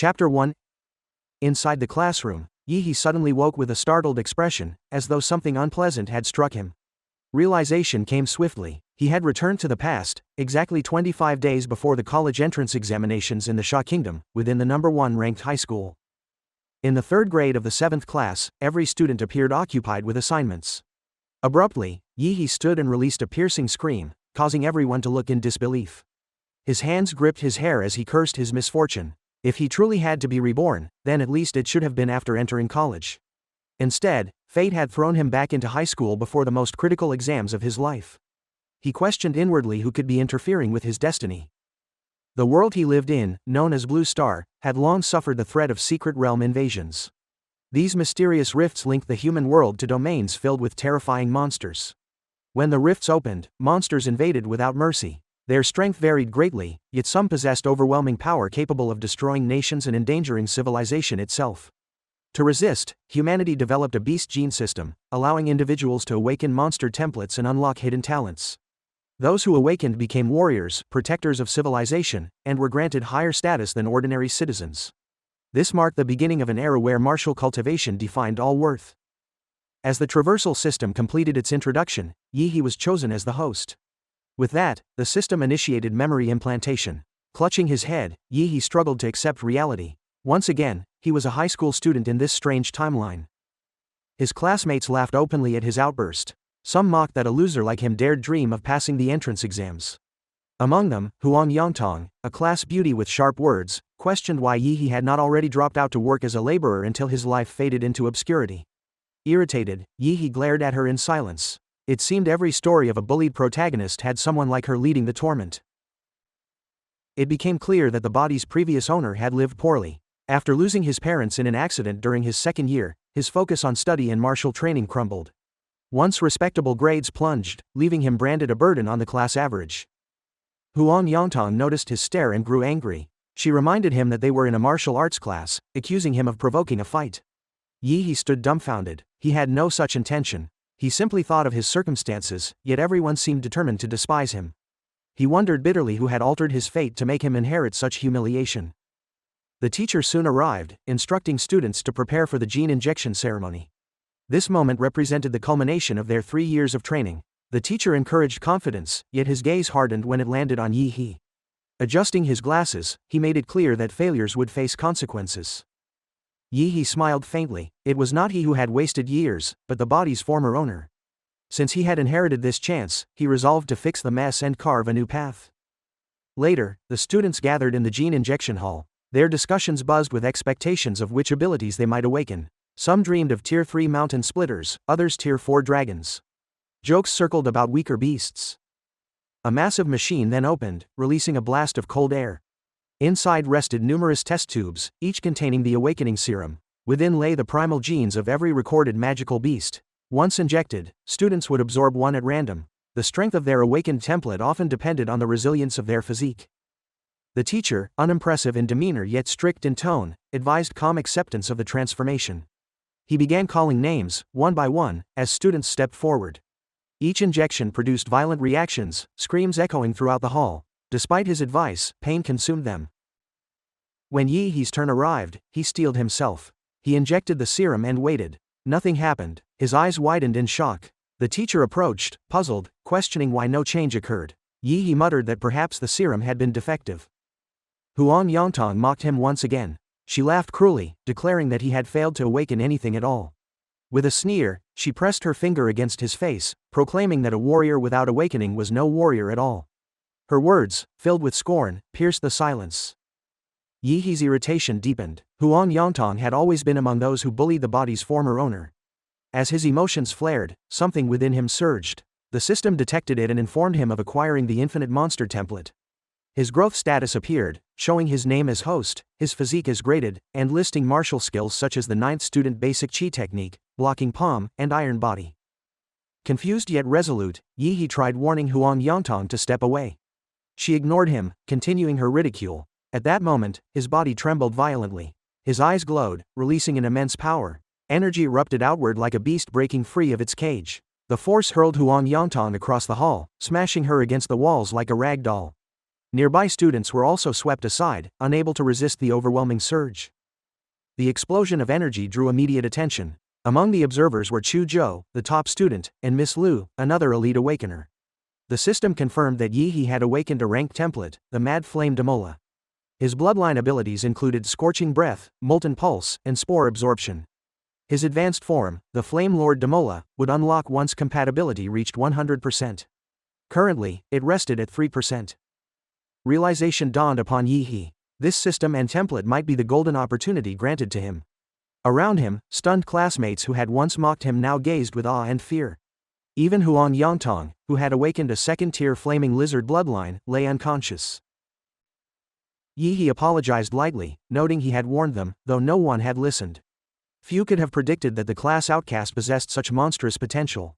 Chapter 1. Inside the classroom, Yi suddenly woke with a startled expression, as though something unpleasant had struck him. Realization came swiftly. He had returned to the past, exactly 25 days before the college entrance examinations in the Sha Kingdom, within the number 1 ranked high school. In the 3rd grade of the 7th class, every student appeared occupied with assignments. Abruptly, Yi stood and released a piercing scream, causing everyone to look in disbelief. His hands gripped his hair as he cursed his misfortune. If he truly had to be reborn, then at least it should have been after entering college. Instead, fate had thrown him back into high school before the most critical exams of his life. He questioned inwardly who could be interfering with his destiny. The world he lived in, known as Blue Star, had long suffered the threat of secret realm invasions. These mysterious rifts linked the human world to domains filled with terrifying monsters. When the rifts opened, monsters invaded without mercy. Their strength varied greatly, yet some possessed overwhelming power capable of destroying nations and endangering civilization itself. To resist, humanity developed a beast gene system, allowing individuals to awaken monster templates and unlock hidden talents. Those who awakened became warriors, protectors of civilization, and were granted higher status than ordinary citizens. This marked the beginning of an era where martial cultivation defined all worth. As the traversal system completed its introduction, Yi was chosen as the host. With that, the system initiated memory implantation. Clutching his head, Yi struggled to accept reality. Once again, he was a high school student in this strange timeline. His classmates laughed openly at his outburst. Some mocked that a loser like him dared dream of passing the entrance exams. Among them, Huang Yongtong, a class beauty with sharp words, questioned why Yi had not already dropped out to work as a laborer until his life faded into obscurity. Irritated, Yi glared at her in silence. It seemed every story of a bullied protagonist had someone like her leading the torment. It became clear that the body's previous owner had lived poorly. After losing his parents in an accident during his 2nd year, his focus on study and martial training crumbled. Once respectable grades plunged, leaving him branded a burden on the class average. Huang Yongtong noticed his stare and grew angry. She reminded him that they were in a martial arts class, accusing him of provoking a fight. Yi stood dumbfounded. He had no such intention. He simply thought of his circumstances, yet everyone seemed determined to despise him. He wondered bitterly who had altered his fate to make him inherit such humiliation. The teacher soon arrived, instructing students to prepare for the gene injection ceremony. This moment represented the culmination of their 3 years of training. The teacher encouraged confidence, yet his gaze hardened when it landed on Yi. Adjusting his glasses, he made it clear that failures would face consequences. Yi smiled faintly. It was not he who had wasted years, but the body's former owner. Since he had inherited this chance, he resolved to fix the mess and carve a new path. Later, the students gathered in the gene injection hall. Their discussions buzzed with expectations of which abilities they might awaken. Some dreamed of Tier 3 mountain splitters, others Tier 4 dragons. Jokes circled about weaker beasts. A massive machine then opened, releasing a blast of cold air. Inside rested numerous test tubes, each containing the awakening serum. Within lay the primal genes of every recorded magical beast. Once injected, students would absorb one at random. The strength of their awakened template often depended on the resilience of their physique. The teacher, unimpressive in demeanor yet strict in tone, advised calm acceptance of the transformation. He began calling names, one by one, as students stepped forward. Each injection produced violent reactions, screams echoing throughout the hall. Despite his advice, pain consumed them. When Yi's turn arrived, he steeled himself. He injected the serum and waited. Nothing happened. His eyes widened in shock. The teacher approached, puzzled, questioning why no change occurred. Yi muttered that perhaps the serum had been defective. Huang Yongtong mocked him once again. She laughed cruelly, declaring that he had failed to awaken anything at all. With a sneer, she pressed her finger against his face, proclaiming that a warrior without awakening was no warrior at all. Her words, filled with scorn, pierced the silence. Yi's irritation deepened. Huang Yongtong had always been among those who bullied the body's former owner. As his emotions flared, something within him surged. The system detected it and informed him of acquiring the infinite monster template. His growth status appeared, showing his name as host, his physique as graded, and listing martial skills such as the 9th student basic chi technique, blocking palm, and iron body. Confused yet resolute, Yi tried warning Huang Yongtong to step away. She ignored him, continuing her ridicule. At that moment, his body trembled violently. His eyes glowed, releasing an immense power. Energy erupted outward like a beast breaking free of its cage. The force hurled Huang Yongtong across the hall, smashing her against the walls like a rag doll. Nearby students were also swept aside, unable to resist the overwhelming surge. The explosion of energy drew immediate attention. Among the observers were Chu Zhou, the top student, and Miss Liu, another elite awakener. The system confirmed that Yi He had awakened a ranked template, the Mad Flame Demola. His bloodline abilities included Scorching Breath, Molten Pulse, and Spore Absorption. His advanced form, the Flame Lord Demola, would unlock once compatibility reached 100%. Currently, it rested at 3%. Realization dawned upon Yi He. This system and template might be the golden opportunity granted to him. Around him, stunned classmates who had once mocked him now gazed with awe and fear. Even Huang Yongtong, who had awakened a second-tier flaming lizard bloodline, lay unconscious. Yi He apologized lightly, noting he had warned them, though no one had listened. Few could have predicted that the class outcast possessed such monstrous potential.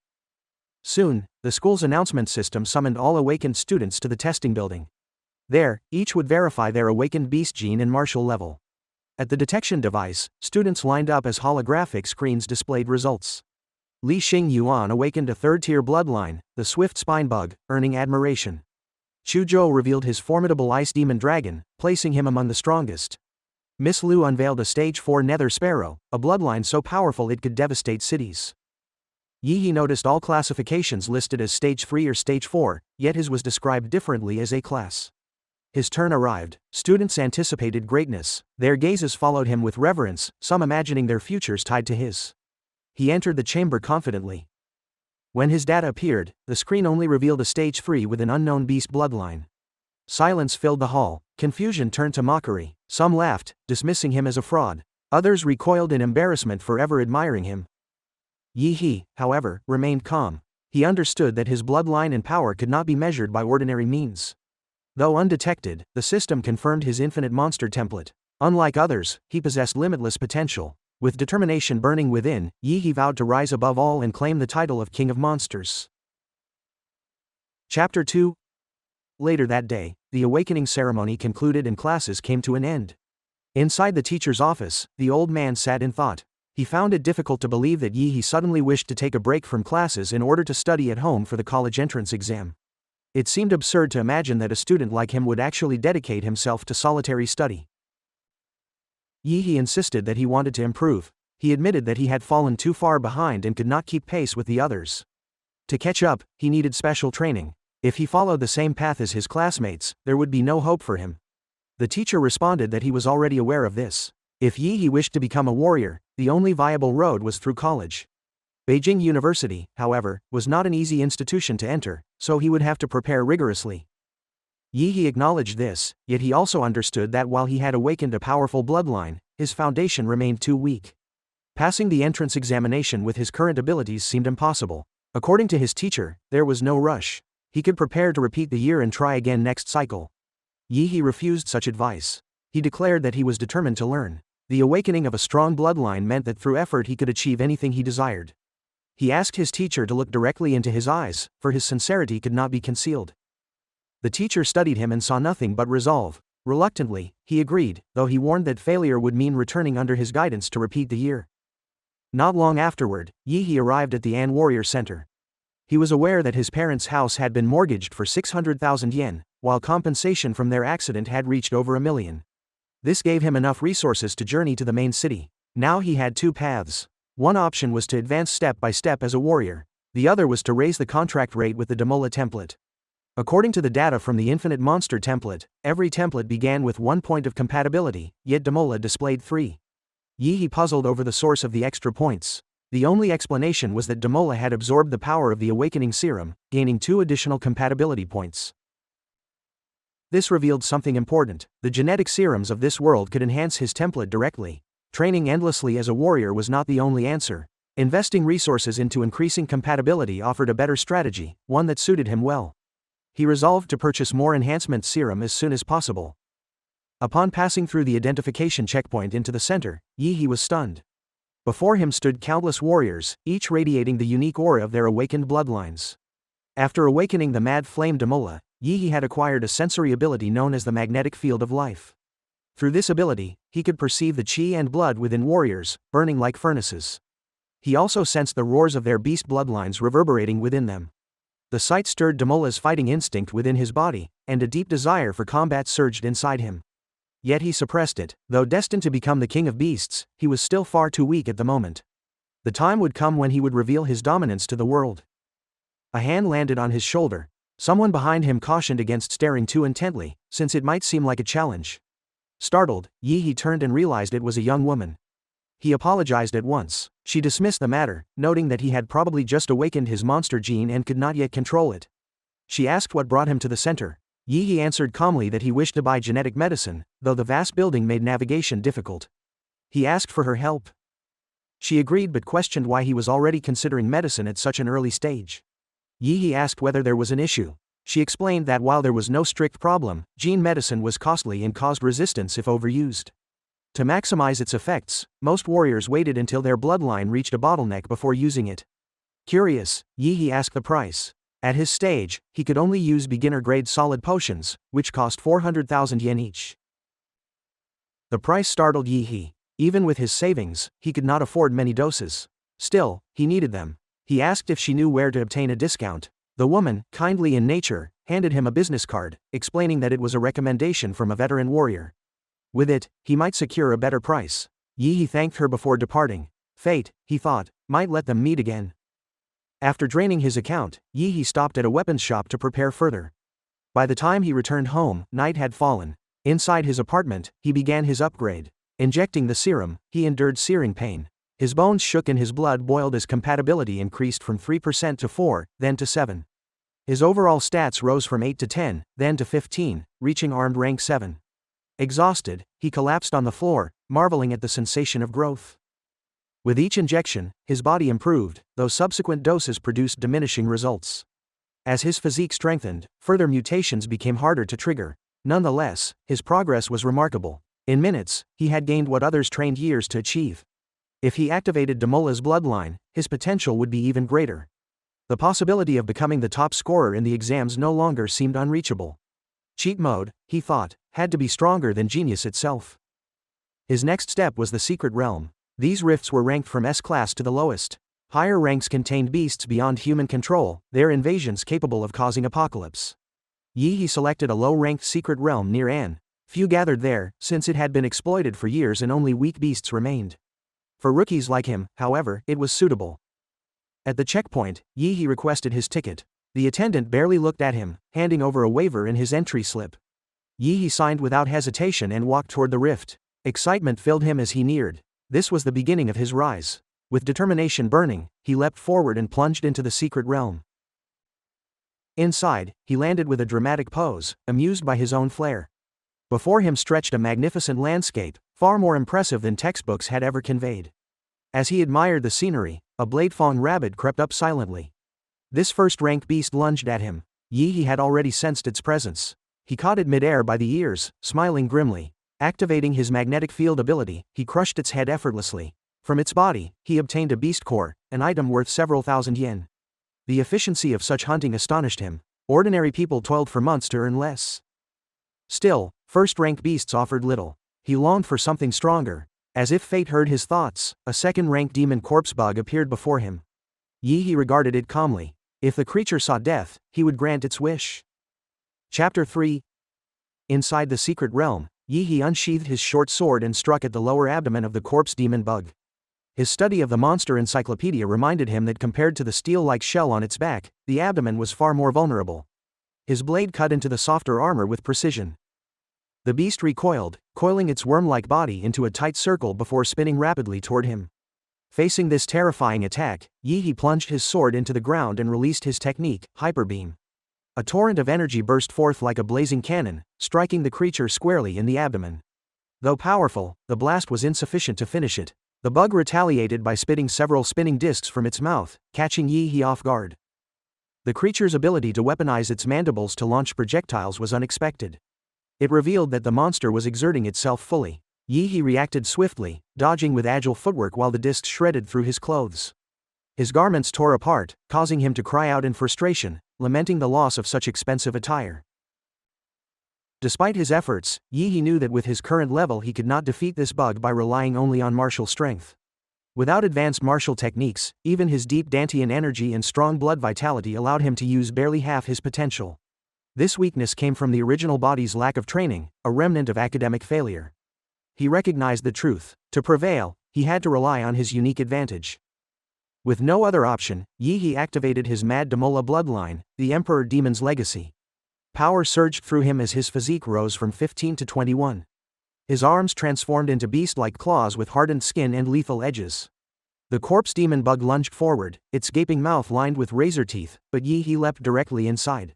Soon, the school's announcement system summoned all awakened students to the testing building. There, each would verify their awakened beast gene and martial level. At the detection device, students lined up as holographic screens displayed results. Li Xing Yuan awakened a third-tier bloodline, the Swift Spine Bug, earning admiration. Chu Zhou revealed his formidable Ice Demon Dragon, placing him among the strongest. Miss Liu unveiled a Stage 4 Nether Sparrow, a bloodline so powerful it could devastate cities. Yi He noticed all classifications listed as Stage 3 or Stage 4, yet his was described differently as A class. His turn arrived. Students anticipated greatness. Their gazes followed him with reverence, some imagining their futures tied to his. He entered the chamber confidently. When his data appeared, the screen only revealed a Stage 3 with an unknown beast bloodline. Silence filled the hall. Confusion turned to mockery. Some laughed, dismissing him as a fraud. Others recoiled in embarrassment, forever admiring him. Yi He, however, remained calm. He understood that his bloodline and power could not be measured by ordinary means. Though undetected, the system confirmed his infinite monster template. Unlike others, he possessed limitless potential. With determination burning within, Yi He vowed to rise above all and claim the title of King of Monsters. Chapter 2. Later that day, the awakening ceremony concluded and classes came to an end. Inside the teacher's office, the old man sat in thought. He found it difficult to believe that Yi He suddenly wished to take a break from classes in order to study at home for the college entrance exam. It seemed absurd to imagine that a student like him would actually dedicate himself to solitary study. Yi He insisted that he wanted to improve. He admitted that he had fallen too far behind and could not keep pace with the others. To catch up, he needed special training. If he followed the same path as his classmates, there would be no hope for him. The teacher responded that he was already aware of this. If Yi He wished to become a warrior, the only viable road was through college. Beijing University, however, was not an easy institution to enter, so he would have to prepare rigorously. Yi He acknowledged this, yet he also understood that while he had awakened a powerful bloodline, his foundation remained too weak. Passing the entrance examination with his current abilities seemed impossible. According to his teacher, there was no rush. He could prepare to repeat the year and try again next cycle. Yi He refused such advice. He declared that he was determined to learn. The awakening of a strong bloodline meant that through effort he could achieve anything he desired. He asked his teacher to look directly into his eyes, for his sincerity could not be concealed. The teacher studied him and saw nothing but resolve. Reluctantly, he agreed, though he warned that failure would mean returning under his guidance to repeat the year. Not long afterward, Yi He arrived at the An Warrior Center. He was aware that his parents' house had been mortgaged for 600,000 yen, while compensation from their accident had reached over 1 million. This gave him enough resources to journey to the main city. Now he had two paths. One option was to advance step by step as a warrior. The other was to raise the contract rate with the Demola template. According to the data from the Infinite Monster template, every template began with 1 point of compatibility, yet Demola displayed 3. Yi He puzzled over the source of the extra points. The only explanation was that Demola had absorbed the power of the Awakening Serum, gaining 2 additional compatibility points. This revealed something important. The genetic serums of this world could enhance his template directly. Training endlessly as a warrior was not the only answer. Investing resources into increasing compatibility offered a better strategy, one that suited him well. He resolved to purchase more enhancement serum as soon as possible. Upon passing through the identification checkpoint into the center, Yi He was stunned. Before him stood countless warriors, each radiating the unique aura of their awakened bloodlines. After awakening the Mad Flame Demola, Yi He had acquired a sensory ability known as the Magnetic Field of Life. Through this ability, he could perceive the chi and blood within warriors, burning like furnaces. He also sensed the roars of their beast bloodlines reverberating within them. The sight stirred Demola's fighting instinct within his body, and a deep desire for combat surged inside him. Yet he suppressed it. Though destined to become the king of beasts, he was still far too weak at the moment. The time would come when he would reveal his dominance to the world. A hand landed on his shoulder. Someone behind him cautioned against staring too intently, since it might seem like a challenge. Startled, Yi turned and realized it was a young woman. He apologized at once. She dismissed the matter, noting that he had probably just awakened his monster gene and could not yet control it. She asked what brought him to the center. Yi answered calmly that he wished to buy genetic medicine, though the vast building made navigation difficult. He asked for her help. She agreed but questioned why he was already considering medicine at such an early stage. Yi asked whether there was an issue. She explained that while there was no strict problem, gene medicine was costly and caused resistance if overused. To maximize its effects, most warriors waited until their bloodline reached a bottleneck before using it. Curious, Yi asked the price. At his stage, he could only use beginner-grade solid potions, which cost 400,000 yen each. The price startled Yi. Even with his savings, he could not afford many doses. Still, he needed them. He asked if she knew where to obtain a discount. The woman, kindly in nature, handed him a business card, explaining that it was a recommendation from a veteran warrior. With it, he might secure a better price. Yi thanked her before departing. Fate, he thought, might let them meet again. After draining his account, Yi stopped at a weapons shop to prepare further. By the time he returned home, night had fallen. Inside his apartment, he began his upgrade. Injecting the serum, he endured searing pain. His bones shook and his blood boiled as compatibility increased from 3% to 4, then to 7. His overall stats rose from 8 to 10, then to 15, reaching armed rank 7. Exhausted, he collapsed on the floor, marveling at the sensation of growth. With each injection, his body improved, though subsequent doses produced diminishing results. As his physique strengthened, further mutations became harder to trigger. Nonetheless, his progress was remarkable. In minutes, he had gained what others trained years to achieve. If he activated Demola's bloodline, his potential would be even greater. The possibility of becoming the top scorer in the exams no longer seemed unreachable. Cheat mode, he thought, had to be stronger than genius itself. His next step was the secret realm. These rifts were ranked from S-class to the lowest. Higher ranks contained beasts beyond human control, their invasions capable of causing apocalypse. Yi selected a low-ranked secret realm near An. Few gathered there, since it had been exploited for years and only weak beasts remained. For rookies like him, however, it was suitable. At the checkpoint, Yi requested his ticket. The attendant barely looked at him, handing over a waiver and his entry slip. Yi signed without hesitation and walked toward the rift. Excitement filled him as he neared. This was the beginning of his rise. With determination burning, he leapt forward and plunged into the secret realm. Inside, he landed with a dramatic pose, amused by his own flair. Before him stretched a magnificent landscape, far more impressive than textbooks had ever conveyed. As he admired the scenery, a blade-fang rabbit crept up silently. This first-rank beast lunged at him. Yi had already sensed its presence. He caught it mid-air by the ears, smiling grimly. Activating his magnetic field ability, he crushed its head effortlessly. From its body, he obtained a beast core, an item worth several thousand yen. The efficiency of such hunting astonished him. Ordinary people toiled for months to earn less. Still, first-rank beasts offered little. He longed for something stronger. As if fate heard his thoughts, a second-rank demon corpse bug appeared before him. Yi regarded it calmly. If the creature sought death, he would grant its wish. Chapter 3. Inside the secret realm, Yi unsheathed his short sword and struck at the lower abdomen of the corpse demon bug. His study of the monster encyclopedia reminded him that compared to the steel-like shell on its back, the abdomen was far more vulnerable. His blade cut into the softer armor with precision. The beast recoiled, coiling its worm-like body into a tight circle before spinning rapidly toward him. Facing this terrifying attack, Yi plunged his sword into the ground and released his technique, Hyper Beam. A torrent of energy burst forth like a blazing cannon, striking the creature squarely in the abdomen. Though powerful, the blast was insufficient to finish it. The bug retaliated by spitting several spinning discs from its mouth, catching Yi off guard. The creature's ability to weaponize its mandibles to launch projectiles was unexpected. It revealed that the monster was exerting itself fully. Yi reacted swiftly, dodging with agile footwork while the discs shredded through his clothes. His garments tore apart, causing him to cry out in frustration, lamenting the loss of such expensive attire. Despite his efforts, Yi knew that with his current level he could not defeat this bug by relying only on martial strength. Without advanced martial techniques, even his deep Dantian energy and strong blood vitality allowed him to use barely half his potential. This weakness came from the original body's lack of training, a remnant of academic failure. He recognized the truth. To prevail, he had to rely on his unique advantage. With no other option, Yi activated his Mad Damola bloodline, the Emperor Demon's legacy. Power surged through him as his physique rose from 15 to 21. His arms transformed into beast-like claws with hardened skin and lethal edges. The corpse demon bug lunged forward, its gaping mouth lined with razor teeth, but Yi leapt directly inside.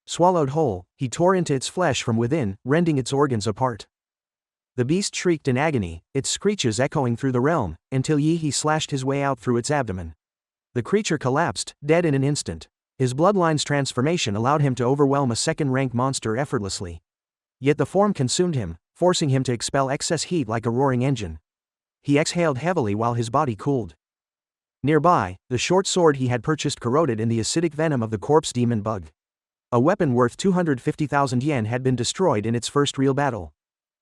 Swallowed whole, he tore into its flesh from within, rending its organs apart. The beast shrieked in agony, its screeches echoing through the realm, until Yi slashed his way out through its abdomen. The creature collapsed, dead in an instant. His bloodline's transformation allowed him to overwhelm a second-rank monster effortlessly. Yet the form consumed him, forcing him to expel excess heat like a roaring engine. He exhaled heavily while his body cooled. Nearby, the short sword he had purchased corroded in the acidic venom of the corpse demon bug. A weapon worth 250,000 yen had been destroyed in its first real battle.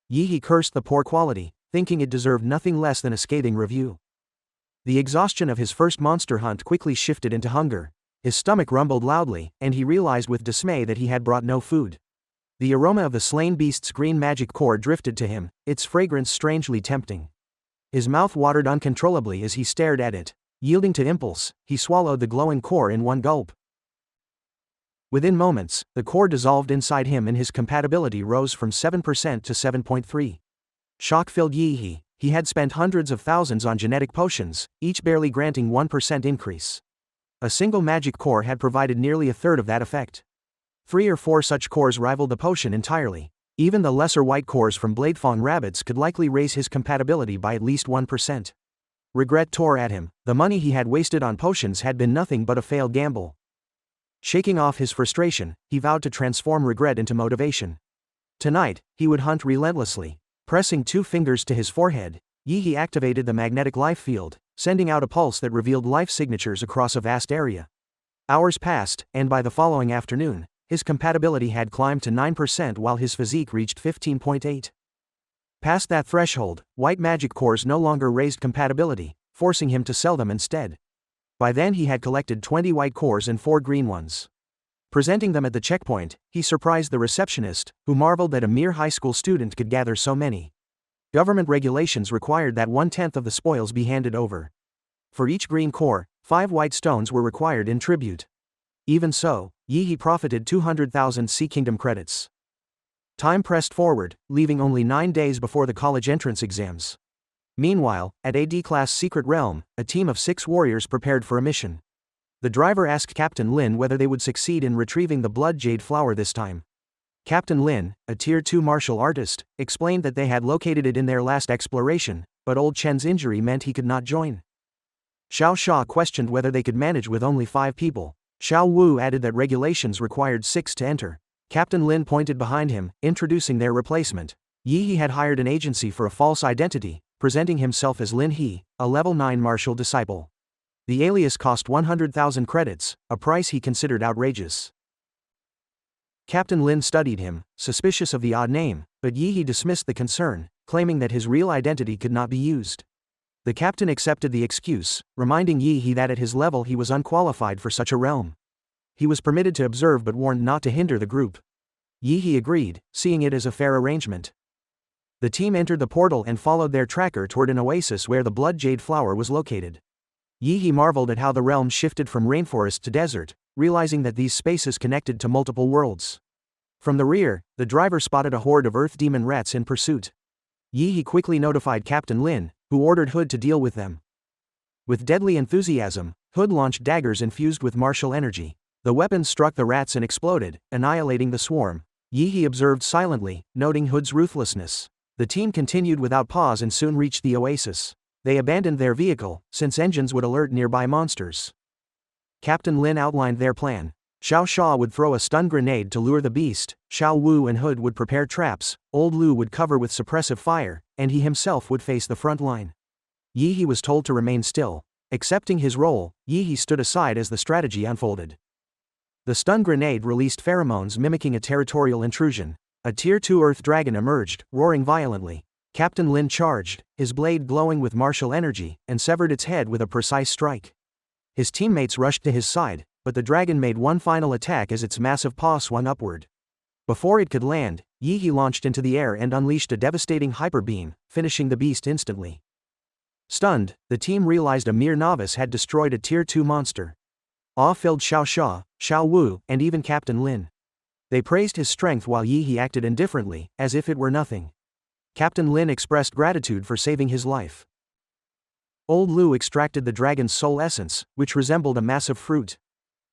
Yi cursed the poor quality, thinking it deserved nothing less than a scathing review. The exhaustion of his first monster hunt quickly shifted into hunger. His stomach rumbled loudly, and he realized with dismay that he had brought no food. The aroma of the slain beast's green magic core drifted to him, its fragrance strangely tempting. His mouth watered uncontrollably as he stared at it. Yielding to impulse, he swallowed the glowing core in one gulp. Within moments, the core dissolved inside him and his compatibility rose from 7% to 7.3. Shock filled Yi. He had spent hundreds of thousands on genetic potions, each barely granting 1% increase. A single magic core had provided nearly a third of that effect. 3 or 4 such cores rivaled the potion entirely. Even the lesser white cores from Bladefang rabbits could likely raise his compatibility by at least 1%. Regret tore at him. The money he had wasted on potions had been nothing but a failed gamble. Shaking off his frustration, he vowed to transform regret into motivation. Tonight, he would hunt relentlessly. Pressing 2 fingers to his forehead, Yi activated the magnetic life field, sending out a pulse that revealed life signatures across a vast area. Hours passed, and by the following afternoon, his compatibility had climbed to 9% while his physique reached 15.8. Past that threshold, white magic cores no longer raised compatibility, forcing him to sell them instead. By then he had collected 20 white cores and 4 green ones. Presenting them at the checkpoint, he surprised the receptionist, who marveled that a mere high school student could gather so many. Government regulations required that 1/10 of the spoils be handed over. For each green core, 5 white stones were required in tribute. Even so, Yi profited 200,000 Sea Kingdom credits. Time pressed forward, leaving only 9 days before the college entrance exams. Meanwhile, at a D-class secret realm, a team of 6 warriors prepared for a mission. The driver asked Captain Lin whether they would succeed in retrieving the blood jade flower this time. Captain Lin, a Tier 2 martial artist, explained that they had located it in their last exploration, but old Chen's injury meant he could not join. Xiao Sha questioned whether they could manage with only 5 people. Xiao Wu added that regulations required 6 to enter. Captain Lin pointed behind him, introducing their replacement. Yi had hired an agency for a false identity, presenting himself as Lin He, a level 9 martial disciple. The alias cost 100,000 credits, a price he considered outrageous. Captain Lin studied him, suspicious of the odd name, but Yi dismissed the concern, claiming that his real identity could not be used. The captain accepted the excuse, reminding Yi that at his level he was unqualified for such a realm. He was permitted to observe but warned not to hinder the group. Yi agreed, seeing it as a fair arrangement. The team entered the portal and followed their tracker toward an oasis where the blood jade flower was located. Yi marveled at how the realm shifted from rainforest to desert, realizing that these spaces connected to multiple worlds. From the rear, the driver spotted a horde of earth demon rats in pursuit. Yi quickly notified Captain Lin, who ordered Hood to deal with them. With deadly enthusiasm, Hood launched daggers infused with martial energy. The weapons struck the rats and exploded, annihilating the swarm. Yi observed silently, noting Hood's ruthlessness. The team continued without pause and soon reached the oasis. They abandoned their vehicle, since engines would alert nearby monsters. Captain Lin outlined their plan. Xiao Sha would throw a stun grenade to lure the beast, Xiao Wu and Hood would prepare traps, Old Lu would cover with suppressive fire, and he himself would face the front line. Yi was told to remain still. Accepting his role, Yi stood aside as the strategy unfolded. The stun grenade released pheromones mimicking a territorial intrusion. A Tier 2 Earth dragon emerged, roaring violently. Captain Lin charged, his blade glowing with martial energy, and severed its head with a precise strike. His teammates rushed to his side, but the dragon made one final attack as its massive paw swung upward. Before it could land, Yi launched into the air and unleashed a devastating hyper beam, finishing the beast instantly. Stunned, the team realized a mere novice had destroyed a Tier 2 monster. Awe filled Xiao Wu, and even Captain Lin. They praised his strength while Yi acted indifferently, as if it were nothing. Captain Lin expressed gratitude for saving his life. Old Lu extracted the dragon's soul essence, which resembled a massive fruit.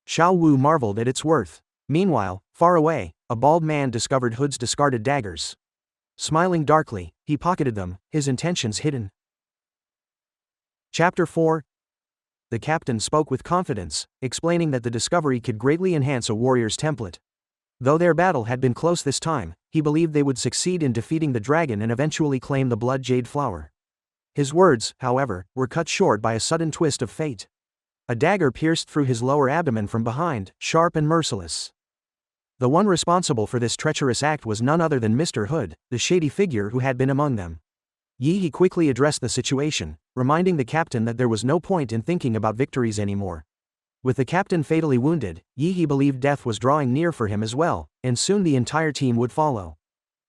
Xiao Wu marveled at its worth. Meanwhile, far away, a bald man discovered Hood's discarded daggers. Smiling darkly, he pocketed them, his intentions hidden. Chapter 4. The captain spoke with confidence, explaining that the discovery could greatly enhance a warrior's template. Though their battle had been close this time, he believed they would succeed in defeating the dragon and eventually claim the blood jade flower. His words, however, were cut short by a sudden twist of fate. A dagger pierced through his lower abdomen from behind, sharp and merciless. The one responsible for this treacherous act was none other than Mr. Hood, the shady figure who had been among them. Yi quickly addressed the situation, reminding the captain that there was no point in thinking about victories anymore. With the captain fatally wounded, Yi believed death was drawing near for him as well, and soon the entire team would follow.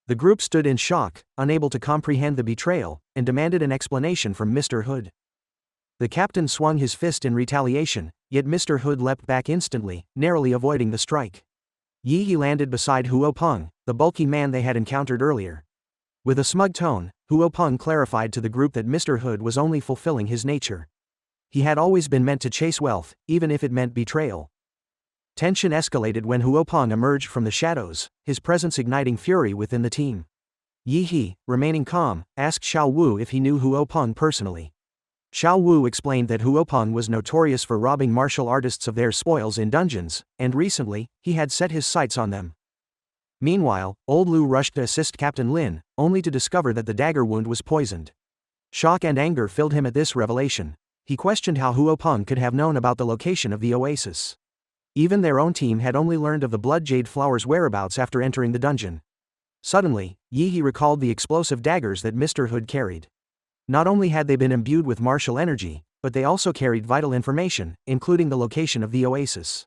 The group stood in shock, unable to comprehend the betrayal, and demanded an explanation from Mr. Hood. The captain swung his fist in retaliation, yet Mr. Hood leapt back instantly, narrowly avoiding the strike. Yi landed beside Huo Peng, the bulky man they had encountered earlier. With a smug tone, Huo Peng clarified to the group that Mr. Hood was only fulfilling his nature. He had always been meant to chase wealth, even if it meant betrayal. Tension escalated when Huo Peng emerged from the shadows, his presence igniting fury within the team. Yi, remaining calm, asked Xiao Wu if he knew Huo Peng personally. Xiao Wu explained that Huo Peng was notorious for robbing martial artists of their spoils in dungeons, and recently, he had set his sights on them. Meanwhile, Old Lu rushed to assist Captain Lin, only to discover that the dagger wound was poisoned. Shock and anger filled him at this revelation. He questioned how Huo Peng could have known about the location of the oasis. Even their own team had only learned of the blood jade flower's whereabouts after entering the dungeon. Suddenly, Yi recalled the explosive daggers that Mr. Hood carried. Not only had they been imbued with martial energy, but they also carried vital information, including the location of the oasis.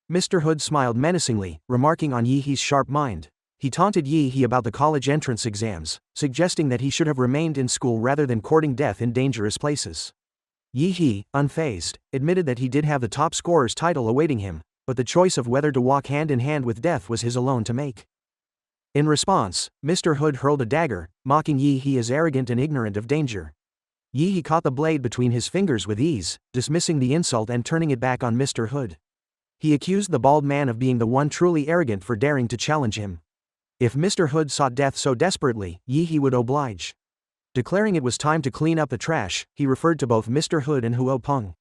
Mr. Hood smiled menacingly, remarking on Yi's sharp mind. He taunted Yi about the college entrance exams, suggesting that he should have remained in school rather than courting death in dangerous places. Yi, unfazed, admitted that he did have the top scorer's title awaiting him, but the choice of whether to walk hand in hand with death was his alone to make. In response, Mr. Hood hurled a dagger, mocking Yi as arrogant and ignorant of danger. Yi caught the blade between his fingers with ease, dismissing the insult and turning it back on Mr. Hood. He accused the bald man of being the one truly arrogant for daring to challenge him. If Mr. Hood sought death so desperately, Yi would oblige. Declaring it was time to clean up the trash, he referred to both Mr. Hood and Huo Peng.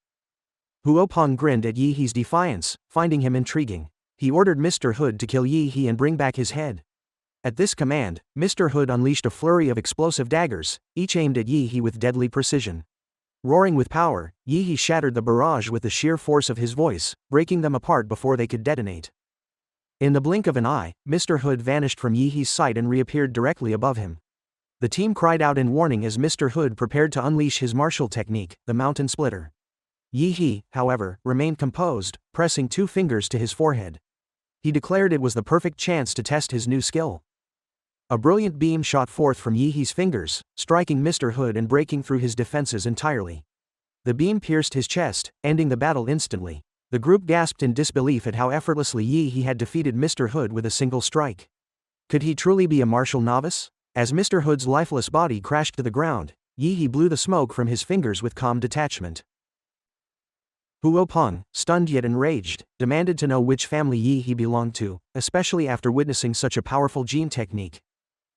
Huo Peng grinned at Yi's defiance, finding him intriguing. He ordered Mr. Hood to kill Yi and bring back his head. At this command, Mr. Hood unleashed a flurry of explosive daggers, each aimed at Yi with deadly precision. Roaring with power, Yi shattered the barrage with the sheer force of his voice, breaking them apart before they could detonate. In the blink of an eye, Mr. Hood vanished from Yi's sight and reappeared directly above him. The team cried out in warning as Mr. Hood prepared to unleash his martial technique, the Mountain Splitter. Yi, however, remained composed, pressing 2 fingers to his forehead. He declared it was the perfect chance to test his new skill. A brilliant beam shot forth from Yi's fingers, striking Mr. Hood and breaking through his defenses entirely. The beam pierced his chest, ending the battle instantly. The group gasped in disbelief at how effortlessly Yi had defeated Mr. Hood with a single strike. Could he truly be a martial novice? As Mr. Hood's lifeless body crashed to the ground, Yi blew the smoke from his fingers with calm detachment. Huo Peng, stunned yet enraged, demanded to know which family Yi belonged to, especially after witnessing such a powerful gene technique.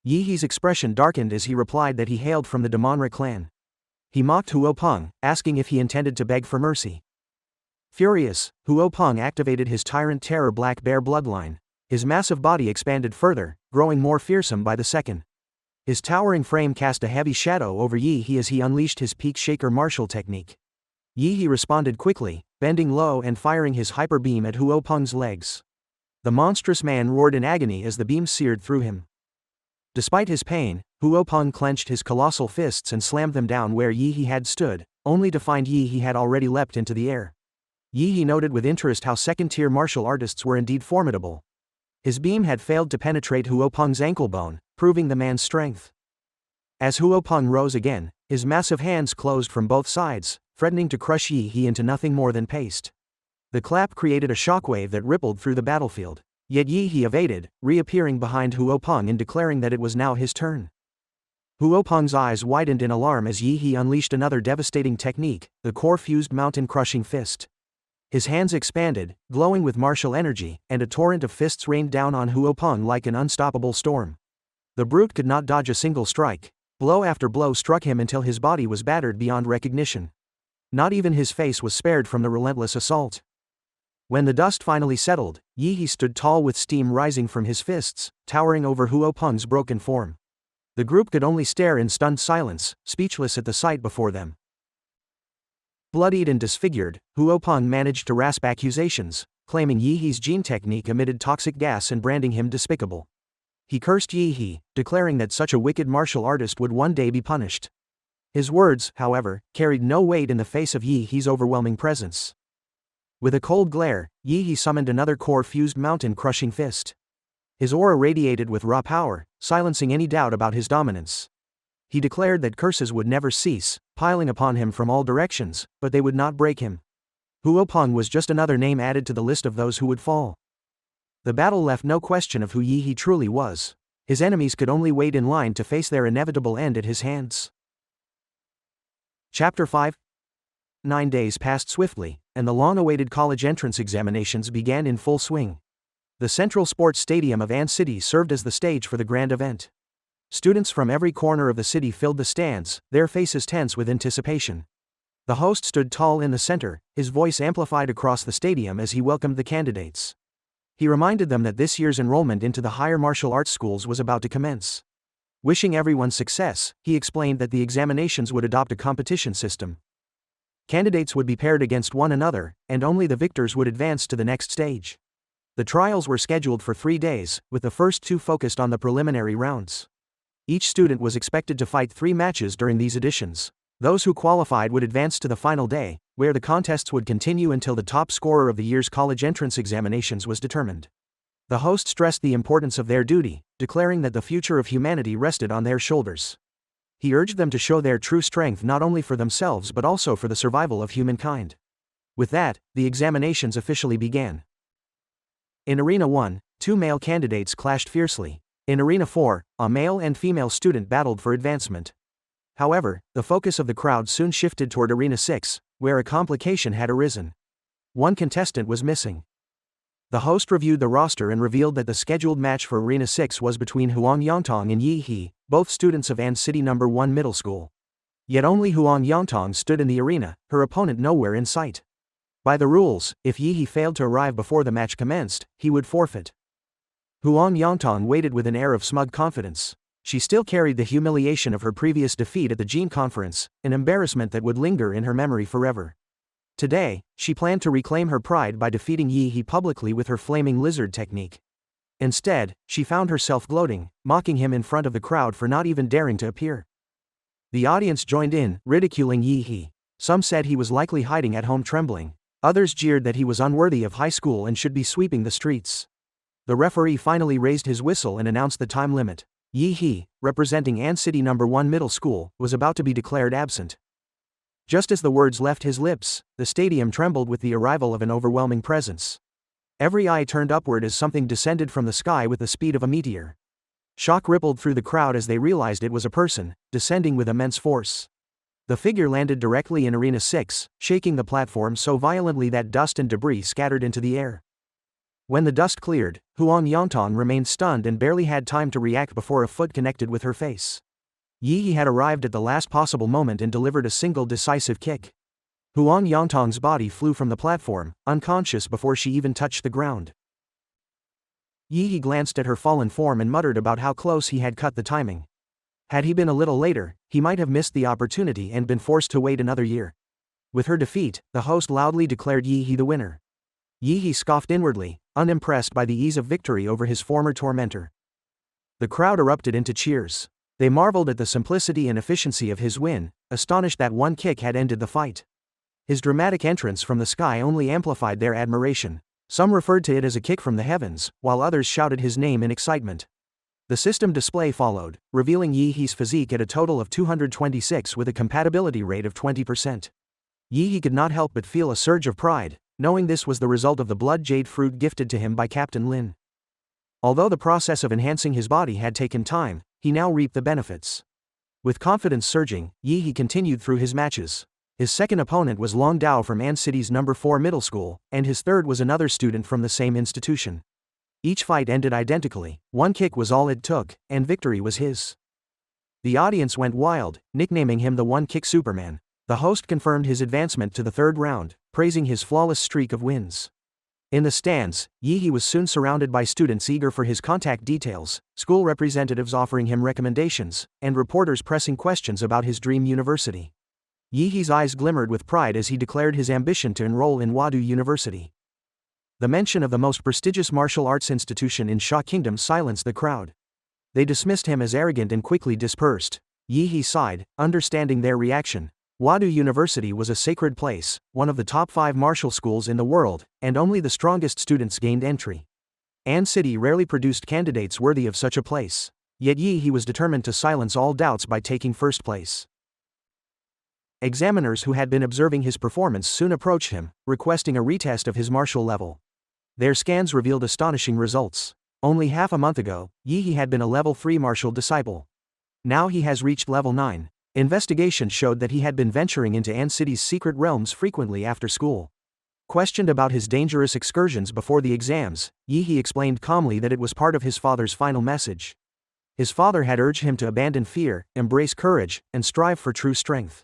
Yi's expression darkened as he replied that he hailed from the Damonra clan. He mocked Huo Peng, asking if he intended to beg for mercy. Furious, Huo Peng activated his Tyrant Terror Black Bear bloodline. His massive body expanded further, growing more fearsome by the second. His towering frame cast a heavy shadow over Yi as he unleashed his Peak Shaker martial technique. Yi responded quickly, bending low and firing his hyper beam at Huo Peng's legs. The monstrous man roared in agony as the beam seared through him. Despite his pain, Huopeng clenched his colossal fists and slammed them down where Yi He had stood, only to find Yi He had already leapt into the air. Yi He noted with interest how second-tier martial artists were indeed formidable. His beam had failed to penetrate Huopeng's ankle bone, proving the man's strength. As Huopeng rose again, his massive hands closed from both sides, threatening to crush Yi He into nothing more than paste. The clap created a shockwave that rippled through the battlefield. Yet Yi He evaded, reappearing behind Huopeng and declaring that it was now his turn. Huopeng's eyes widened in alarm as Yi He unleashed another devastating technique, the core-fused mountain-crushing fist. His hands expanded, glowing with martial energy, and a torrent of fists rained down on Huopeng like an unstoppable storm. The brute could not dodge a single strike. Blow after blow struck him until his body was battered beyond recognition. Not even his face was spared from the relentless assault. When the dust finally settled, Yi He stood tall with steam rising from his fists, towering over Huopeng's broken form. The group could only stare in stunned silence, speechless at the sight before them. Bloodied and disfigured, Huopeng managed to rasp accusations, claiming Yi He's gene technique emitted toxic gas and branding him despicable. He cursed Yi He, declaring that such a wicked martial artist would one day be punished. His words, however, carried no weight in the face of Yi He's overwhelming presence. With a cold glare, Yi He summoned another core-fused mountain-crushing fist. His aura radiated with raw power, silencing any doubt about his dominance. He declared that curses would never cease, piling upon him from all directions, but they would not break him. Huopeng was just another name added to the list of those who would fall. The battle left no question of who Yi He truly was. His enemies could only wait in line to face their inevitable end at his hands. Chapter 5. 9 days passed swiftly, and the long-awaited college entrance examinations began in full swing. The Central Sports Stadium of An City served as the stage for the grand event. Students from every corner of the city filled the stands, their faces tense with anticipation. The host stood tall in the center, his voice amplified across the stadium as he welcomed the candidates. He reminded them that this year's enrollment into the higher martial arts schools was about to commence. Wishing everyone success, he explained that the examinations would adopt a competition system. Candidates would be paired against one another, and only the victors would advance to the next stage. The trials were scheduled for 3 days, with the first 2 focused on the preliminary rounds. Each student was expected to fight 3 matches during these editions. Those who qualified would advance to the final day, where the contests would continue until the top scorer of the year's college entrance examinations was determined. The host stressed the importance of their duty, declaring that the future of humanity rested on their shoulders. He urged them to show their true strength not only for themselves but also for the survival of humankind. With that, the examinations officially began. In Arena 1, 2 male candidates clashed fiercely. In Arena 4, a male and female student battled for advancement. However, the focus of the crowd soon shifted toward Arena 6, where a complication had arisen. One contestant was missing. The host reviewed the roster and revealed that the scheduled match for Arena 6 was between Huang Yangtong and Yi He, both students of An City No. 1 Middle School. Yet only Huang Yangtong stood in the arena, her opponent nowhere in sight. By the rules, if Yi He failed to arrive before the match commenced, he would forfeit. Huang Yangtong waited with an air of smug confidence. She still carried the humiliation of her previous defeat at the Gene Conference, an embarrassment that would linger in her memory forever. Today, she planned to reclaim her pride by defeating Yi He publicly with her flaming lizard technique. Instead, she found herself gloating, mocking him in front of the crowd for not even daring to appear. The audience joined in, ridiculing Yi He. Some said he was likely hiding at home trembling. Others jeered that he was unworthy of high school and should be sweeping the streets. The referee finally raised his whistle and announced the time limit. Yi He, representing An City No. 1 Middle School, was about to be declared absent. Just as the words left his lips, the stadium trembled with the arrival of an overwhelming presence. Every eye turned upward as something descended from the sky with the speed of a meteor. Shock rippled through the crowd as they realized it was a person, descending with immense force. The figure landed directly in Arena 6, shaking the platform so violently that dust and debris scattered into the air. When the dust cleared, Huang Yangtong remained stunned and barely had time to react before a foot connected with her face. Yi He had arrived at the last possible moment and delivered a single decisive kick. Huang Yangtong's body flew from the platform, unconscious before she even touched the ground. Yi He glanced at her fallen form and muttered about how close he had cut the timing. Had he been a little later, he might have missed the opportunity and been forced to wait another year. With her defeat, the host loudly declared Yi He the winner. Yi He scoffed inwardly, unimpressed by the ease of victory over his former tormentor. The crowd erupted into cheers. They marveled at the simplicity and efficiency of his win, astonished that one kick had ended the fight. His dramatic entrance from the sky only amplified their admiration. Some referred to it as a kick from the heavens, while others shouted his name in excitement. The system display followed, revealing Yi He's physique at a total of 226 with a compatibility rate of 20%. Yi He could not help but feel a surge of pride, knowing this was the result of the blood jade fruit gifted to him by Captain Lin. Although the process of enhancing his body had taken time, he now reaped the benefits. With confidence surging, Yi He continued through his matches. His second opponent was Long Dao from An City's No. 4 middle school, and his third was another student from the same institution. Each fight ended identically, one kick was all it took, and victory was his. The audience went wild, nicknaming him the one-kick Superman. The host confirmed his advancement to the third round, praising his flawless streak of wins. In the stands, Yi He was soon surrounded by students eager for his contact details, school representatives offering him recommendations, and reporters pressing questions about his dream university. Yi He's eyes glimmered with pride as he declared his ambition to enroll in Wadu University. The mention of the most prestigious martial arts institution in Sha Kingdom silenced the crowd. They dismissed him as arrogant and quickly dispersed. Yi He sighed, understanding their reaction. Wadu University was a sacred place, one of the top 5 martial schools in the world, and only the strongest students gained entry. An City rarely produced candidates worthy of such a place. Yet Yi He was determined to silence all doubts by taking first place. Examiners who had been observing his performance soon approached him, requesting a retest of his martial level. Their scans revealed astonishing results. Only half a month ago, Yi He had been a level 3 martial disciple. Now he has reached level 9. Investigation showed that he had been venturing into An City's secret realms frequently after school. Questioned about his dangerous excursions before the exams, Yi He explained calmly that it was part of his father's final message. His father had urged him to abandon fear, embrace courage, and strive for true strength.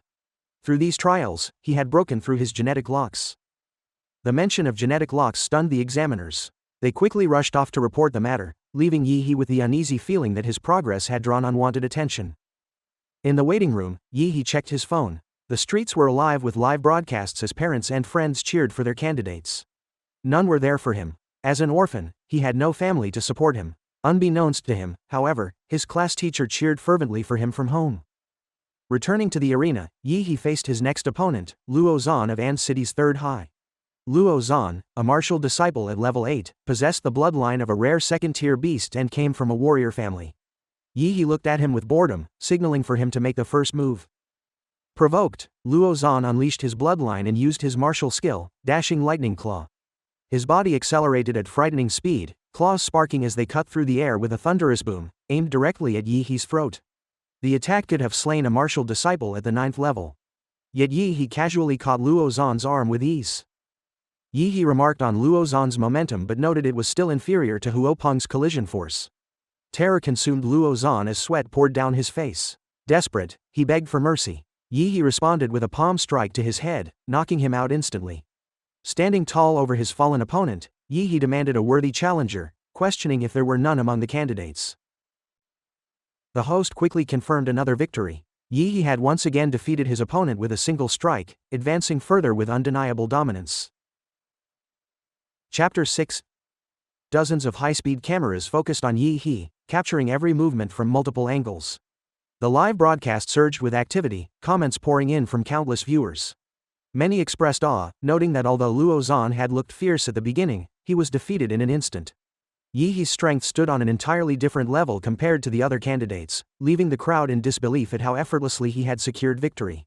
Through these trials, he had broken through his genetic locks. The mention of genetic locks stunned the examiners. They quickly rushed off to report the matter, leaving Yi He with the uneasy feeling that his progress had drawn unwanted attention. In the waiting room, Yi He checked his phone. The streets were alive with live broadcasts as parents and friends cheered for their candidates. None were there for him. As an orphan, he had no family to support him. Unbeknownst to him, however, his class teacher cheered fervently for him from home. Returning to the arena, Yi He faced his next opponent, Luo Zan of An City's 3rd High. Luo Zan, a martial disciple at level 8, possessed the bloodline of a rare second-tier beast and came from a warrior family. Yi He looked at him with boredom, signaling for him to make the first move. Provoked, Luo Zan unleashed his bloodline and used his martial skill, dashing lightning claw. His body accelerated at frightening speed, claws sparking as they cut through the air with a thunderous boom, aimed directly at Yi He's throat. The attack could have slain a martial disciple at the 9th level. Yet Yi He casually caught Luo Zan's arm with ease. Yi He remarked on Luo Zan's momentum but noted it was still inferior to Huopeng's collision force. Terror consumed Luo Zan as sweat poured down his face. Desperate, he begged for mercy. Yi He responded with a palm strike to his head, knocking him out instantly. Standing tall over his fallen opponent, Yi He demanded a worthy challenger, questioning if there were none among the candidates. The host quickly confirmed another victory. Yi He had once again defeated his opponent with a single strike, advancing further with undeniable dominance. Chapter 6. Dozens of high-speed cameras focused on Yi He, capturing every movement from multiple angles. The live broadcast surged with activity, comments pouring in from countless viewers. Many expressed awe, noting that although Luo Zan had looked fierce at the beginning, he was defeated in an instant. Yi He's strength stood on an entirely different level compared to the other candidates, leaving the crowd in disbelief at how effortlessly he had secured victory.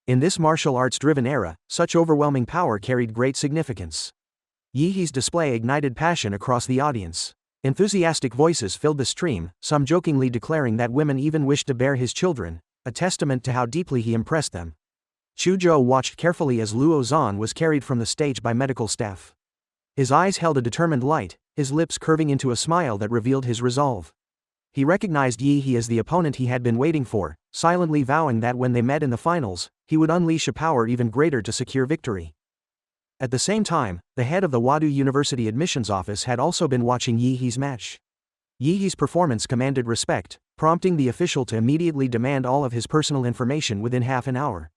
In this martial arts-driven era, such overwhelming power carried great significance. Yi He's display ignited passion across the audience. Enthusiastic voices filled the stream, some jokingly declaring that women even wished to bear his children, a testament to how deeply he impressed them. Chuzhou watched carefully as Luo Zan was carried from the stage by medical staff. His eyes held a determined light, his lips curving into a smile that revealed his resolve. He recognized Yi He as the opponent he had been waiting for, silently vowing that when they met in the finals, he would unleash a power even greater to secure victory. At the same time, the head of the Wadu University admissions office had also been watching Yi He's match. Yi He's performance commanded respect, prompting the official to immediately demand all of his personal information within half an hour.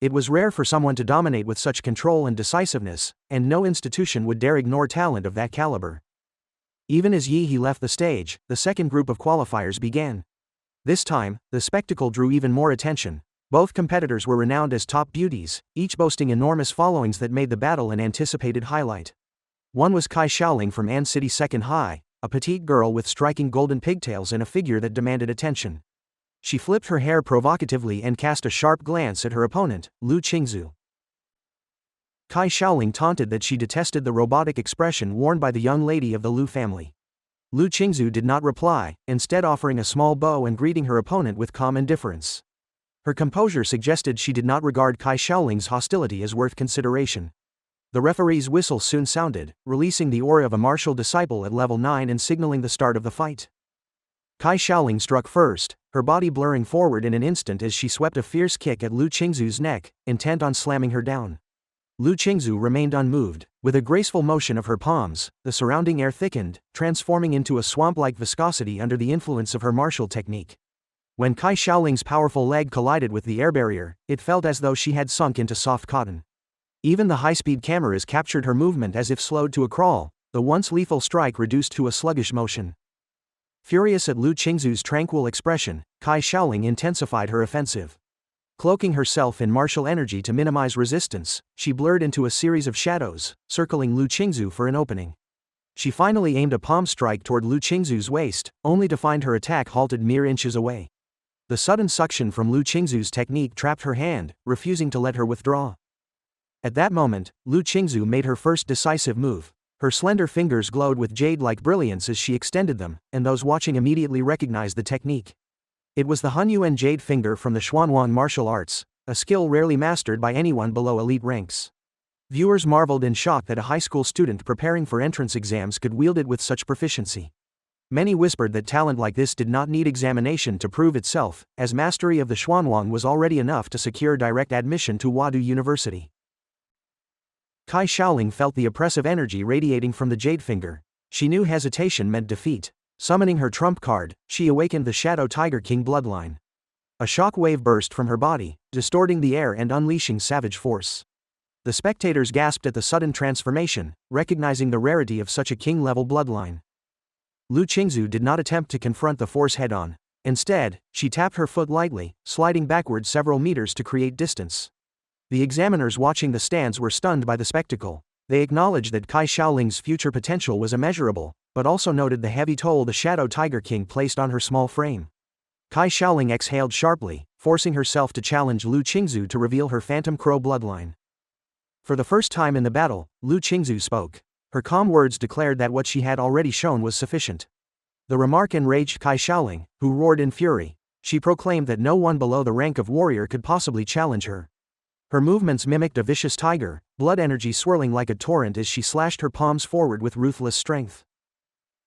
It was rare for someone to dominate with such control and decisiveness, and no institution would dare ignore talent of that caliber. Even as Yi He left the stage, the second group of qualifiers began. This time, the spectacle drew even more attention. Both competitors were renowned as top beauties, each boasting enormous followings that made the battle an anticipated highlight. One was Kai Xiaoling from An City Second High, a petite girl with striking golden pigtails and a figure that demanded attention. She flipped her hair provocatively and cast a sharp glance at her opponent, Lu Qingzu. Kai Xiaoling taunted that she detested the robotic expression worn by the young lady of the Lu family. Lu Qingzu did not reply, instead offering a small bow and greeting her opponent with calm indifference. Her composure suggested she did not regard Kai Xiaoling's hostility as worth consideration. The referee's whistle soon sounded, releasing the aura of a martial disciple at level 9 and signaling the start of the fight. Kai Xiaoling struck first, her body blurring forward in an instant as she swept a fierce kick at Lu Qingzu's neck, intent on slamming her down. Lu Qingzu remained unmoved. With a graceful motion of her palms, the surrounding air thickened, transforming into a swamp-like viscosity under the influence of her martial technique. When Kai Xiaoling's powerful leg collided with the air barrier, it felt as though she had sunk into soft cotton. Even the high-speed cameras captured her movement as if slowed to a crawl, the once lethal strike reduced to a sluggish motion. Furious at Lu Qingzu's tranquil expression, Kai Xiaoling intensified her offensive. Cloaking herself in martial energy to minimize resistance, she blurred into a series of shadows, circling Lu Qingzu for an opening. She finally aimed a palm strike toward Lu Qingzu's waist, only to find her attack halted mere inches away. The sudden suction from Lu Qingzu's technique trapped her hand, refusing to let her withdraw. At that moment, Lu Qingzu made her first decisive move. Her slender fingers glowed with jade-like brilliance as she extended them, and those watching immediately recognized the technique. It was the Hunyuan Jade Finger from the Xuanwang martial arts, a skill rarely mastered by anyone below elite ranks. Viewers marveled in shock that a high school student preparing for entrance exams could wield it with such proficiency. Many whispered that talent like this did not need examination to prove itself, as mastery of the Xuanwang was already enough to secure direct admission to Wadu University. Kai Xiaoling felt the oppressive energy radiating from the Jade Finger. She knew hesitation meant defeat. Summoning her trump card, she awakened the Shadow Tiger King bloodline. A shock wave burst from her body, distorting the air and unleashing savage force. The spectators gasped at the sudden transformation, recognizing the rarity of such a king-level bloodline. Lu Qingzu did not attempt to confront the force head-on. Instead, she tapped her foot lightly, sliding backward several meters to create distance. The examiners watching the stands were stunned by the spectacle. They acknowledged that Kai Xiaoling's future potential was immeasurable, but also noted the heavy toll the Shadow Tiger King placed on her small frame. Kai Xiaoling exhaled sharply, forcing herself to challenge Lu Qingzu to reveal her Phantom Crow bloodline. For the first time in the battle, Lu Qingzu spoke. Her calm words declared that what she had already shown was sufficient. The remark enraged Kai Xiaoling, who roared in fury. She proclaimed that no one below the rank of warrior could possibly challenge her. Her movements mimicked a vicious tiger, blood energy swirling like a torrent as she slashed her palms forward with ruthless strength.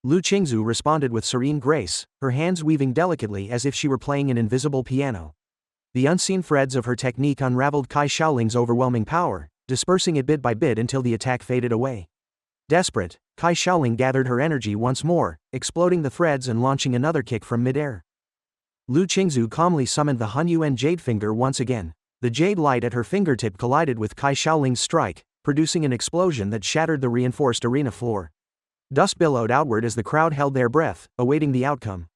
Lu Qingzu responded with serene grace, her hands weaving delicately as if she were playing an invisible piano. The unseen threads of her technique unraveled Kai Xiaoling's overwhelming power, dispersing it bit by bit until the attack faded away. Desperate, Kai Xiaoling gathered her energy once more, exploding the threads and launching another kick from midair. Lu Qingzu calmly summoned the Hunyuan Jade Finger once again. The jade light at her fingertip collided with Kai Xiaoling's strike, producing an explosion that shattered the reinforced arena floor. Dust billowed outward as the crowd held their breath, awaiting the outcome.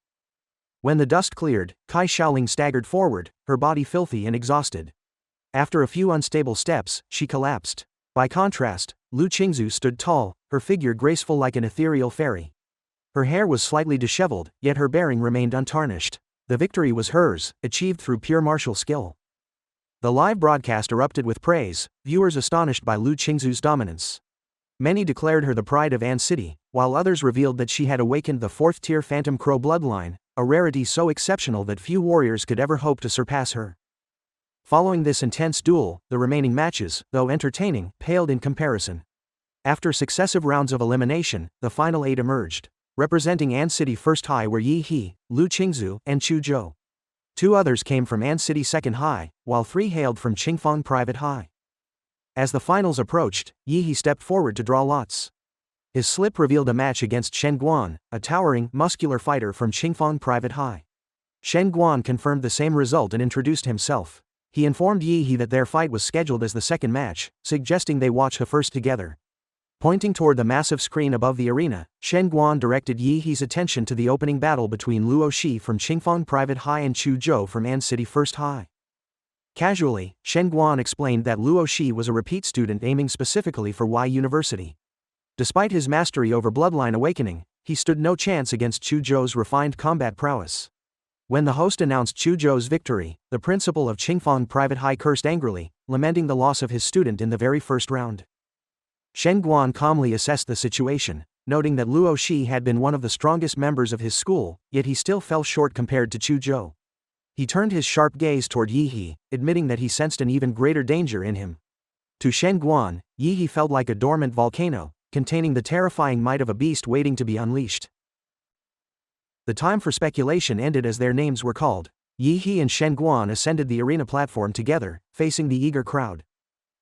When the dust cleared, Kai Xiaoling staggered forward, her body filthy and exhausted. After a few unstable steps, she collapsed. By contrast, Lu Qingzu stood tall, her figure graceful like an ethereal fairy. Her hair was slightly disheveled, yet her bearing remained untarnished. The victory was hers, achieved through pure martial skill. The live broadcast erupted with praise, viewers astonished by Lu Qingzu's dominance. Many declared her the pride of An City, while others revealed that she had awakened the 4th-tier Phantom Crow bloodline, a rarity so exceptional that few warriors could ever hope to surpass her. Following this intense duel, the remaining matches, though entertaining, paled in comparison. After successive rounds of elimination, the final 8 emerged. Representing An City First High were Yi He, Lu Qingzu, and Chu Zhou. 2 others came from An City Second High, while 3 hailed from Qingfang Private High. As the finals approached, Yi He stepped forward to draw lots. His slip revealed a match against Shen Guan, a towering, muscular fighter from Qingfang Private High. Shen Guan confirmed the same result and introduced himself. He informed Yi He that their fight was scheduled as the second match, suggesting they watch the first together. Pointing toward the massive screen above the arena, Shen Guan directed Yi He's attention to the opening battle between Luo Shi from Qingfang Private High and Chu Zhou from An City First High. Casually, Shen Guan explained that Luo Shi was a repeat student aiming specifically for Y University. Despite his mastery over Bloodline Awakening, he stood no chance against Chu Zhou's refined combat prowess. When the host announced Chu Zhou's victory, the principal of Qingfang Private High cursed angrily, lamenting the loss of his student in the very first round. Shen Guan calmly assessed the situation, noting that Luo Shi had been one of the strongest members of his school, yet he still fell short compared to Chu Zhou. He turned his sharp gaze toward Yi He, admitting that he sensed an even greater danger in him. To Shen Guan, Yi He felt like a dormant volcano, containing the terrifying might of a beast waiting to be unleashed. The time for speculation ended as their names were called. Yi He and Shen Guan ascended the arena platform together, facing the eager crowd.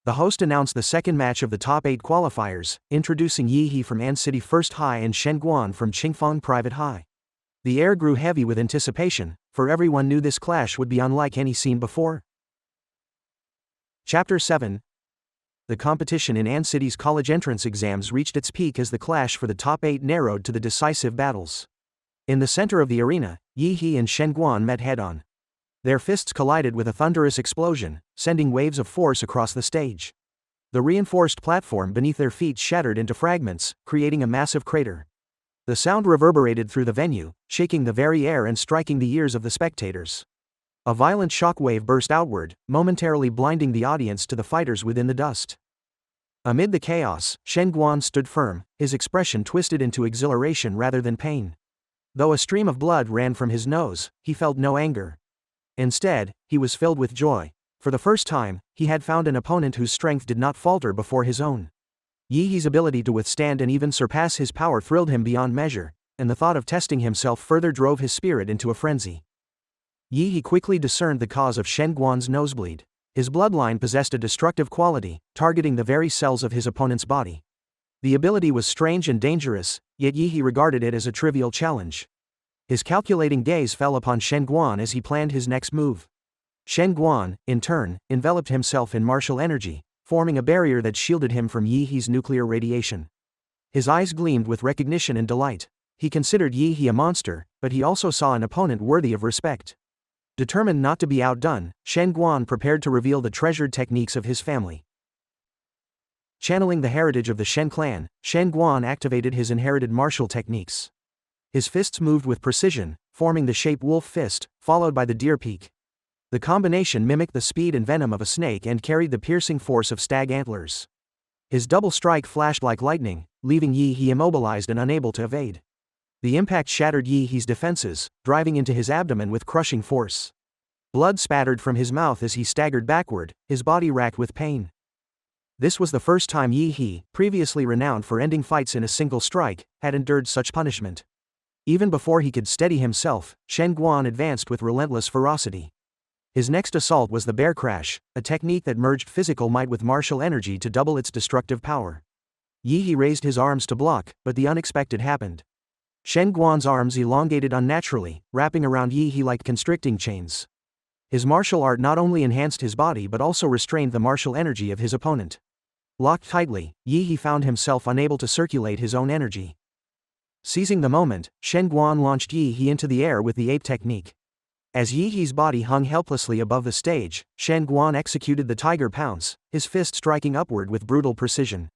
The host announced the second match of the top 8 qualifiers, introducing Yi He from An City First High and Shen Guan from Qingfang Private High. The air grew heavy with anticipation, for everyone knew this clash would be unlike any seen before. Chapter 7. The competition in An City's college entrance exams reached its peak as the clash for the top 8 narrowed to the decisive battles. In the center of the arena, Yi He and Shen Guan met head-on. Their fists collided with a thunderous explosion, sending waves of force across the stage. The reinforced platform beneath their feet shattered into fragments, creating a massive crater. The sound reverberated through the venue, shaking the very air and striking the ears of the spectators. A violent shockwave burst outward, momentarily blinding the audience to the fighters within the dust. Amid the chaos, Shen Guan stood firm, his expression twisted into exhilaration rather than pain. Though a stream of blood ran from his nose, he felt no anger. Instead, he was filled with joy. For the first time, he had found an opponent whose strength did not falter before his own. Yi He's ability to withstand and even surpass his power thrilled him beyond measure, and the thought of testing himself further drove his spirit into a frenzy. Yi He quickly discerned the cause of Shen Guan's nosebleed. His bloodline possessed a destructive quality, targeting the very cells of his opponent's body. The ability was strange and dangerous, yet Yi He regarded it as a trivial challenge. His calculating gaze fell upon Shen Guan as he planned his next move. Shen Guan, in turn, enveloped himself in martial energy, forming a barrier that shielded him from Yi He's nuclear radiation. His eyes gleamed with recognition and delight. He considered Yi He a monster, but he also saw an opponent worthy of respect. Determined not to be outdone, Shen Guan prepared to reveal the treasured techniques of his family. Channeling the heritage of the Shen clan, Shen Guan activated his inherited martial techniques. His fists moved with precision, forming the shape wolf fist, followed by the deer peak. The combination mimicked the speed and venom of a snake and carried the piercing force of stag antlers. His double strike flashed like lightning, leaving Yi He immobilized and unable to evade. The impact shattered Yi He's defenses, driving into his abdomen with crushing force. Blood spattered from his mouth as he staggered backward, his body racked with pain. This was the first time Yi He, previously renowned for ending fights in a single strike, had endured such punishment. Even before he could steady himself, Shen Guan advanced with relentless ferocity. His next assault was the bear crash, a technique that merged physical might with martial energy to double its destructive power. Yi He raised his arms to block, but the unexpected happened. Shen Guan's arms elongated unnaturally, wrapping around Yi He like constricting chains. His martial art not only enhanced his body but also restrained the martial energy of his opponent. Locked tightly, Yi He found himself unable to circulate his own energy. Seizing the moment, Shen Guan launched Yi He into the air with the ape technique. As Yi He's body hung helplessly above the stage, Shen Guan executed the tiger pounce, his fist striking upward with brutal precision.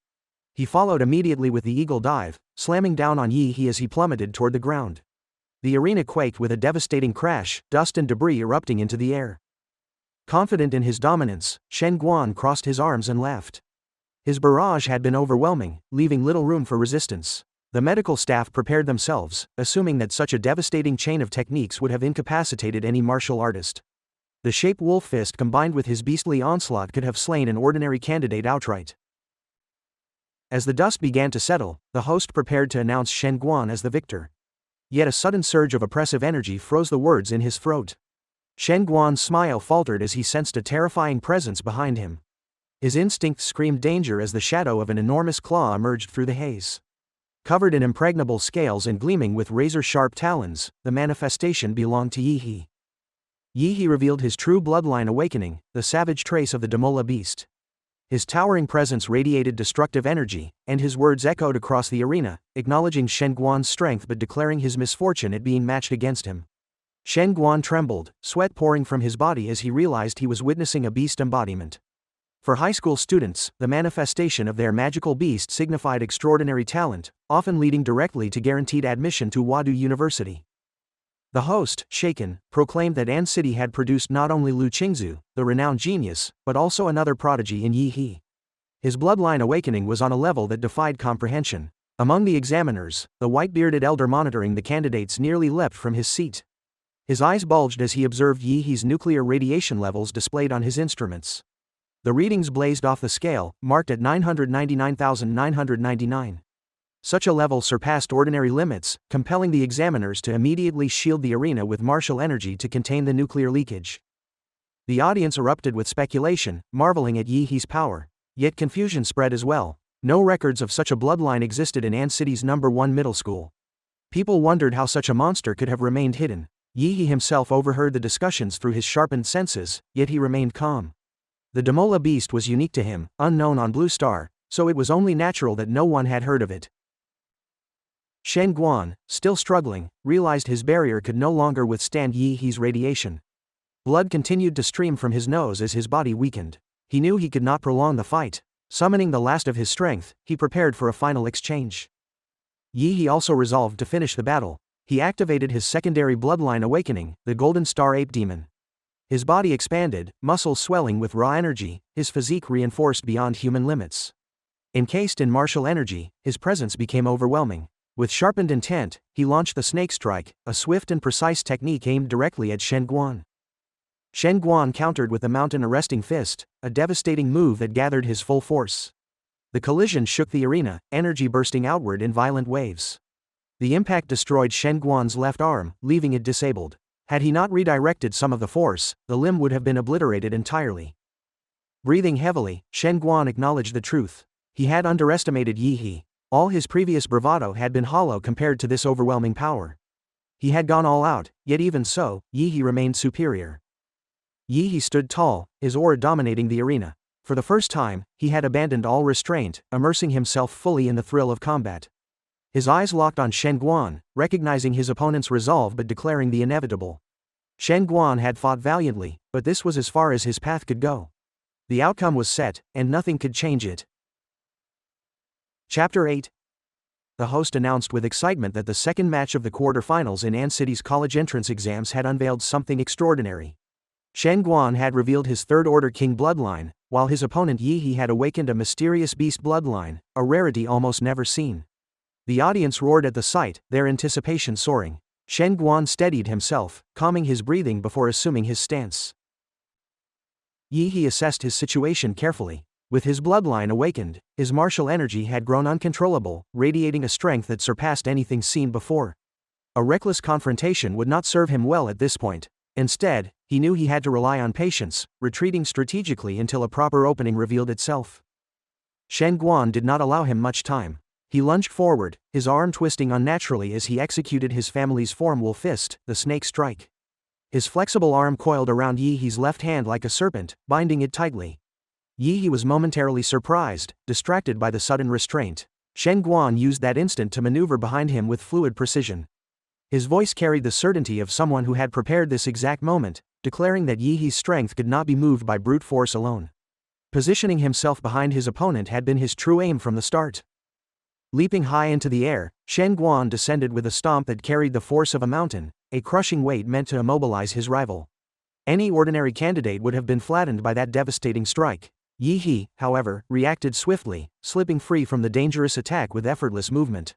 He followed immediately with the eagle dive, slamming down on Yi He as he plummeted toward the ground. The arena quaked with a devastating crash, dust and debris erupting into the air. Confident in his dominance, Shen Guan crossed his arms and laughed. His barrage had been overwhelming, leaving little room for resistance. The medical staff prepared themselves, assuming that such a devastating chain of techniques would have incapacitated any martial artist. The shape wolf fist combined with his beastly onslaught could have slain an ordinary candidate outright. As the dust began to settle, the host prepared to announce Shen Guan as the victor. Yet a sudden surge of oppressive energy froze the words in his throat. Shen Guan's smile faltered as he sensed a terrifying presence behind him. His instinct screamed danger as the shadow of an enormous claw emerged through the haze. Covered in impregnable scales and gleaming with razor-sharp talons, the manifestation belonged to Yi He. Yi He revealed his true bloodline awakening, the savage trace of the Damola beast. His towering presence radiated destructive energy, and his words echoed across the arena, acknowledging Shen Guan's strength but declaring his misfortune at being matched against him. Shen Guan trembled, sweat pouring from his body as he realized he was witnessing a beast embodiment. For high school students, the manifestation of their magical beast signified extraordinary talent, often leading directly to guaranteed admission to Wadu University. The host, shaken, proclaimed that An City had produced not only Lu Qingzu, the renowned genius, but also another prodigy in Yi He. His bloodline awakening was on a level that defied comprehension. Among the examiners, the white-bearded elder monitoring the candidates nearly leapt from his seat. His eyes bulged as he observed Yi He's nuclear radiation levels displayed on his instruments. The readings blazed off the scale, marked at 999,999. Such a level surpassed ordinary limits, compelling the examiners to immediately shield the arena with martial energy to contain the nuclear leakage. The audience erupted with speculation, marveling at Yi He's power. Yet confusion spread as well. No records of such a bloodline existed in An City's #1 middle school. People wondered how such a monster could have remained hidden. Yi He himself overheard the discussions through his sharpened senses, yet he remained calm. The Damola beast was unique to him, unknown on Blue Star, so it was only natural that no one had heard of it. Shen Guan, still struggling, realized his barrier could no longer withstand Yi He's radiation. Blood continued to stream from his nose as his body weakened. He knew he could not prolong the fight. Summoning the last of his strength, he prepared for a final exchange. Yi He also resolved to finish the battle. He activated his secondary bloodline awakening, the Golden Star Ape Demon. His body expanded, muscles swelling with raw energy, his physique reinforced beyond human limits. Encased in martial energy, his presence became overwhelming. With sharpened intent, he launched the Snake Strike, a swift and precise technique aimed directly at Shen Guan. Shen Guan countered with the Mountain Arresting Fist, a devastating move that gathered his full force. The collision shook the arena, energy bursting outward in violent waves. The impact destroyed Shen Guan's left arm, leaving it disabled. Had he not redirected some of the force, the limb would have been obliterated entirely. Breathing heavily, Shen Guan acknowledged the truth. He had underestimated Yi He. All his previous bravado had been hollow compared to this overwhelming power. He had gone all out, yet even so, Yi He remained superior. Yi He stood tall, his aura dominating the arena. For the first time, he had abandoned all restraint, immersing himself fully in the thrill of combat. His eyes locked on Shen Guan, recognizing his opponent's resolve but declaring the inevitable. Shen Guan had fought valiantly, but this was as far as his path could go. The outcome was set, and nothing could change it. Chapter 8. The host announced with excitement that the second match of the quarterfinals in An City's college entrance exams had unveiled something extraordinary. Shen Guan had revealed his third-order king bloodline, while his opponent Yi He had awakened a mysterious beast bloodline, a rarity almost never seen. The audience roared at the sight, their anticipation soaring. Shen Guan steadied himself, calming his breathing before assuming his stance. Yi He assessed his situation carefully. With his bloodline awakened, his martial energy had grown uncontrollable, radiating a strength that surpassed anything seen before. A reckless confrontation would not serve him well at this point. Instead, he knew he had to rely on patience, retreating strategically until a proper opening revealed itself. Shen Guan did not allow him much time. He lunged forward, his arm twisting unnaturally as he executed his family's formula fist, the Snake Strike. His flexible arm coiled around Yi He's left hand like a serpent, binding it tightly. Yi He was momentarily surprised, distracted by the sudden restraint. Shen Guan used that instant to maneuver behind him with fluid precision. His voice carried the certainty of someone who had prepared this exact moment, declaring that Yi He's strength could not be moved by brute force alone. Positioning himself behind his opponent had been his true aim from the start. Leaping high into the air, Shen Guan descended with a stomp that carried the force of a mountain, a crushing weight meant to immobilize his rival. Any ordinary candidate would have been flattened by that devastating strike. Yi He, however, reacted swiftly, slipping free from the dangerous attack with effortless movement.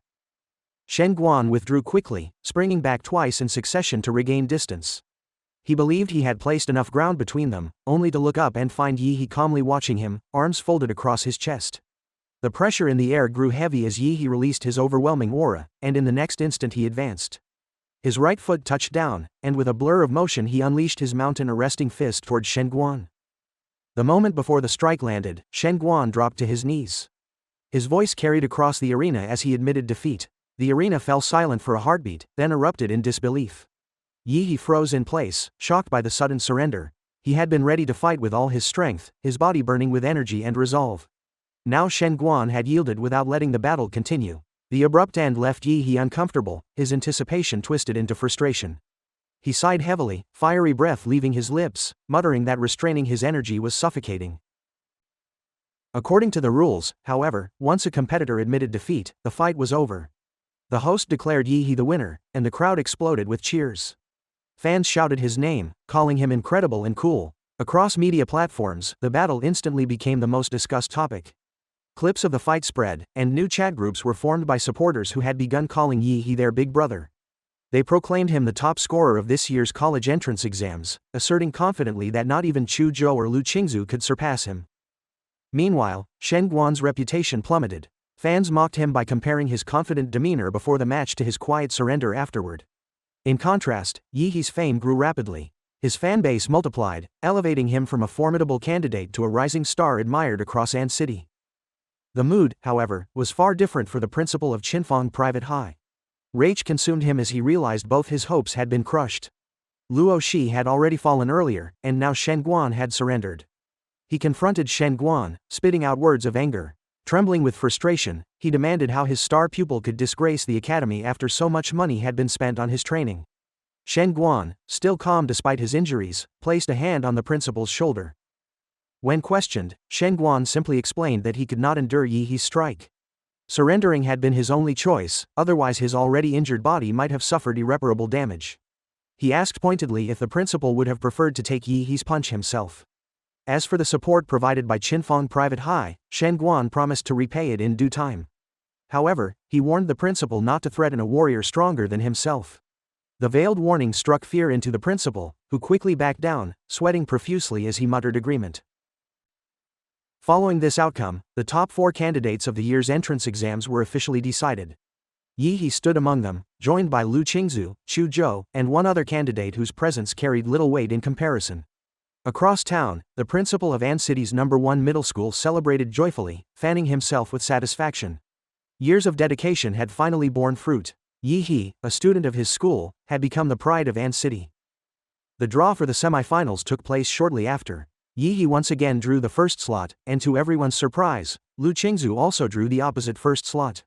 Shen Guan withdrew quickly, springing back twice in succession to regain distance. He believed he had placed enough ground between them, only to look up and find Yi He calmly watching him, arms folded across his chest. The pressure in the air grew heavy as Yi He released his overwhelming aura, and in the next instant he advanced. His right foot touched down, and with a blur of motion he unleashed his mountain arresting fist toward Shen Guan. The moment before the strike landed, Shen Guan dropped to his knees. His voice carried across the arena as he admitted defeat. The arena fell silent for a heartbeat, then erupted in disbelief. Yi He froze in place, shocked by the sudden surrender. He had been ready to fight with all his strength, his body burning with energy and resolve. Now Shen Guan had yielded without letting the battle continue. The abrupt end left Yi He uncomfortable, his anticipation twisted into frustration. He sighed heavily, fiery breath leaving his lips, muttering that restraining his energy was suffocating. According to the rules, however, once a competitor admitted defeat, the fight was over. The host declared Yi He the winner, and the crowd exploded with cheers. Fans shouted his name, calling him incredible and cool. Across media platforms, the battle instantly became the most discussed topic. Clips of the fight spread, and new chat groups were formed by supporters who had begun calling Yi He their big brother. They proclaimed him the top scorer of this year's college entrance exams, asserting confidently that not even Chu Zhou or Lu Qingzu could surpass him. Meanwhile, Shen Guan's reputation plummeted. Fans mocked him by comparing his confident demeanor before the match to his quiet surrender afterward. In contrast, Yi He's fame grew rapidly. His fanbase multiplied, elevating him from a formidable candidate to a rising star admired across An City. The mood, however, was far different for the principal of Qinfeng Private High. Rage consumed him as he realized both his hopes had been crushed. Luo Shi had already fallen earlier, and now Shen Guan had surrendered. He confronted Shen Guan, spitting out words of anger. Trembling with frustration, he demanded how his star pupil could disgrace the academy after so much money had been spent on his training. Shen Guan, still calm despite his injuries, placed a hand on the principal's shoulder. When questioned, Shen Guan simply explained that he could not endure Yi He's strike. Surrendering had been his only choice, otherwise his already injured body might have suffered irreparable damage. He asked pointedly if the principal would have preferred to take Yi He's punch himself. As for the support provided by Qinfeng Private High, Shen Guan promised to repay it in due time. However, he warned the principal not to threaten a warrior stronger than himself. The veiled warning struck fear into the principal, who quickly backed down, sweating profusely as he muttered agreement. Following this outcome, the top 4 candidates of the year's entrance exams were officially decided. Yi He stood among them, joined by Lu Qingzu, Chu Zhou, and one other candidate whose presence carried little weight in comparison. Across town, the principal of An City's #1 middle school celebrated joyfully, fanning himself with satisfaction. Years of dedication had finally borne fruit. Yi He, a student of his school, had become the pride of An City. The draw for the semifinals took place shortly after. Yi He once again drew the first slot, and to everyone's surprise, Lu Qingzu also drew the opposite first slot.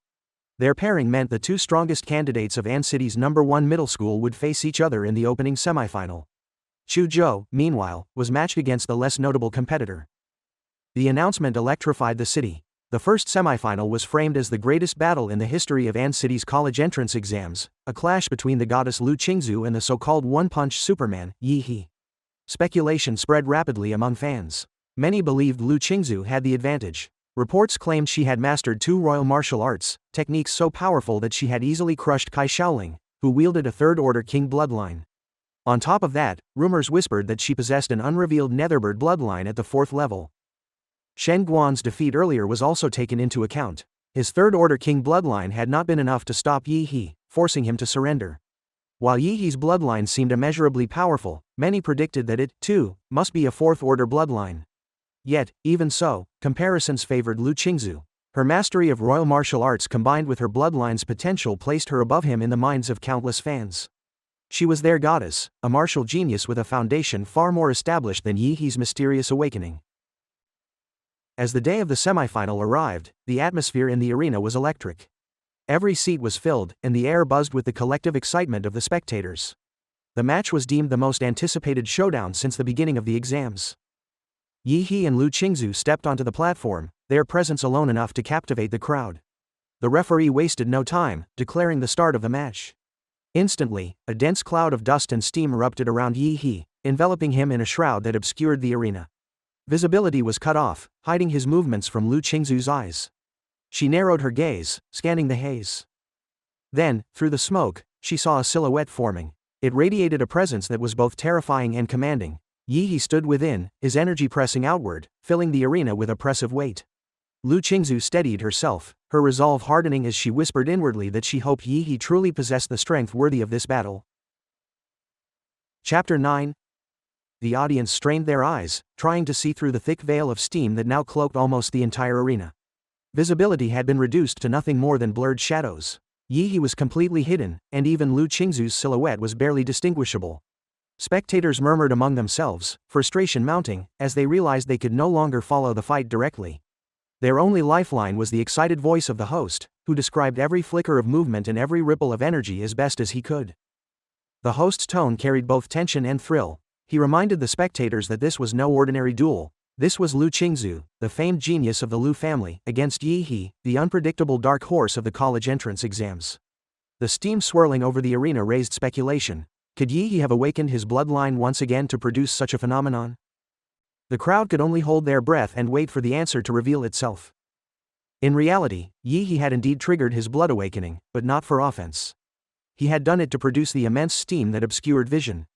Their pairing meant the 2 strongest candidates of An City's #1 middle school would face each other in the opening semifinal. Chu Zhou, meanwhile, was matched against the less notable competitor. The announcement electrified the city. The first semifinal was framed as the greatest battle in the history of An City's college entrance exams, a clash between the goddess Lu Qingzu and the so-called one-punch Superman, Yi He. Speculation spread rapidly among fans. Many believed Lu Qingzu had the advantage. Reports claimed she had mastered 2 royal martial arts, techniques so powerful that she had easily crushed Kai Shaoling, who wielded a third-order king bloodline. On top of that, rumors whispered that she possessed an unrevealed Netherbird bloodline at the 4th level. Shen Guan's defeat earlier was also taken into account. His third-order king bloodline had not been enough to stop Yi He, forcing him to surrender. While Yi He's bloodline seemed immeasurably powerful, many predicted that it, too, must be a 4th-order bloodline. Yet, even so, comparisons favored Lu Qingzu. Her mastery of royal martial arts combined with her bloodline's potential placed her above him in the minds of countless fans. She was their goddess, a martial genius with a foundation far more established than Yi He's mysterious awakening. As the day of the semifinal arrived, the atmosphere in the arena was electric. Every seat was filled, and the air buzzed with the collective excitement of the spectators. The match was deemed the most anticipated showdown since the beginning of the exams. Yi He and Lu Qingzu stepped onto the platform, their presence alone enough to captivate the crowd. The referee wasted no time, declaring the start of the match. Instantly, a dense cloud of dust and steam erupted around Yi He, enveloping him in a shroud that obscured the arena. Visibility was cut off, hiding his movements from Lu Qingzu's eyes. She narrowed her gaze, scanning the haze. Then, through the smoke, she saw a silhouette forming. It radiated a presence that was both terrifying and commanding. Yi He stood within, his energy pressing outward, filling the arena with oppressive weight. Lu Qingzu steadied herself, her resolve hardening as she whispered inwardly that she hoped Yi He truly possessed the strength worthy of this battle. Chapter 9. The audience strained their eyes, trying to see through the thick veil of steam that now cloaked almost the entire arena. Visibility had been reduced to nothing more than blurred shadows. Yi He was completely hidden, and even Lu Qingzu's silhouette was barely distinguishable. Spectators murmured among themselves, frustration mounting, as they realized they could no longer follow the fight directly. Their only lifeline was the excited voice of the host, who described every flicker of movement and every ripple of energy as best as he could. The host's tone carried both tension and thrill. He reminded the spectators that this was no ordinary duel. This was Lu Qingzu, the famed genius of the Lu family, against Yi He, the unpredictable dark horse of the college entrance exams. The steam swirling over the arena raised speculation. Could Yi He have awakened his bloodline once again to produce such a phenomenon? The crowd could only hold their breath and wait for the answer to reveal itself. In reality, Yi He had indeed triggered his blood awakening, but not for offense. He had done it to produce the immense steam that obscured vision.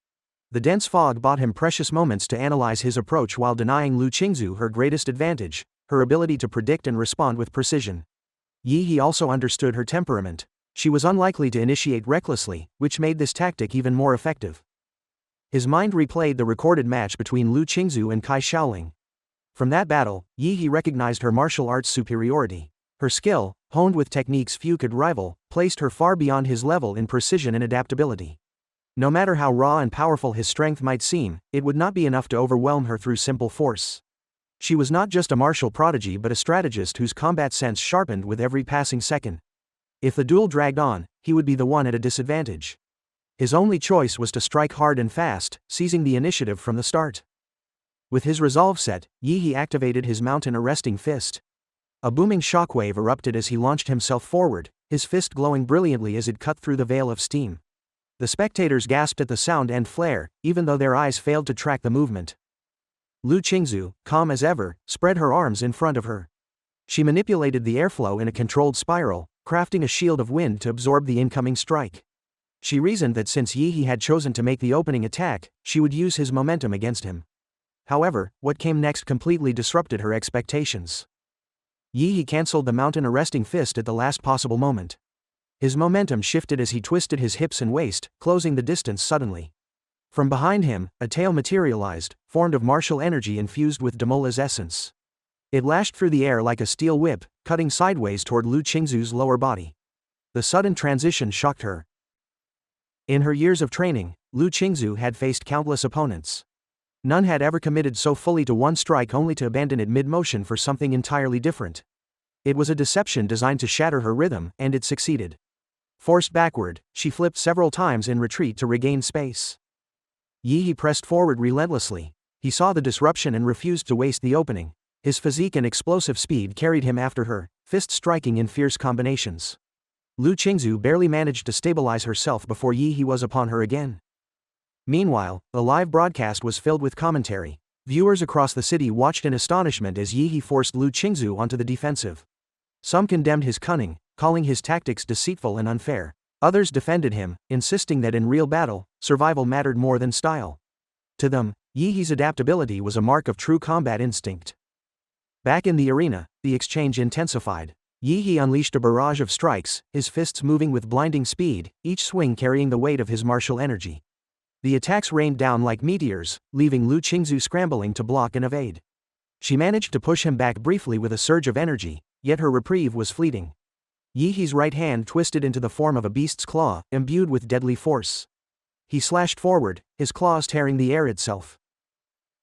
The dense fog bought him precious moments to analyze his approach while denying Lu Qingzu her greatest advantage, her ability to predict and respond with precision. Yi He also understood her temperament. She was unlikely to initiate recklessly, which made this tactic even more effective. His mind replayed the recorded match between Lu Qingzu and Kai Shaoling. From that battle, Yi He recognized her martial arts superiority. Her skill, honed with techniques few could rival, placed her far beyond his level in precision and adaptability. No matter how raw and powerful his strength might seem, it would not be enough to overwhelm her through simple force. She was not just a martial prodigy but a strategist whose combat sense sharpened with every passing second. If the duel dragged on, he would be the one at a disadvantage. His only choice was to strike hard and fast, seizing the initiative from the start. With his resolve set, Yi He activated his mountain-arresting fist. A booming shockwave erupted as he launched himself forward, his fist glowing brilliantly as it cut through the veil of steam. The spectators gasped at the sound and flare, even though their eyes failed to track the movement. Lu Qingzu, calm as ever, spread her arms in front of her. She manipulated the airflow in a controlled spiral, crafting a shield of wind to absorb the incoming strike. She reasoned that since Yi He had chosen to make the opening attack, she would use his momentum against him. However, what came next completely disrupted her expectations. Yi He cancelled the mountain-arresting fist at the last possible moment. His momentum shifted as he twisted his hips and waist, closing the distance suddenly. From behind him, a tail materialized, formed of martial energy infused with Demola's essence. It lashed through the air like a steel whip, cutting sideways toward Lu Qingzu's lower body. The sudden transition shocked her. In her years of training, Lu Qingzu had faced countless opponents. None had ever committed so fully to one strike only to abandon it mid-motion for something entirely different. It was a deception designed to shatter her rhythm, and it succeeded. Forced backward, she flipped several times in retreat to regain space. Yi He pressed forward relentlessly. He saw the disruption and refused to waste the opening. His physique and explosive speed carried him after her, fists striking in fierce combinations. Lu Qingzu barely managed to stabilize herself before Yi He was upon her again. Meanwhile, the live broadcast was filled with commentary. Viewers across the city watched in astonishment as Yi He forced Lu Qingzu onto the defensive. Some condemned his cunning, calling his tactics deceitful and unfair. Others defended him, insisting that in real battle, survival mattered more than style. To them, Yi He's adaptability was a mark of true combat instinct. Back in the arena, the exchange intensified. Yi He unleashed a barrage of strikes, his fists moving with blinding speed, each swing carrying the weight of his martial energy. The attacks rained down like meteors, leaving Lu Qingzu scrambling to block and evade. She managed to push him back briefly with a surge of energy, yet her reprieve was fleeting. Yi He's right hand twisted into the form of a beast's claw, imbued with deadly force. He slashed forward, his claws tearing the air itself.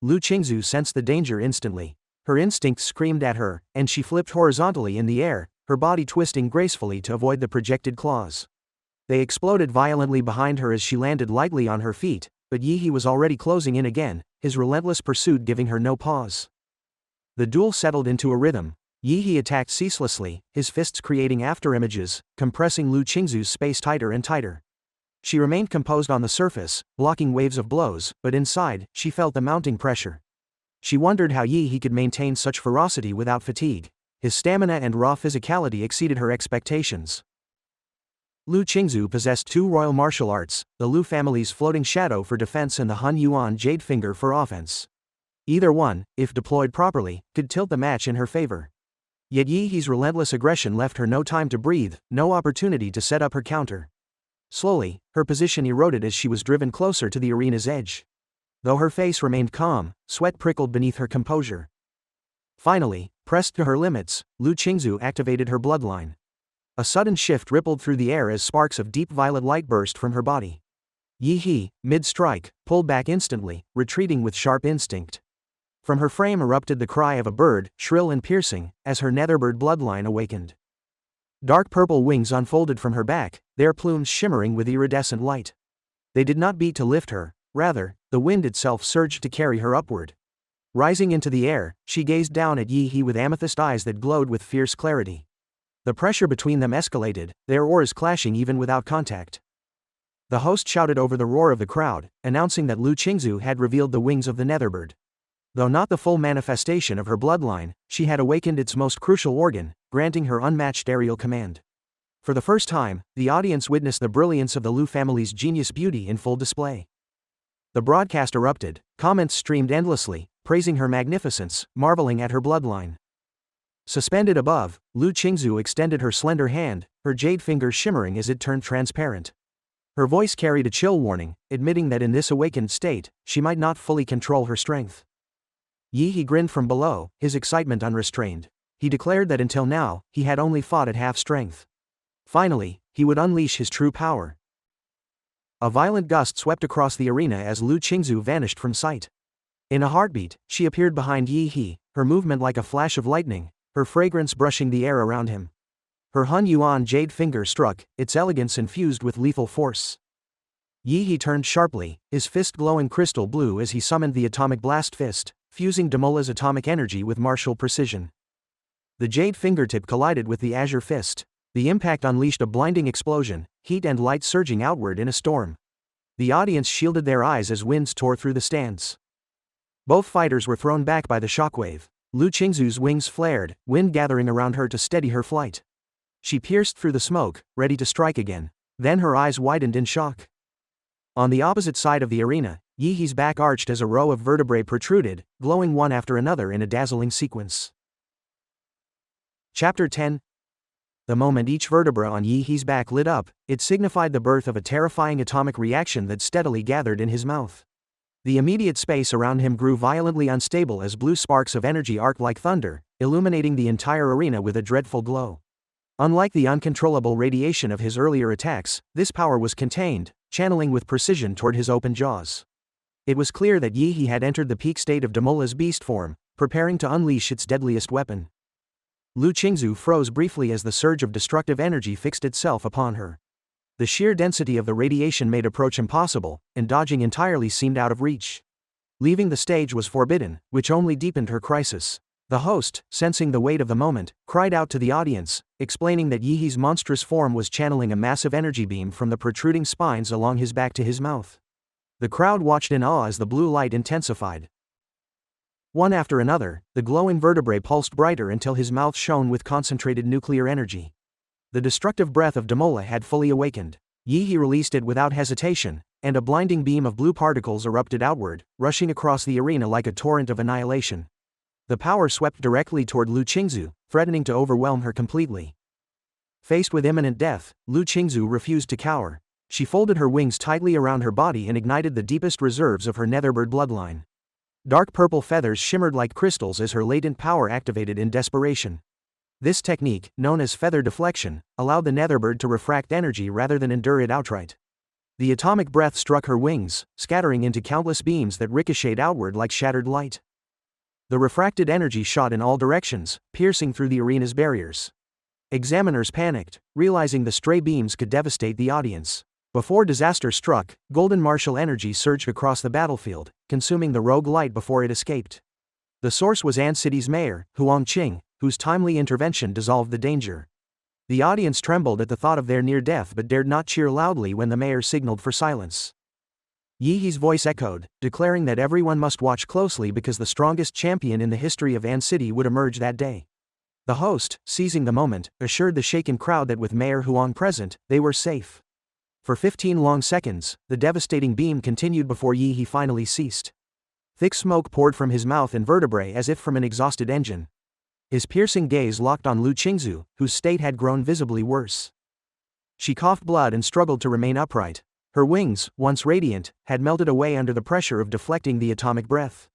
Lu Qingzu sensed the danger instantly. Her instincts screamed at her, and she flipped horizontally in the air, her body twisting gracefully to avoid the projected claws. They exploded violently behind her as she landed lightly on her feet, but Yi He was already closing in again, his relentless pursuit giving her no pause. The duel settled into a rhythm. Yi He attacked ceaselessly, his fists creating afterimages, compressing Lu Qingzu's space tighter and tighter. She remained composed on the surface, blocking waves of blows, but inside, she felt the mounting pressure. She wondered how Yi He could maintain such ferocity without fatigue. His stamina and raw physicality exceeded her expectations. Lu Qingzu possessed two royal martial arts, the Lu family's floating shadow for defense and the Han Yuan jade finger for offense. Either one, if deployed properly, could tilt the match in her favor. Yet Yi He's relentless aggression left her no time to breathe, no opportunity to set up her counter. Slowly, her position eroded as she was driven closer to the arena's edge. Though her face remained calm, sweat prickled beneath her composure. Finally, pressed to her limits, Lu Qingzu activated her bloodline. A sudden shift rippled through the air as sparks of deep violet light burst from her body. Yi-hee, mid-strike, pulled back instantly, retreating with sharp instinct. From her frame erupted the cry of a bird, shrill and piercing, as her netherbird bloodline awakened. Dark purple wings unfolded from her back, their plumes shimmering with iridescent light. They did not beat to lift her, rather, the wind itself surged to carry her upward. Rising into the air, she gazed down at Yi-hee with amethyst eyes that glowed with fierce clarity. The pressure between them escalated, their oars clashing even without contact. The host shouted over the roar of the crowd, announcing that Lu Qingzu had revealed the wings of the netherbird. Though not the full manifestation of her bloodline, she had awakened its most crucial organ, granting her unmatched aerial command. For the first time, the audience witnessed the brilliance of the Lu family's genius beauty in full display. The broadcast erupted, comments streamed endlessly, praising her magnificence, marveling at her bloodline. Suspended above, Lu Qingzu extended her slender hand, her jade fingers shimmering as it turned transparent. Her voice carried a chill warning, admitting that in this awakened state, she might not fully control her strength. Yi-hee grinned from below, his excitement unrestrained. He declared that until now, he had only fought at half strength. Finally, he would unleash his true power. A violent gust swept across the arena as Lu Qingzu vanished from sight. In a heartbeat, she appeared behind Yi-hee, her movement like a flash of lightning, her fragrance brushing the air around him. Her Hun Yuan jade finger struck, its elegance infused with lethal force. Yi-hee turned sharply, his fist glowing crystal blue as he summoned the atomic blast fist, fusing Demola's atomic energy with martial precision. The jade fingertip collided with the azure fist. The impact unleashed a blinding explosion, heat and light surging outward in a storm. The audience shielded their eyes as winds tore through the stands. Both fighters were thrown back by the shockwave. Lu Qingzu's wings flared, wind gathering around her to steady her flight. She pierced through the smoke, ready to strike again. Then her eyes widened in shock. On the opposite side of the arena, Yi-hee's back arched as a row of vertebrae protruded, glowing one after another in a dazzling sequence. Chapter 10. The moment each vertebra on Yi-hee's back lit up, it signified the birth of a terrifying atomic reaction that steadily gathered in his mouth. The immediate space around him grew violently unstable as blue sparks of energy arced like thunder, illuminating the entire arena with a dreadful glow. Unlike the uncontrollable radiation of his earlier attacks, this power was contained, channeling with precision toward his open jaws. It was clear that Yi-hee had entered the peak state of Demola's beast form, preparing to unleash its deadliest weapon. Lu Qingzu froze briefly as the surge of destructive energy fixed itself upon her. The sheer density of the radiation made approach impossible, and dodging entirely seemed out of reach. Leaving the stage was forbidden, which only deepened her crisis. The host, sensing the weight of the moment, cried out to the audience, explaining that Yi-hee's monstrous form was channeling a massive energy beam from the protruding spines along his back to his mouth. The crowd watched in awe as the blue light intensified. One after another, the glowing vertebrae pulsed brighter until his mouth shone with concentrated nuclear energy. The destructive breath of Demola had fully awakened. Yi-hee released it without hesitation, and a blinding beam of blue particles erupted outward, rushing across the arena like a torrent of annihilation. The power swept directly toward Lu Qingzu, threatening to overwhelm her completely. Faced with imminent death, Lu Qingzu refused to cower. She folded her wings tightly around her body and ignited the deepest reserves of her netherbird bloodline. Dark purple feathers shimmered like crystals as her latent power activated in desperation. This technique, known as feather deflection, allowed the netherbird to refract energy rather than endure it outright. The atomic breath struck her wings, scattering into countless beams that ricocheted outward like shattered light. The refracted energy shot in all directions, piercing through the arena's barriers. Examiners panicked, realizing the stray beams could devastate the audience. Before disaster struck, golden martial energy surged across the battlefield, consuming the rogue light before it escaped. The source was An City's mayor, Huang Qing, whose timely intervention dissolved the danger. The audience trembled at the thought of their near death but dared not cheer loudly when the mayor signaled for silence. Yi-hee's voice echoed, declaring that everyone must watch closely because the strongest champion in the history of An City would emerge that day. The host, seizing the moment, assured the shaken crowd that with Mayor Huang present, they were safe. For 15 long seconds, the devastating beam continued before Yi-hee finally ceased. Thick smoke poured from his mouth and vertebrae as if from an exhausted engine. His piercing gaze locked on Lu Qingzu, whose state had grown visibly worse. She coughed blood and struggled to remain upright. Her wings, once radiant, had melted away under the pressure of deflecting the atomic breath.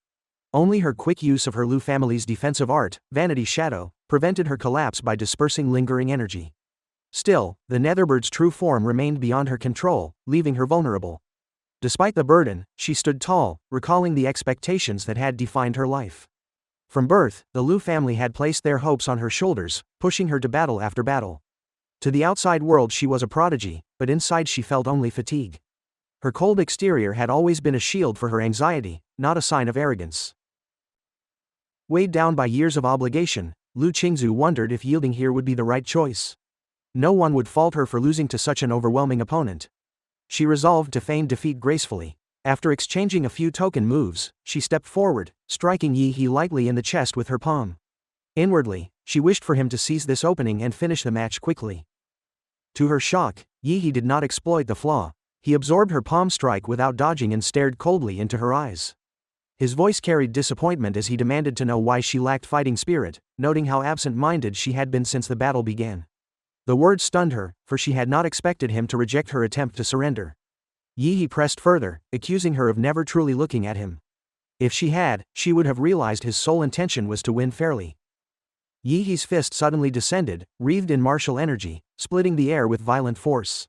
Only her quick use of her Lu family's defensive art, Vanity Shadow, prevented her collapse by dispersing lingering energy. Still, the Netherbird's true form remained beyond her control, leaving her vulnerable. Despite the burden, she stood tall, recalling the expectations that had defined her life. From birth, the Lu family had placed their hopes on her shoulders, pushing her to battle after battle. To the outside world she was a prodigy, but inside she felt only fatigue. Her cold exterior had always been a shield for her anxiety, not a sign of arrogance. Weighed down by years of obligation, Lu Qingzu wondered if yielding here would be the right choice. No one would fault her for losing to such an overwhelming opponent. She resolved to feign defeat gracefully. After exchanging a few token moves, she stepped forward, striking Yi He lightly in the chest with her palm. Inwardly, she wished for him to seize this opening and finish the match quickly. To her shock, Yi He did not exploit the flaw. He absorbed her palm strike without dodging and stared coldly into her eyes. His voice carried disappointment as he demanded to know why she lacked fighting spirit, noting how absent-minded she had been since the battle began. The words stunned her, for she had not expected him to reject her attempt to surrender. Yi He pressed further, accusing her of never truly looking at him. If she had, she would have realized his sole intention was to win fairly. Yi He's fist suddenly descended, wreathed in martial energy, splitting the air with violent force.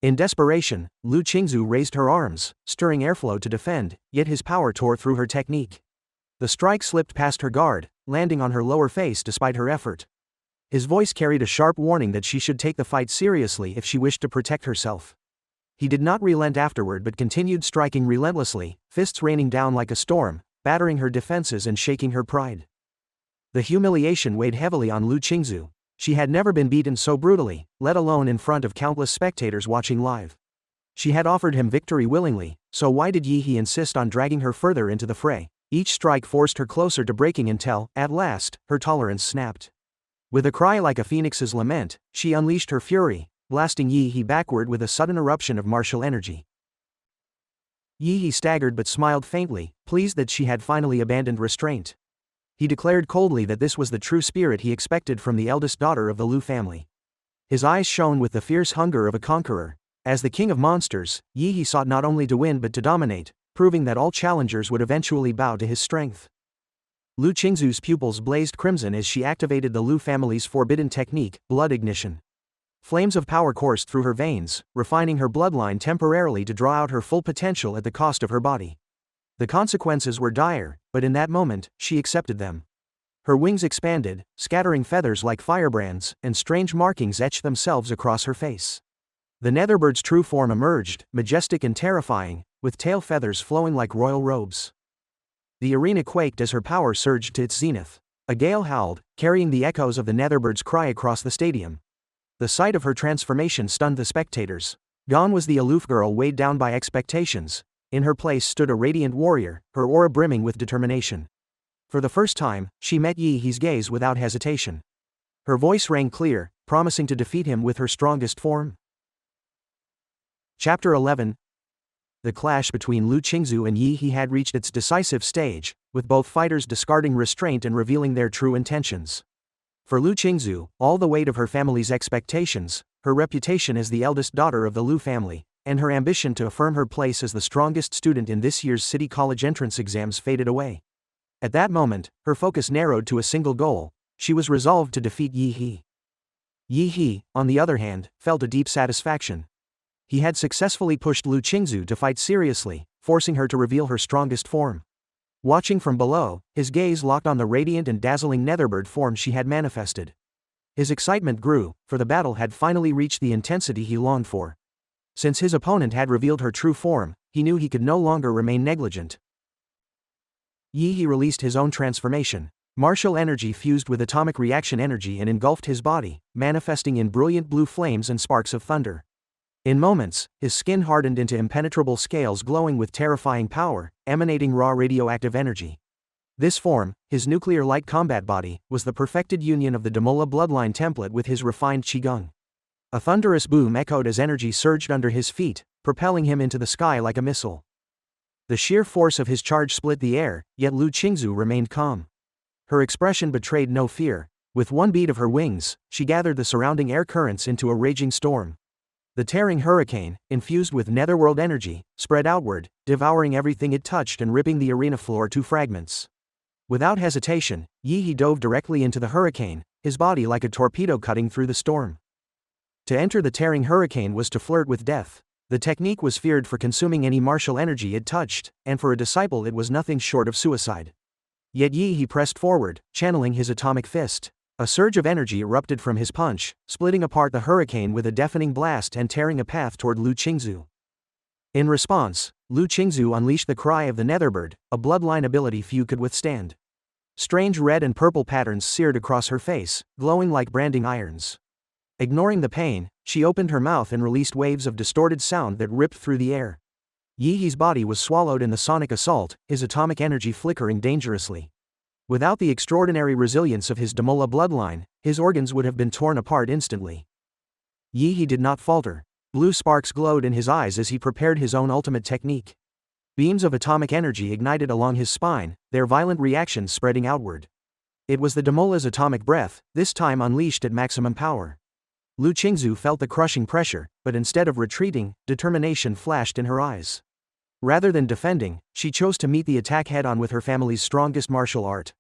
In desperation, Lu Qingzu raised her arms, stirring airflow to defend, yet his power tore through her technique. The strike slipped past her guard, landing on her lower face despite her effort. His voice carried a sharp warning that she should take the fight seriously if she wished to protect herself. He did not relent afterward but continued striking relentlessly, fists raining down like a storm, battering her defenses and shaking her pride. The humiliation weighed heavily on Lu Qingzu. She had never been beaten so brutally, let alone in front of countless spectators watching live. She had offered him victory willingly, so why did Yi He insist on dragging her further into the fray? Each strike forced her closer to breaking until, at last, her tolerance snapped. With a cry like a phoenix's lament, she unleashed her fury, blasting Yi He backward with a sudden eruption of martial energy. Yi He staggered but smiled faintly, pleased that she had finally abandoned restraint. He declared coldly that this was the true spirit he expected from the eldest daughter of the Lu family. His eyes shone with the fierce hunger of a conqueror. As the king of monsters, Yi He sought not only to win but to dominate, proving that all challengers would eventually bow to his strength. Lu Qingzu's pupils blazed crimson as she activated the Lu family's forbidden technique, blood ignition. Flames of power coursed through her veins, refining her bloodline temporarily to draw out her full potential at the cost of her body. The consequences were dire, but in that moment, she accepted them. Her wings expanded, scattering feathers like firebrands, and strange markings etched themselves across her face. The netherbird's true form emerged, majestic and terrifying, with tail feathers flowing like royal robes. The arena quaked as her power surged to its zenith. A gale howled, carrying the echoes of the netherbird's cry across the stadium. The sight of her transformation stunned the spectators. Gone was the aloof girl weighed down by expectations. In her place stood a radiant warrior, her aura brimming with determination. For the first time, she met Yi He's gaze without hesitation. Her voice rang clear, promising to defeat him with her strongest form. Chapter 11. The clash between Lu Qingzu and Yi He had reached its decisive stage, with both fighters discarding restraint and revealing their true intentions. For Lu Qingzu, all the weight of her family's expectations, her reputation as the eldest daughter of the Lu family, and her ambition to affirm her place as the strongest student in this year's city college entrance exams faded away. At that moment, her focus narrowed to a single goal. She was resolved to defeat Yi He. Yi He, on the other hand, felt a deep satisfaction. He had successfully pushed Lu Qingzu to fight seriously, forcing her to reveal her strongest form. Watching from below, his gaze locked on the radiant and dazzling netherbird form she had manifested. His excitement grew, for the battle had finally reached the intensity he longed for. Since his opponent had revealed her true form, he knew he could no longer remain negligent. Yi He released his own transformation. Martial energy fused with atomic reaction energy and engulfed his body, manifesting in brilliant blue flames and sparks of thunder. In moments, his skin hardened into impenetrable scales glowing with terrifying power, emanating raw radioactive energy. This form, his nuclear light combat body, was the perfected union of the Damola bloodline template with his refined qigong. A thunderous boom echoed as energy surged under his feet, propelling him into the sky like a missile. The sheer force of his charge split the air, yet Lu Qingzu remained calm. Her expression betrayed no fear. With one beat of her wings, she gathered the surrounding air currents into a raging storm. The tearing hurricane, infused with netherworld energy, spread outward, devouring everything it touched and ripping the arena floor to fragments. Without hesitation, Yi He dove directly into the hurricane, his body like a torpedo cutting through the storm. To enter the tearing hurricane was to flirt with death. The technique was feared for consuming any martial energy it touched, and for a disciple it was nothing short of suicide. Yet Yi pressed forward, channeling his atomic fist. A surge of energy erupted from his punch, splitting apart the hurricane with a deafening blast and tearing a path toward Lu Qingzu. In response, Lu Qingzu unleashed the cry of the Netherbird, a bloodline ability few could withstand. Strange red and purple patterns seared across her face, glowing like branding irons. Ignoring the pain, she opened her mouth and released waves of distorted sound that ripped through the air. Yi's body was swallowed in the sonic assault, his atomic energy flickering dangerously. Without the extraordinary resilience of his Damola bloodline, his organs would have been torn apart instantly. Yi did not falter. Blue sparks glowed in his eyes as he prepared his own ultimate technique. Beams of atomic energy ignited along his spine, their violent reactions spreading outward. It was the Damola's atomic breath, this time unleashed at maximum power. Lu Qingzu felt the crushing pressure, but instead of retreating, determination flashed in her eyes. Rather than defending, she chose to meet the attack head-on with her family's strongest martial art.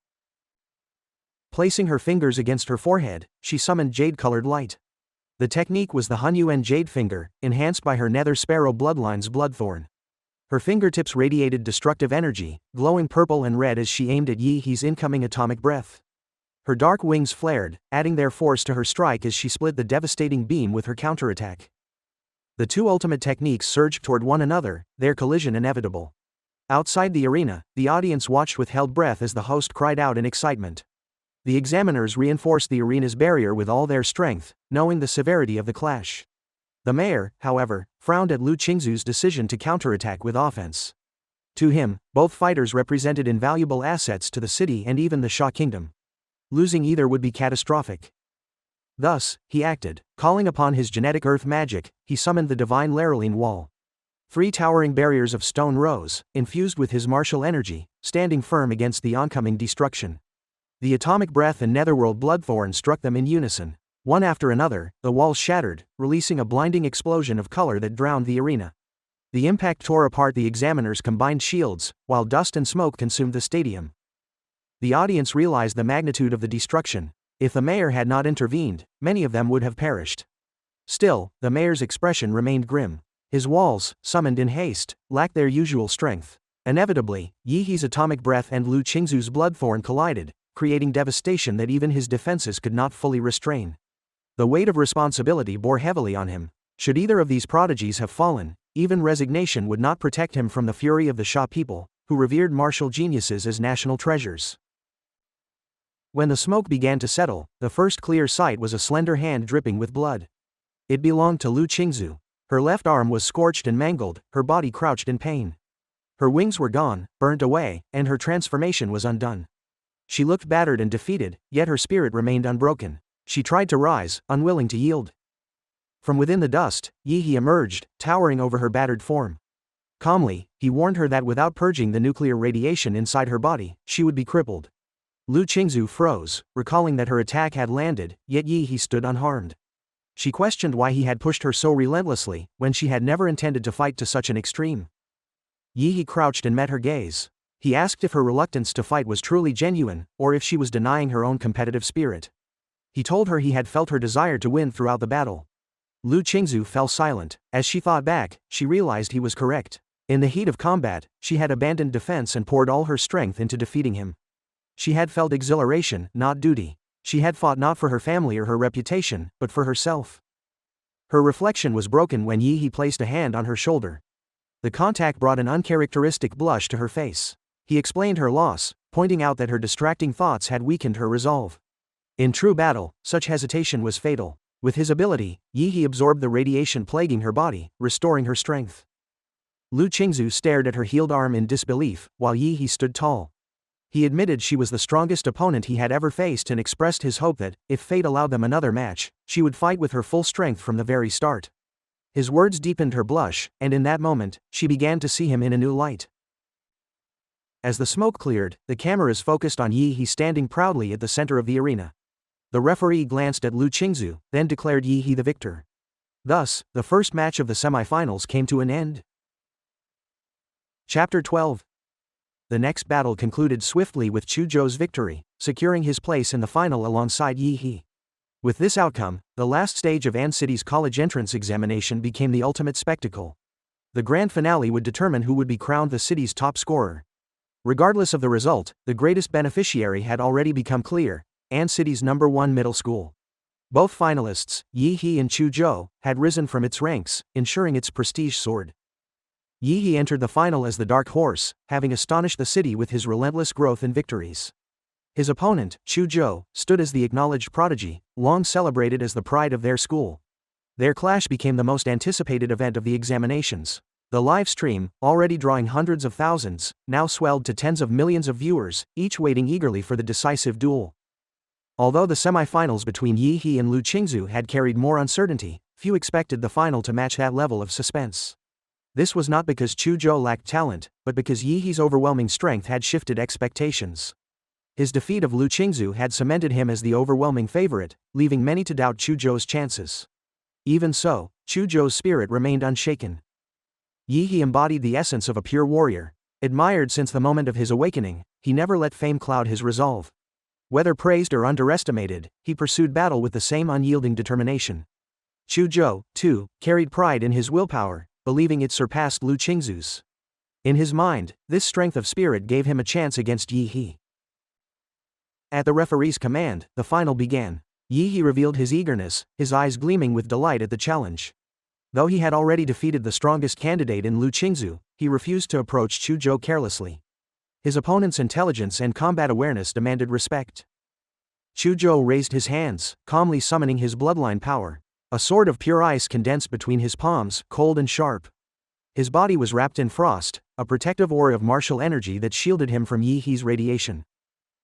Placing her fingers against her forehead, she summoned jade-colored light. The technique was the Hunyuan Jade Finger, enhanced by her Nether Sparrow bloodline's Bloodthorn. Her fingertips radiated destructive energy, glowing purple and red as she aimed at Yi's incoming atomic breath. Her dark wings flared, adding their force to her strike as she split the devastating beam with her counterattack. The two ultimate techniques surged toward one another, their collision inevitable. Outside the arena, the audience watched with held breath as the host cried out in excitement. The examiners reinforced the arena's barrier with all their strength, knowing the severity of the clash. The mayor, however, frowned at Lu Qingzu's decision to counterattack with offense. To him, both fighters represented invaluable assets to the city and even the Sha Kingdom. Losing either would be catastrophic. Thus, he acted. Calling upon his genetic earth magic, he summoned the divine Laraline Wall. 3 towering barriers of stone rose, infused with his martial energy, standing firm against the oncoming destruction. The atomic breath and netherworld bloodthorn struck them in unison. One after another, the walls shattered, releasing a blinding explosion of color that drowned the arena. The impact tore apart the examiners' combined shields, while dust and smoke consumed the stadium. The audience realized the magnitude of the destruction. If the mayor had not intervened, many of them would have perished. Still, the mayor's expression remained grim. His walls, summoned in haste, lacked their usual strength. Inevitably, Yi's atomic breath and Lu Qingzu's bloodthorn collided, creating devastation that even his defenses could not fully restrain. The weight of responsibility bore heavily on him. Should either of these prodigies have fallen, even resignation would not protect him from the fury of the Sha people, who revered martial geniuses as national treasures. When the smoke began to settle, the first clear sight was a slender hand dripping with blood. It belonged to Lu Qingzu. Her left arm was scorched and mangled, her body crouched in pain. Her wings were gone, burnt away, and her transformation was undone. She looked battered and defeated, yet her spirit remained unbroken. She tried to rise, unwilling to yield. From within the dust, Yi emerged, towering over her battered form. Calmly, he warned her that without purging the nuclear radiation inside her body, she would be crippled. Lu Qingzu froze, recalling that her attack had landed, yet Yi stood unharmed. She questioned why he had pushed her so relentlessly, when she had never intended to fight to such an extreme. Yi crouched and met her gaze. He asked if her reluctance to fight was truly genuine, or if she was denying her own competitive spirit. He told her he had felt her desire to win throughout the battle. Lu Qingzu fell silent. As she thought back, she realized he was correct. In the heat of combat, she had abandoned defense and poured all her strength into defeating him. She had felt exhilaration, not duty. She had fought not for her family or her reputation, but for herself. Her reflection was broken when Yi placed a hand on her shoulder. The contact brought an uncharacteristic blush to her face. He explained her loss, pointing out that her distracting thoughts had weakened her resolve. In true battle, such hesitation was fatal. With his ability, Yi absorbed the radiation plaguing her body, restoring her strength. Lu Qingzu stared at her healed arm in disbelief, while Yi stood tall. He admitted she was the strongest opponent he had ever faced and expressed his hope that, if fate allowed them another match, she would fight with her full strength from the very start. His words deepened her blush, and in that moment, she began to see him in a new light. As the smoke cleared, the cameras focused on Yi standing proudly at the center of the arena. The referee glanced at Lu Qingzu, then declared Yi the victor. Thus, the first match of the semifinals came to an end. Chapter 12. The next battle concluded swiftly with Chu Zhou's victory, securing his place in the final alongside Yi. With this outcome, the last stage of An City's college entrance examination became the ultimate spectacle. The grand finale would determine who would be crowned the city's top scorer. Regardless of the result, the greatest beneficiary had already become clear: An City's #1 middle school. Both finalists, Yi He and Chu Zhou, had risen from its ranks, ensuring its prestige soared. Yi He entered the final as the dark horse, having astonished the city with his relentless growth and victories. His opponent, Chu Zhou, stood as the acknowledged prodigy, long celebrated as the pride of their school. Their clash became the most anticipated event of the examinations. The live stream, already drawing hundreds of thousands, now swelled to tens of millions of viewers, each waiting eagerly for the decisive duel. Although the semi-finals between Yi He and Lu Qingzu had carried more uncertainty, few expected the final to match that level of suspense. This was not because Chu Zhou lacked talent, but because Yi He's overwhelming strength had shifted expectations. His defeat of Lu Qingzu had cemented him as the overwhelming favorite, leaving many to doubt Chu Zhou's chances. Even so, Chu Zhou's spirit remained unshaken. Yi He embodied the essence of a pure warrior. Admired since the moment of his awakening, he never let fame cloud his resolve. Whether praised or underestimated, he pursued battle with the same unyielding determination. Chu Zhou, too, carried pride in his willpower, believing it surpassed Lu Qingzu's. In his mind, this strength of spirit gave him a chance against Yi He. At the referee's command, the final began. Yi He revealed his eagerness, his eyes gleaming with delight at the challenge. Though he had already defeated the strongest candidate in Lu Qingzu, he refused to approach Chu Zhou carelessly. His opponent's intelligence and combat awareness demanded respect. Chu Zhou raised his hands, calmly summoning his bloodline power. A sword of pure ice condensed between his palms, cold and sharp. His body was wrapped in frost, a protective aura of martial energy that shielded him from Yi He's radiation.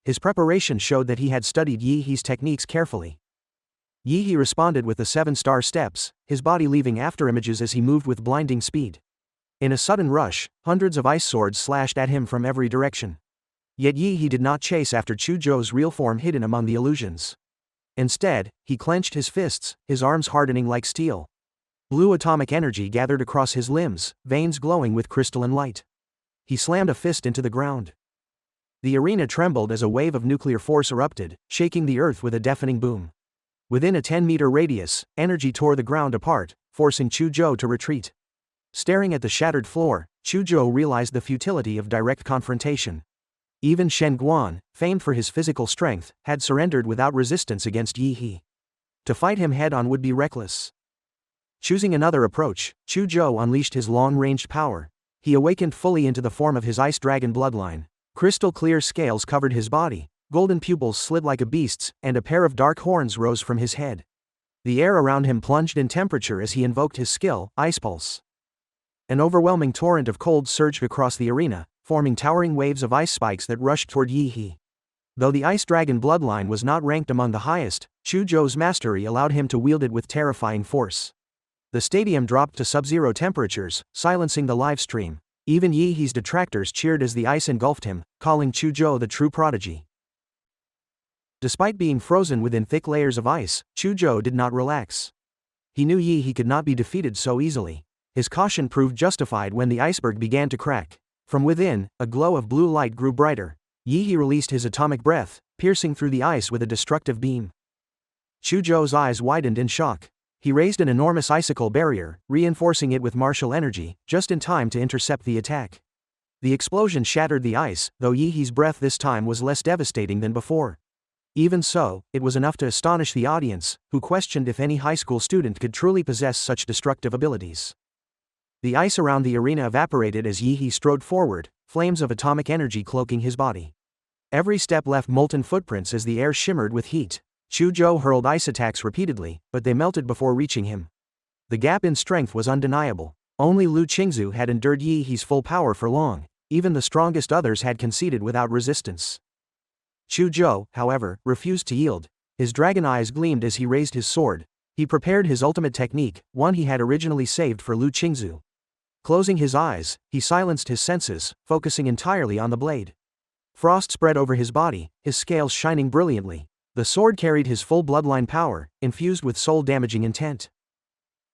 His preparation showed that he had studied Yi He's techniques carefully. Yi He responded with the 7-star steps, his body leaving afterimages as he moved with blinding speed. In a sudden rush, hundreds of ice swords slashed at him from every direction. Yet Yi He did not chase after Chu Zhou's real form hidden among the illusions. Instead, he clenched his fists, his arms hardening like steel. Blue atomic energy gathered across his limbs, veins glowing with crystalline light. He slammed a fist into the ground. The arena trembled as a wave of nuclear force erupted, shaking the earth with a deafening boom. Within a 10-meter radius, energy tore the ground apart, forcing Chu Zhou to retreat. Staring at the shattered floor, Chu Zhou realized the futility of direct confrontation. Even Shen Guan, famed for his physical strength, had surrendered without resistance against Yi He. To fight him head-on would be reckless. Choosing another approach, Chu Zhou unleashed his long-ranged power. He awakened fully into the form of his ice dragon bloodline. Crystal-clear scales covered his body, golden pupils slid like a beast's, and a pair of dark horns rose from his head. The air around him plunged in temperature as he invoked his skill, Ice Pulse. An overwhelming torrent of cold surged across the arena, forming towering waves of ice spikes that rushed toward Yi He. Though the ice dragon bloodline was not ranked among the highest, Chu Zhou's mastery allowed him to wield it with terrifying force. The stadium dropped to sub-zero temperatures, silencing the live stream. Even Yi He's detractors cheered as the ice engulfed him, calling Chu Zhou the true prodigy. Despite being frozen within thick layers of ice, Chu Zhou did not relax. He knew Yi He could not be defeated so easily. His caution proved justified when the iceberg began to crack. From within, a glow of blue light grew brighter. Yi He released his atomic breath, piercing through the ice with a destructive beam. Chu Zhou's eyes widened in shock. He raised an enormous icicle barrier, reinforcing it with martial energy, just in time to intercept the attack. The explosion shattered the ice, though Yi He's breath this time was less devastating than before. Even so, it was enough to astonish the audience, who questioned if any high school student could truly possess such destructive abilities. The ice around the arena evaporated as Yi He strode forward, flames of atomic energy cloaking his body. Every step left molten footprints as the air shimmered with heat. Chu Zhou hurled ice attacks repeatedly, but they melted before reaching him. The gap in strength was undeniable. Only Lu Qingzu had endured Yi He's full power for long. Even the strongest others had conceded without resistance. Chu Zhou, however, refused to yield. His dragon eyes gleamed as he raised his sword. He prepared his ultimate technique, one he had originally saved for Lu Qingzu. Closing his eyes, he silenced his senses, focusing entirely on the blade. Frost spread over his body, his scales shining brilliantly. The sword carried his full bloodline power, infused with soul-damaging intent.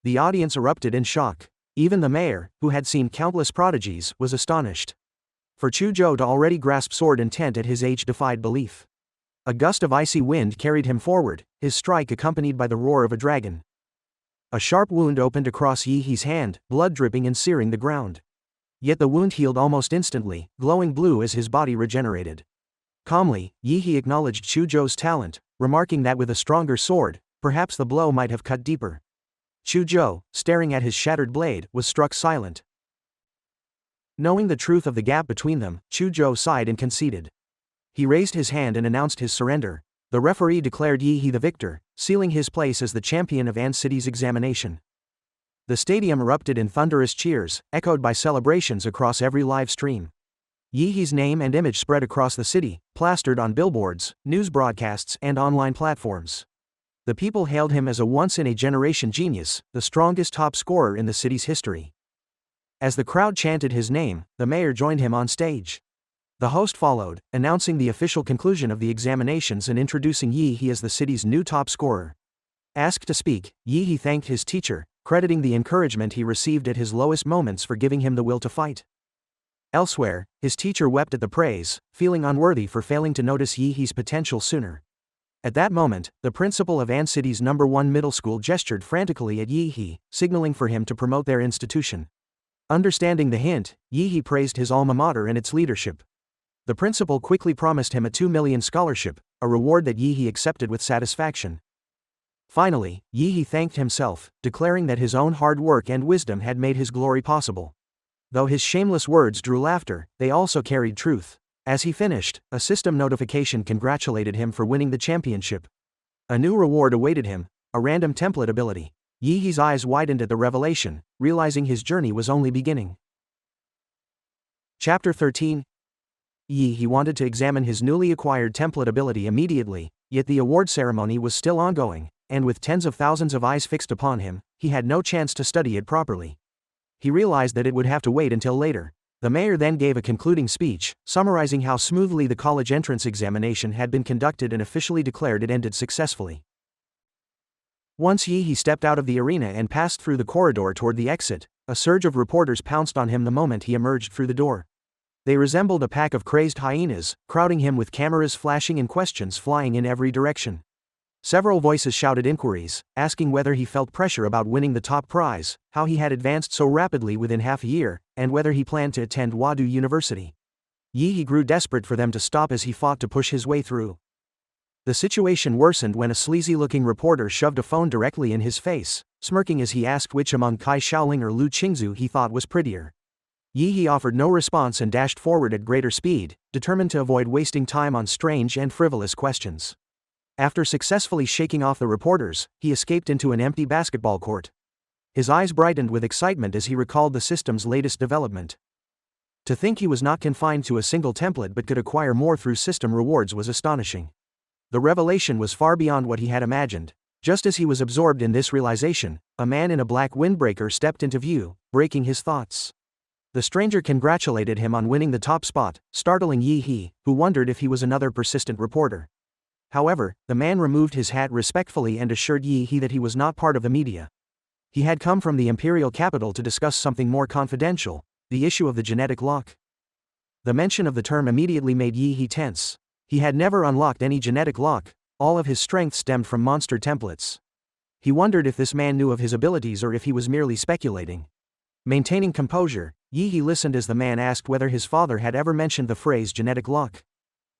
The audience erupted in shock. Even the mayor, who had seen countless prodigies, was astonished. For Chu Zhou to already grasp sword intent at his age defied belief. A gust of icy wind carried him forward, his strike accompanied by the roar of a dragon. A sharp wound opened across Yi-hee's hand, blood dripping and searing the ground. Yet the wound healed almost instantly, glowing blue as his body regenerated. Calmly, Yi-hee acknowledged Chuzhou's talent, remarking that with a stronger sword, perhaps the blow might have cut deeper. Chuzhou, staring at his shattered blade, was struck silent. Knowing the truth of the gap between them, Chuzhou sighed and conceded. He raised his hand and announced his surrender. The referee declared Yi-hee the victor, sealing his place as the champion of An City's examination. The stadium erupted in thunderous cheers, echoed by celebrations across every live stream. Yi-hee's name and image spread across the city, plastered on billboards, news broadcasts, and online platforms. The people hailed him as a once-in-a-generation genius, the strongest top scorer in the city's history. As the crowd chanted his name, the mayor joined him on stage. The host followed, announcing the official conclusion of the examinations and introducing Yi-hee as the city's new top scorer. Asked to speak, Yi-hee thanked his teacher, crediting the encouragement he received at his lowest moments for giving him the will to fight. Elsewhere, his teacher wept at the praise, feeling unworthy for failing to notice Yi-hee's potential sooner. At that moment, the principal of An City's #1 middle school gestured frantically at Yi-hee, signaling for him to promote their institution. Understanding the hint, Yi-hee praised his alma mater and its leadership. The principal quickly promised him a 2 million scholarship, a reward that Yi-hee accepted with satisfaction. Finally, Yi-hee thanked himself, declaring that his own hard work and wisdom had made his glory possible. Though his shameless words drew laughter, they also carried truth. As he finished, a system notification congratulated him for winning the championship. A new reward awaited him, a random template ability. Yi-hee's eyes widened at the revelation, realizing his journey was only beginning. Chapter 13. Yi-hee wanted to examine his newly acquired template ability immediately, yet the award ceremony was still ongoing, and with tens of thousands of eyes fixed upon him, he had no chance to study it properly. He realized that it would have to wait until later. The mayor then gave a concluding speech, summarizing how smoothly the college entrance examination had been conducted and officially declared it ended successfully. Once Yi-hee stepped out of the arena and passed through the corridor toward the exit, a surge of reporters pounced on him the moment he emerged through the door. They resembled a pack of crazed hyenas, crowding him with cameras flashing and questions flying in every direction. Several voices shouted inquiries, asking whether he felt pressure about winning the top prize, how he had advanced so rapidly within half a year, and whether he planned to attend Wadu University. Yi-hee grew desperate for them to stop as he fought to push his way through. The situation worsened when a sleazy-looking reporter shoved a phone directly in his face, smirking as he asked which among Kai Shaoling or Lu Qingzu he thought was prettier. Yi-hee offered no response and dashed forward at greater speed, determined to avoid wasting time on strange and frivolous questions. After successfully shaking off the reporters, he escaped into an empty basketball court. His eyes brightened with excitement as he recalled the system's latest development. To think he was not confined to a single template but could acquire more through system rewards was astonishing. The revelation was far beyond what he had imagined. Just as he was absorbed in this realization, a man in a black windbreaker stepped into view, breaking his thoughts. The stranger congratulated him on winning the top spot, startling Yi-hee, who wondered if he was another persistent reporter. However, the man removed his hat respectfully and assured Yi-hee that he was not part of the media. He had come from the imperial capital to discuss something more confidential, the issue of the genetic lock. The mention of the term immediately made Yi-hee tense. He had never unlocked any genetic lock, all of his strength stemmed from monster templates. He wondered if this man knew of his abilities or if he was merely speculating. Maintaining composure, Yi-hee listened as the man asked whether his father had ever mentioned the phrase genetic lock.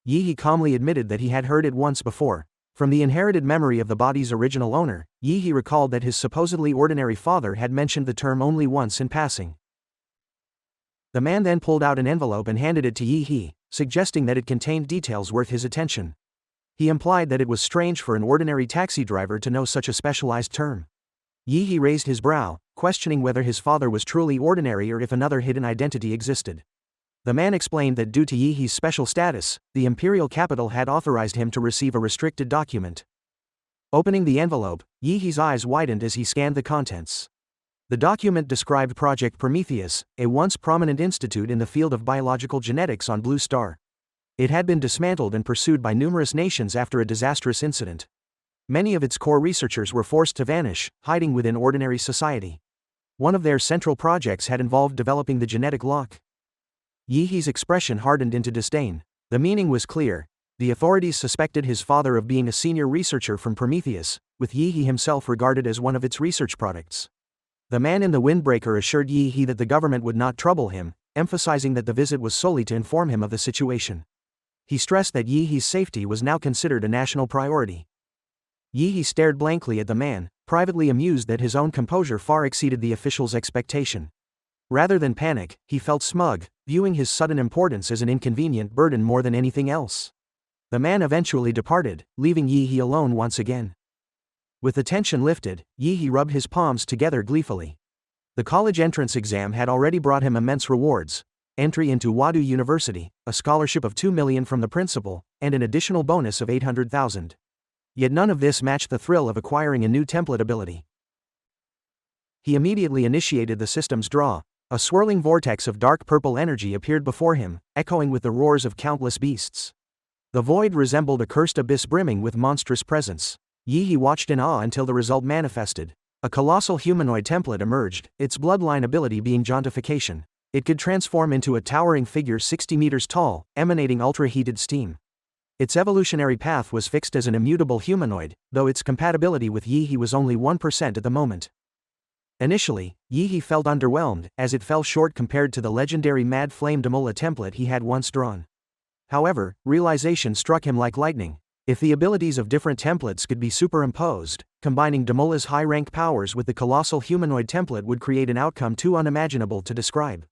Yi-hee calmly admitted that he had heard it once before. From the inherited memory of the body's original owner, Yi-hee recalled that his supposedly ordinary father had mentioned the term only once in passing. The man then pulled out an envelope and handed it to Yi-hee, suggesting that it contained details worth his attention. He implied that it was strange for an ordinary taxi driver to know such a specialized term. Yi-hee raised his brow, questioning whether his father was truly ordinary or if another hidden identity existed. The man explained that due to Yi-hee's special status, the imperial capital had authorized him to receive a restricted document. Opening the envelope, Yi-hee's eyes widened as he scanned the contents. The document described Project Prometheus, a once prominent institute in the field of biological genetics on Blue Star. It had been dismantled and pursued by numerous nations after a disastrous incident. Many of its core researchers were forced to vanish, hiding within ordinary society. One of their central projects had involved developing the genetic lock. Yi-hee's expression hardened into disdain. The meaning was clear. The authorities suspected his father of being a senior researcher from Prometheus, with Yi himself regarded as one of its research products. The man in the windbreaker assured Yi that the government would not trouble him, emphasizing that the visit was solely to inform him of the situation. He stressed that Yi's safety was now considered a national priority. Yi stared blankly at the man, privately amused that his own composure far exceeded the official's expectation. Rather than panic, he felt smug, viewing his sudden importance as an inconvenient burden more than anything else. The man eventually departed, leaving Yi alone once again. With the tension lifted, Yi rubbed his palms together gleefully. The college entrance exam had already brought him immense rewards: entry into Wadu University, a scholarship of 2 million from the principal, and an additional bonus of 800,000. Yet none of this matched the thrill of acquiring a new template ability. He immediately initiated the system's draw. A swirling vortex of dark purple energy appeared before him, echoing with the roars of countless beasts. The void resembled a cursed abyss brimming with monstrous presence. Yi watched in awe until the result manifested. A colossal humanoid template emerged, its bloodline ability being Jontification. It could transform into a towering figure 60 meters tall, emanating ultra-heated steam. Its evolutionary path was fixed as an immutable humanoid, though its compatibility with Yi was only 1% at the moment. Initially, Yi felt underwhelmed, as it fell short compared to the legendary Mad Flame Demola template he had once drawn. However, realization struck him like lightning. If the abilities of different templates could be superimposed, combining Demola's high-rank powers with the colossal humanoid template would create an outcome too unimaginable to describe.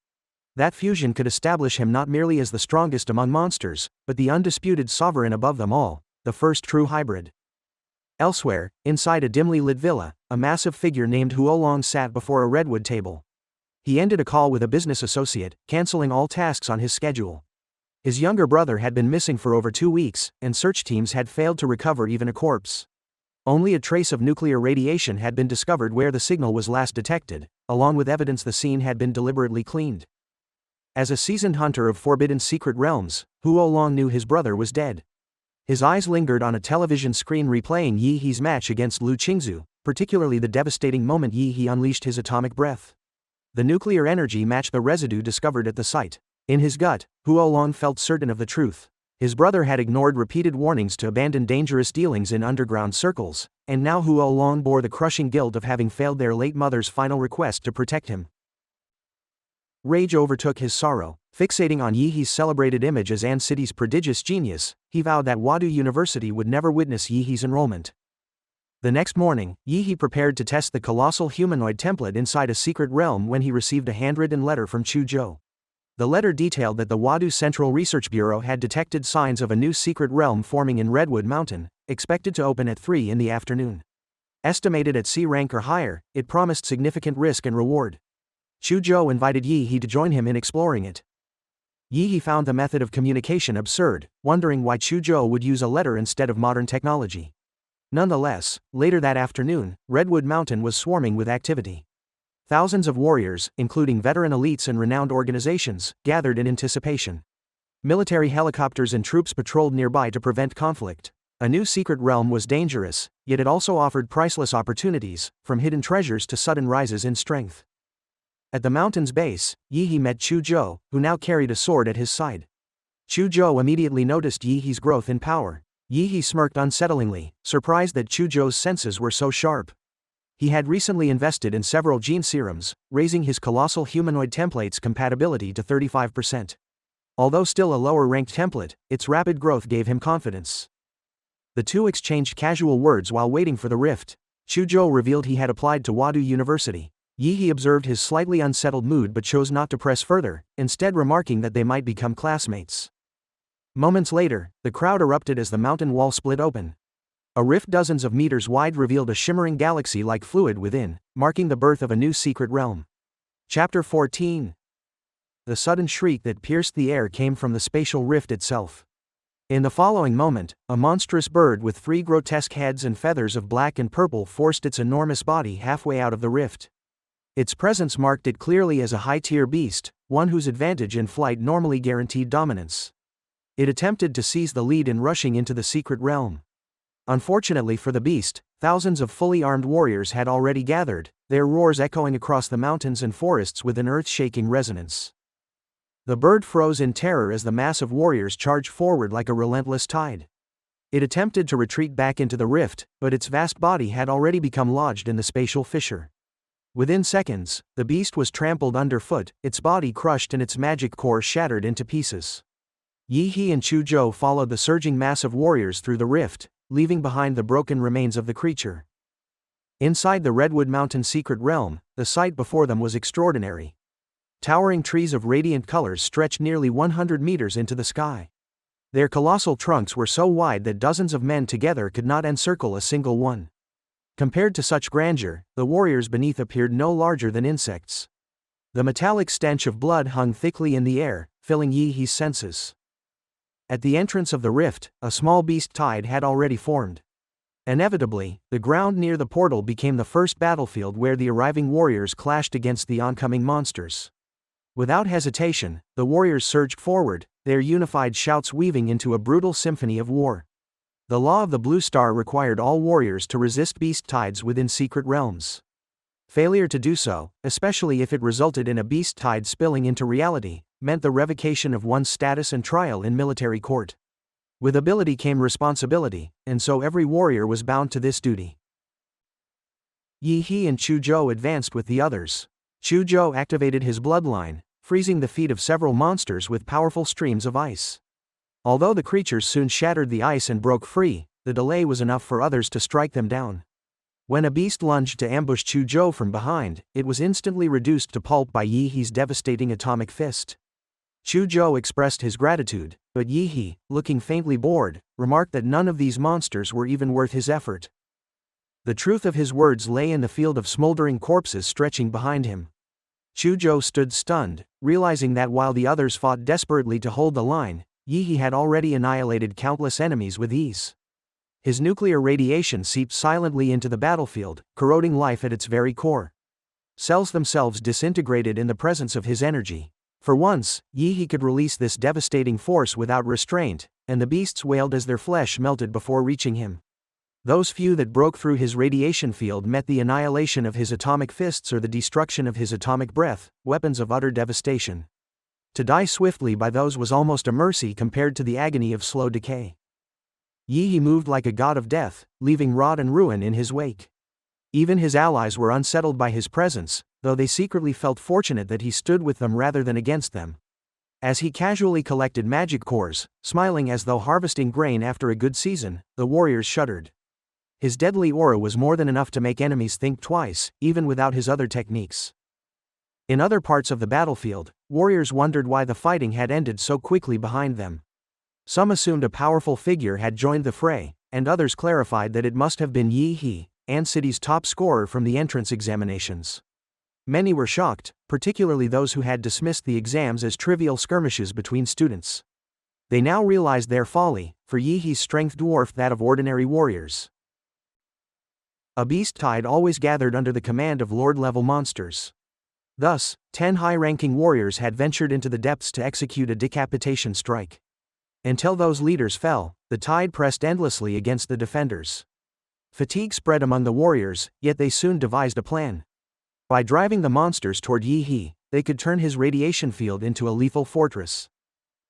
That fusion could establish him not merely as the strongest among monsters, but the undisputed sovereign above them all, the first true hybrid. Elsewhere, inside a dimly lit villa, a massive figure named Huolong sat before a redwood table. He ended a call with a business associate, canceling all tasks on his schedule. His younger brother had been missing for over 2 weeks, and search teams had failed to recover even a corpse. Only a trace of nuclear radiation had been discovered where the signal was last detected, along with evidence the scene had been deliberately cleaned. As a seasoned hunter of forbidden secret realms, Huolong knew his brother was dead. His eyes lingered on a television screen replaying Yi's match against Lu Qingzu, particularly the devastating moment Yi unleashed his atomic breath. The nuclear energy matched the residue discovered at the site. In his gut, Huolong felt certain of the truth. His brother had ignored repeated warnings to abandon dangerous dealings in underground circles, and now Huolong bore the crushing guilt of having failed their late mother's final request to protect him. Rage overtook his sorrow. Fixating on Yi's celebrated image as An City's prodigious genius, he vowed that Wadu University would never witness Yi's enrollment. The next morning, Yi prepared to test the colossal humanoid template inside a secret realm when he received a handwritten letter from Chuzhou. The letter detailed that the Wadu Central Research Bureau had detected signs of a new secret realm forming in Redwood Mountain, expected to open at 3 in the afternoon. Estimated at C rank or higher, it promised significant risk and reward. Chuzhou invited Yi to join him in exploring it. Yi found the method of communication absurd, wondering why Chuzhou would use a letter instead of modern technology. Nonetheless, later that afternoon, Redwood Mountain was swarming with activity. Thousands of warriors, including veteran elites and renowned organizations, gathered in anticipation. Military helicopters and troops patrolled nearby to prevent conflict. A new secret realm was dangerous, yet it also offered priceless opportunities, from hidden treasures to sudden rises in strength. At the mountain's base, Yi met Chuzhou, who now carried a sword at his side. Chuzhou immediately noticed Yi's growth in power. Yi smirked unsettlingly, surprised that Chuzhou's senses were so sharp. He had recently invested in several gene serums, raising his colossal humanoid template's compatibility to 35%. Although still a lower-ranked template, its rapid growth gave him confidence. The two exchanged casual words while waiting for the rift. Chuzhou revealed he had applied to Wadu University. Yi observed his slightly unsettled mood but chose not to press further, instead remarking that they might become classmates. Moments later, the crowd erupted as the mountain wall split open. A rift dozens of meters wide revealed a shimmering galaxy-like fluid within, marking the birth of a new secret realm. Chapter 14. The sudden shriek that pierced the air came from the spatial rift itself. In the following moment, a monstrous bird with 3 grotesque heads and feathers of black and purple forced its enormous body halfway out of the rift. Its presence marked it clearly as a high-tier beast, one whose advantage in flight normally guaranteed dominance. It attempted to seize the lead in rushing into the secret realm. Unfortunately for the beast, thousands of fully armed warriors had already gathered, their roars echoing across the mountains and forests with an earth-shaking resonance. The bird froze in terror as the mass of warriors charged forward like a relentless tide. It attempted to retreat back into the rift, but its vast body had already become lodged in the spatial fissure. Within seconds, the beast was trampled underfoot, its body crushed and its magic core shattered into pieces. Yi He and Chu Zhou followed the surging mass of warriors through the rift, leaving behind the broken remains of the creature. Inside the Redwood Mountain secret realm, the sight before them was extraordinary. Towering trees of radiant colors stretched nearly 100 meters into the sky. Their colossal trunks were so wide that dozens of men together could not encircle a single one. Compared to such grandeur, the warriors beneath appeared no larger than insects. The metallic stench of blood hung thickly in the air, filling Yi He's senses. At the entrance of the rift, a small beast tide had already formed. Inevitably, the ground near the portal became the first battlefield where the arriving warriors clashed against the oncoming monsters. Without hesitation, the warriors surged forward, their unified shouts weaving into a brutal symphony of war. The law of the Blue Star required all warriors to resist beast tides within secret realms. Failure to do so, especially if it resulted in a beast tide spilling into reality, meant the revocation of one's status and trial in military court. With ability came responsibility, and so every warrior was bound to this duty. Yi He and Chu Zhou advanced with the others. Chu Zhou activated his bloodline, freezing the feet of several monsters with powerful streams of ice. Although the creatures soon shattered the ice and broke free, the delay was enough for others to strike them down. When a beast lunged to ambush Chu Zhou from behind, it was instantly reduced to pulp by Yi He's devastating atomic fist. Chu Zhou expressed his gratitude, but Yi He, looking faintly bored, remarked that none of these monsters were even worth his effort. The truth of his words lay in the field of smoldering corpses stretching behind him. Chu Zhou stood stunned, realizing that while the others fought desperately to hold the line, Yi He had already annihilated countless enemies with ease. His nuclear radiation seeped silently into the battlefield, corroding life at its very core. Cells themselves disintegrated in the presence of his energy. For once, Yi He could release this devastating force without restraint, and the beasts wailed as their flesh melted before reaching him. Those few that broke through his radiation field met the annihilation of his atomic fists or the destruction of his atomic breath, weapons of utter devastation. To die swiftly by those was almost a mercy compared to the agony of slow decay. Yi He moved like a god of death, leaving rot and ruin in his wake. Even his allies were unsettled by his presence, though they secretly felt fortunate that he stood with them rather than against them. As he casually collected magic cores, smiling as though harvesting grain after a good season, the warriors shuddered. His deadly aura was more than enough to make enemies think twice, even without his other techniques. In other parts of the battlefield, warriors wondered why the fighting had ended so quickly behind them. Some assumed a powerful figure had joined the fray, and others clarified that it must have been Yi He, An City's top scorer from the entrance examinations. Many were shocked, particularly those who had dismissed the exams as trivial skirmishes between students. They now realized their folly, for Yi He's strength dwarfed that of ordinary warriors. A beast tide always gathered under the command of lord-level monsters. Thus, 10 high-ranking warriors had ventured into the depths to execute a decapitation strike. Until those leaders fell, the tide pressed endlessly against the defenders. Fatigue spread among the warriors, yet they soon devised a plan. By driving the monsters toward Yi He, they could turn his radiation field into a lethal fortress.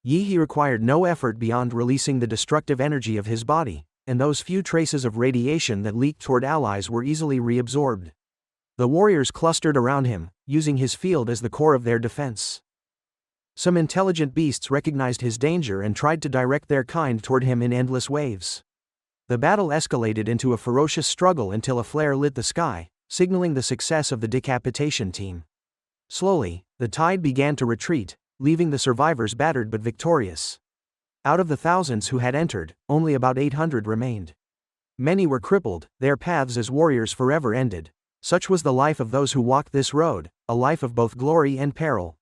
Yi He required no effort beyond releasing the destructive energy of his body, and those few traces of radiation that leaked toward allies were easily reabsorbed. The warriors clustered around him, using his field as the core of their defense. Some intelligent beasts recognized his danger and tried to direct their kind toward him in endless waves. The battle escalated into a ferocious struggle until a flare lit the sky, signaling the success of the decapitation team. Slowly, the tide began to retreat, leaving the survivors battered but victorious. Out of the thousands who had entered, only about 800 remained. Many were crippled, their paths as warriors forever ended. Such was the life of those who walked this road, a life of both glory and peril.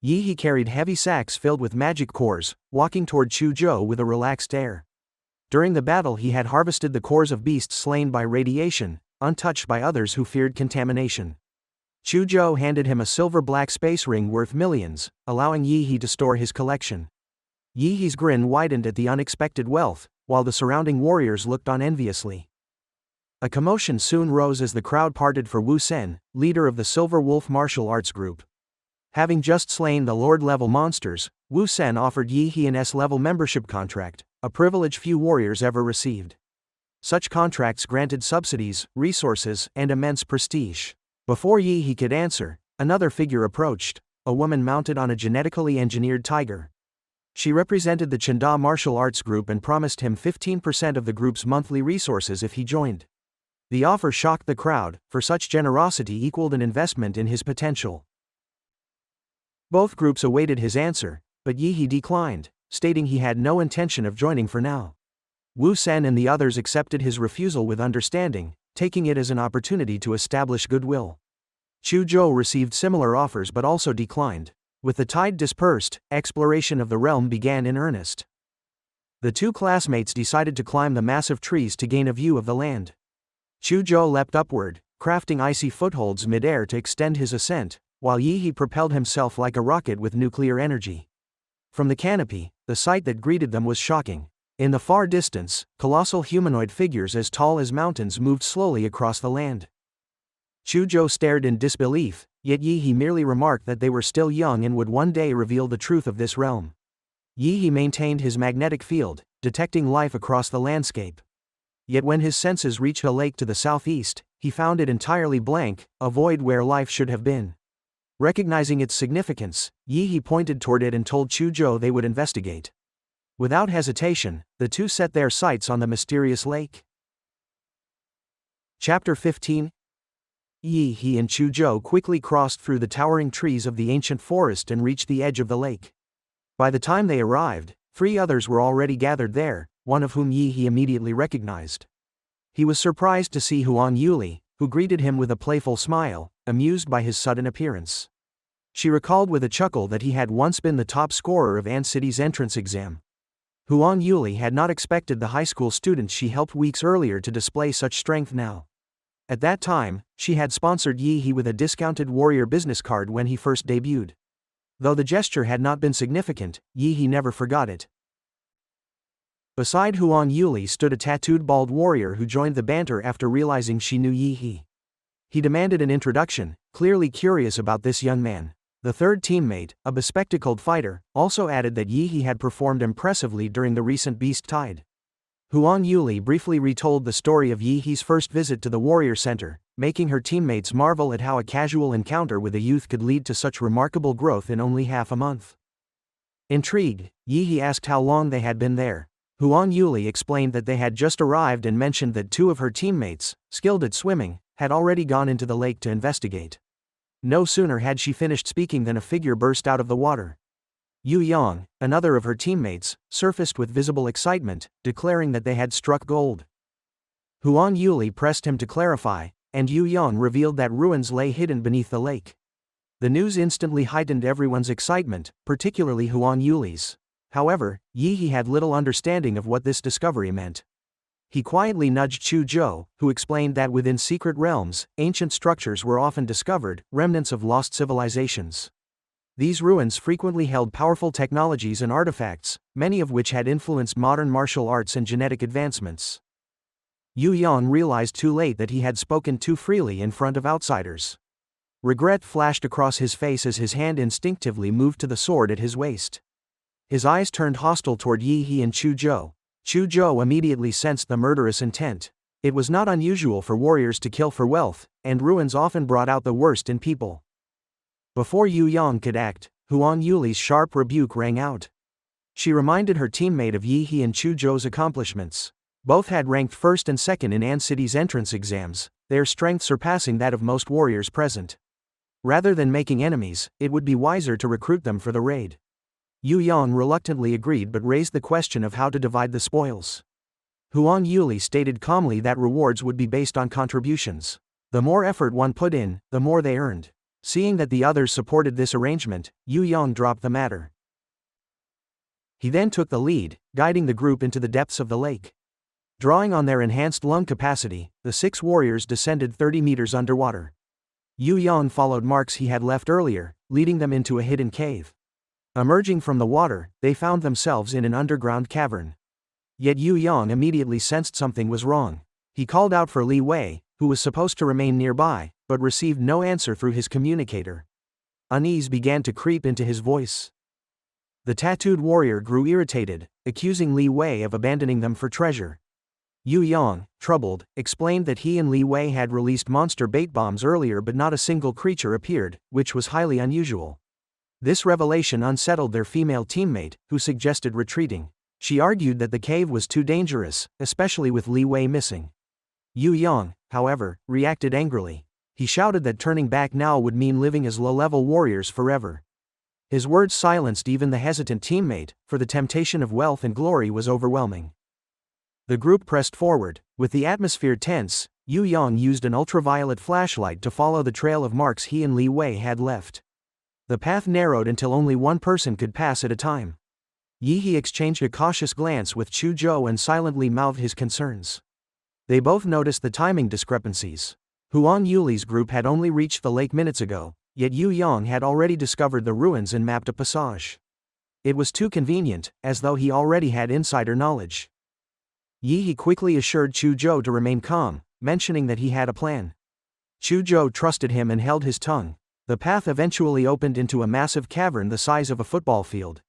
Yi He carried heavy sacks filled with magic cores, walking toward Chu Zhou with a relaxed air. During the battle he had harvested the cores of beasts slain by radiation, untouched by others who feared contamination. Chu Zhou handed him a silver-black space ring worth millions, allowing Yi He to store his collection. Yi He's grin widened at the unexpected wealth, while the surrounding warriors looked on enviously. A commotion soon rose as the crowd parted for Wu Sen, leader of the Silver Wolf martial arts group. Having just slain the Lord-level monsters, Wu Sen offered Yi He an S-level membership contract, a privilege few warriors ever received. Such contracts granted subsidies, resources, and immense prestige. Before Yi He could answer, another figure approached, a woman mounted on a genetically engineered tiger. She represented the Chanda martial arts group and promised him 15% of the group's monthly resources if he joined. The offer shocked the crowd, for such generosity equaled an investment in his potential. Both groups awaited his answer, but Yi He declined, stating he had no intention of joining for now. Wu Sen and the others accepted his refusal with understanding, taking it as an opportunity to establish goodwill. Chu Zhou received similar offers but also declined. With the tide dispersed, exploration of the realm began in earnest. The two classmates decided to climb the massive trees to gain a view of the land. Chu Zhou leapt upward, crafting icy footholds mid-air to extend his ascent, while Yi He propelled himself like a rocket with nuclear energy. From the canopy, the sight that greeted them was shocking. In the far distance, colossal humanoid figures as tall as mountains moved slowly across the land. Chu Zhou stared in disbelief, yet Yi He merely remarked that they were still young and would one day reveal the truth of this realm. Yi He maintained his magnetic field, detecting life across the landscape. Yet when his senses reached a lake to the southeast, he found it entirely blank, a void where life should have been. Recognizing its significance, Yi He pointed toward it and told Chu Zhou they would investigate. Without hesitation, the two set their sights on the mysterious lake. Chapter 15. Yi He and Chu Zhou quickly crossed through the towering trees of the ancient forest and reached the edge of the lake. By the time they arrived, 3 others were already gathered there, one of whom Yi He immediately recognized. He was surprised to see Huang Yuli, who greeted him with a playful smile, amused by his sudden appearance. She recalled with a chuckle that he had once been the top scorer of An City's entrance exam. Huang Yuli had not expected the high school student she helped weeks earlier to display such strength now. At that time, she had sponsored Yi He with a discounted warrior business card when he first debuted. Though the gesture had not been significant, Yi He never forgot it. Beside Huang Yuli stood a tattooed bald warrior who joined the banter after realizing she knew Yi He. He demanded an introduction, clearly curious about this young man. The third teammate, a bespectacled fighter, also added that Yi He had performed impressively during the recent beast tide. Huang Yuli briefly retold the story of Yi He's first visit to the warrior center, making her teammates marvel at how a casual encounter with a youth could lead to such remarkable growth in only half a month. Intrigued, Yi He asked how long they had been there. Huang Yuli explained that they had just arrived and mentioned that 2 of her teammates, skilled at swimming, had already gone into the lake to investigate. No sooner had she finished speaking than a figure burst out of the water. Yu Yang, another of her teammates, surfaced with visible excitement, declaring that they had struck gold. Huang Yuli pressed him to clarify, and Yu Yang revealed that ruins lay hidden beneath the lake. The news instantly heightened everyone's excitement, particularly Huang Yuli's. However, Yi He had little understanding of what this discovery meant. He quietly nudged Chu Zhou, who explained that within secret realms, ancient structures were often discovered, remnants of lost civilizations. These ruins frequently held powerful technologies and artifacts, many of which had influenced modern martial arts and genetic advancements. Yu Yang realized too late that he had spoken too freely in front of outsiders. Regret flashed across his face as his hand instinctively moved to the sword at his waist. His eyes turned hostile toward Yi He and Chu Zhou. Chu Zhou immediately sensed the murderous intent. It was not unusual for warriors to kill for wealth, and ruins often brought out the worst in people. Before Yu Yang could act, Huang Yuli's sharp rebuke rang out. She reminded her teammate of Yi He and Chu Zhou's accomplishments. Both had ranked first and second in An City's entrance exams, their strength surpassing that of most warriors present. Rather than making enemies, it would be wiser to recruit them for the raid. Yu Yang reluctantly agreed but raised the question of how to divide the spoils. Huang Yuli stated calmly that rewards would be based on contributions. The more effort one put in, the more they earned. Seeing that the others supported this arrangement, Yu Yang dropped the matter. He then took the lead, guiding the group into the depths of the lake. Drawing on their enhanced lung capacity, the 6 warriors descended 30 meters underwater. Yu Yang followed marks he had left earlier, leading them into a hidden cave. Emerging from the water, they found themselves in an underground cavern. Yet Yu Yang immediately sensed something was wrong. He called out for Li Wei, who was supposed to remain nearby, but received no answer through his communicator. Unease began to creep into his voice. The tattooed warrior grew irritated, accusing Li Wei of abandoning them for treasure. Yu Yang, troubled, explained that he and Li Wei had released monster bait bombs earlier but not a single creature appeared, which was highly unusual. This revelation unsettled their female teammate, who suggested retreating. She argued that the cave was too dangerous, especially with Li Wei missing. Yu Yang, however, reacted angrily. He shouted that turning back now would mean living as low-level warriors forever. His words silenced even the hesitant teammate, for the temptation of wealth and glory was overwhelming. The group pressed forward. With the atmosphere tense, Yu Yang used an ultraviolet flashlight to follow the trail of marks he and Li Wei had left. The path narrowed until only one person could pass at a time. Yi He exchanged a cautious glance with Chu Zhou and silently mouthed his concerns. They both noticed the timing discrepancies. Huang Yuli's group had only reached the lake minutes ago, yet Yu Yang had already discovered the ruins and mapped a passage. It was too convenient, as though he already had insider knowledge. Yi He quickly assured Chu Zhou to remain calm, mentioning that he had a plan. Chu Zhou trusted him and held his tongue. The path eventually opened into a massive cavern the size of a football field.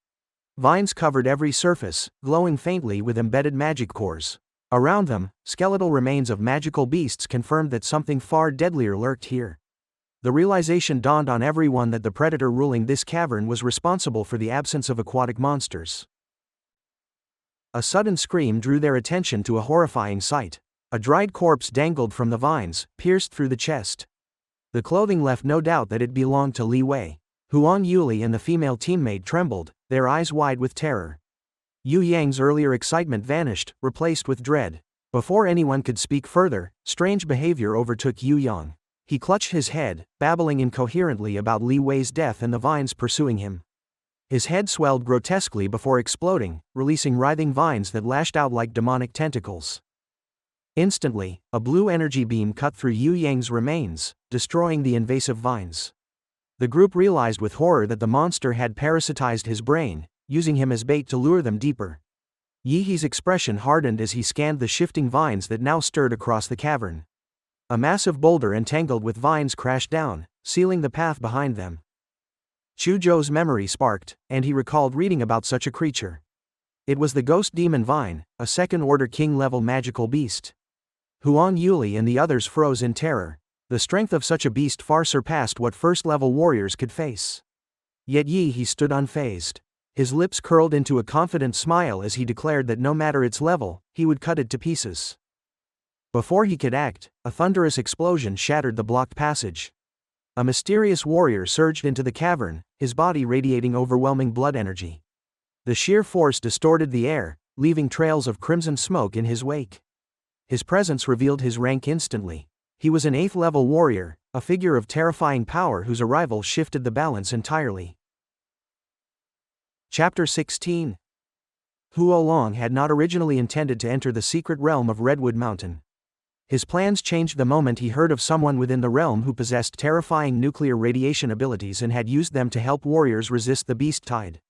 Vines covered every surface, glowing faintly with embedded magic cores. Around them, skeletal remains of magical beasts confirmed that something far deadlier lurked here. The realization dawned on everyone that the predator ruling this cavern was responsible for the absence of aquatic monsters. A sudden scream drew their attention to a horrifying sight. A dried corpse dangled from the vines, pierced through the chest. The clothing left no doubt that it belonged to Li Wei. Huang Yuli and the female teammate trembled, their eyes wide with terror. Yu Yang's earlier excitement vanished, replaced with dread. Before anyone could speak further, strange behavior overtook Yu Yang. He clutched his head, babbling incoherently about Li Wei's death and the vines pursuing him. His head swelled grotesquely before exploding, releasing writhing vines that lashed out like demonic tentacles. Instantly, a blue energy beam cut through Yu Yang's remains, destroying the invasive vines. The group realized with horror that the monster had parasitized his brain, using him as bait to lure them deeper. Yi He's expression hardened as he scanned the shifting vines that now stirred across the cavern. A massive boulder entangled with vines crashed down, sealing the path behind them. Chu Zhou's memory sparked, and he recalled reading about such a creature. It was the ghost demon vine, a second-order king-level magical beast. Huang Yuli and the others froze in terror. The strength of such a beast far surpassed what first-level warriors could face. Yet Yi He stood unfazed. His lips curled into a confident smile as he declared that no matter its level, he would cut it to pieces. Before he could act, a thunderous explosion shattered the blocked passage. A mysterious warrior surged into the cavern, his body radiating overwhelming blood energy. The sheer force distorted the air, leaving trails of crimson smoke in his wake. His presence revealed his rank instantly. He was an 8th-level warrior, a figure of terrifying power whose arrival shifted the balance entirely. Chapter 16. Huo Long had not originally intended to enter the secret realm of Redwood Mountain. His plans changed the moment he heard of someone within the realm who possessed terrifying nuclear radiation abilities and had used them to help warriors resist the beast tide.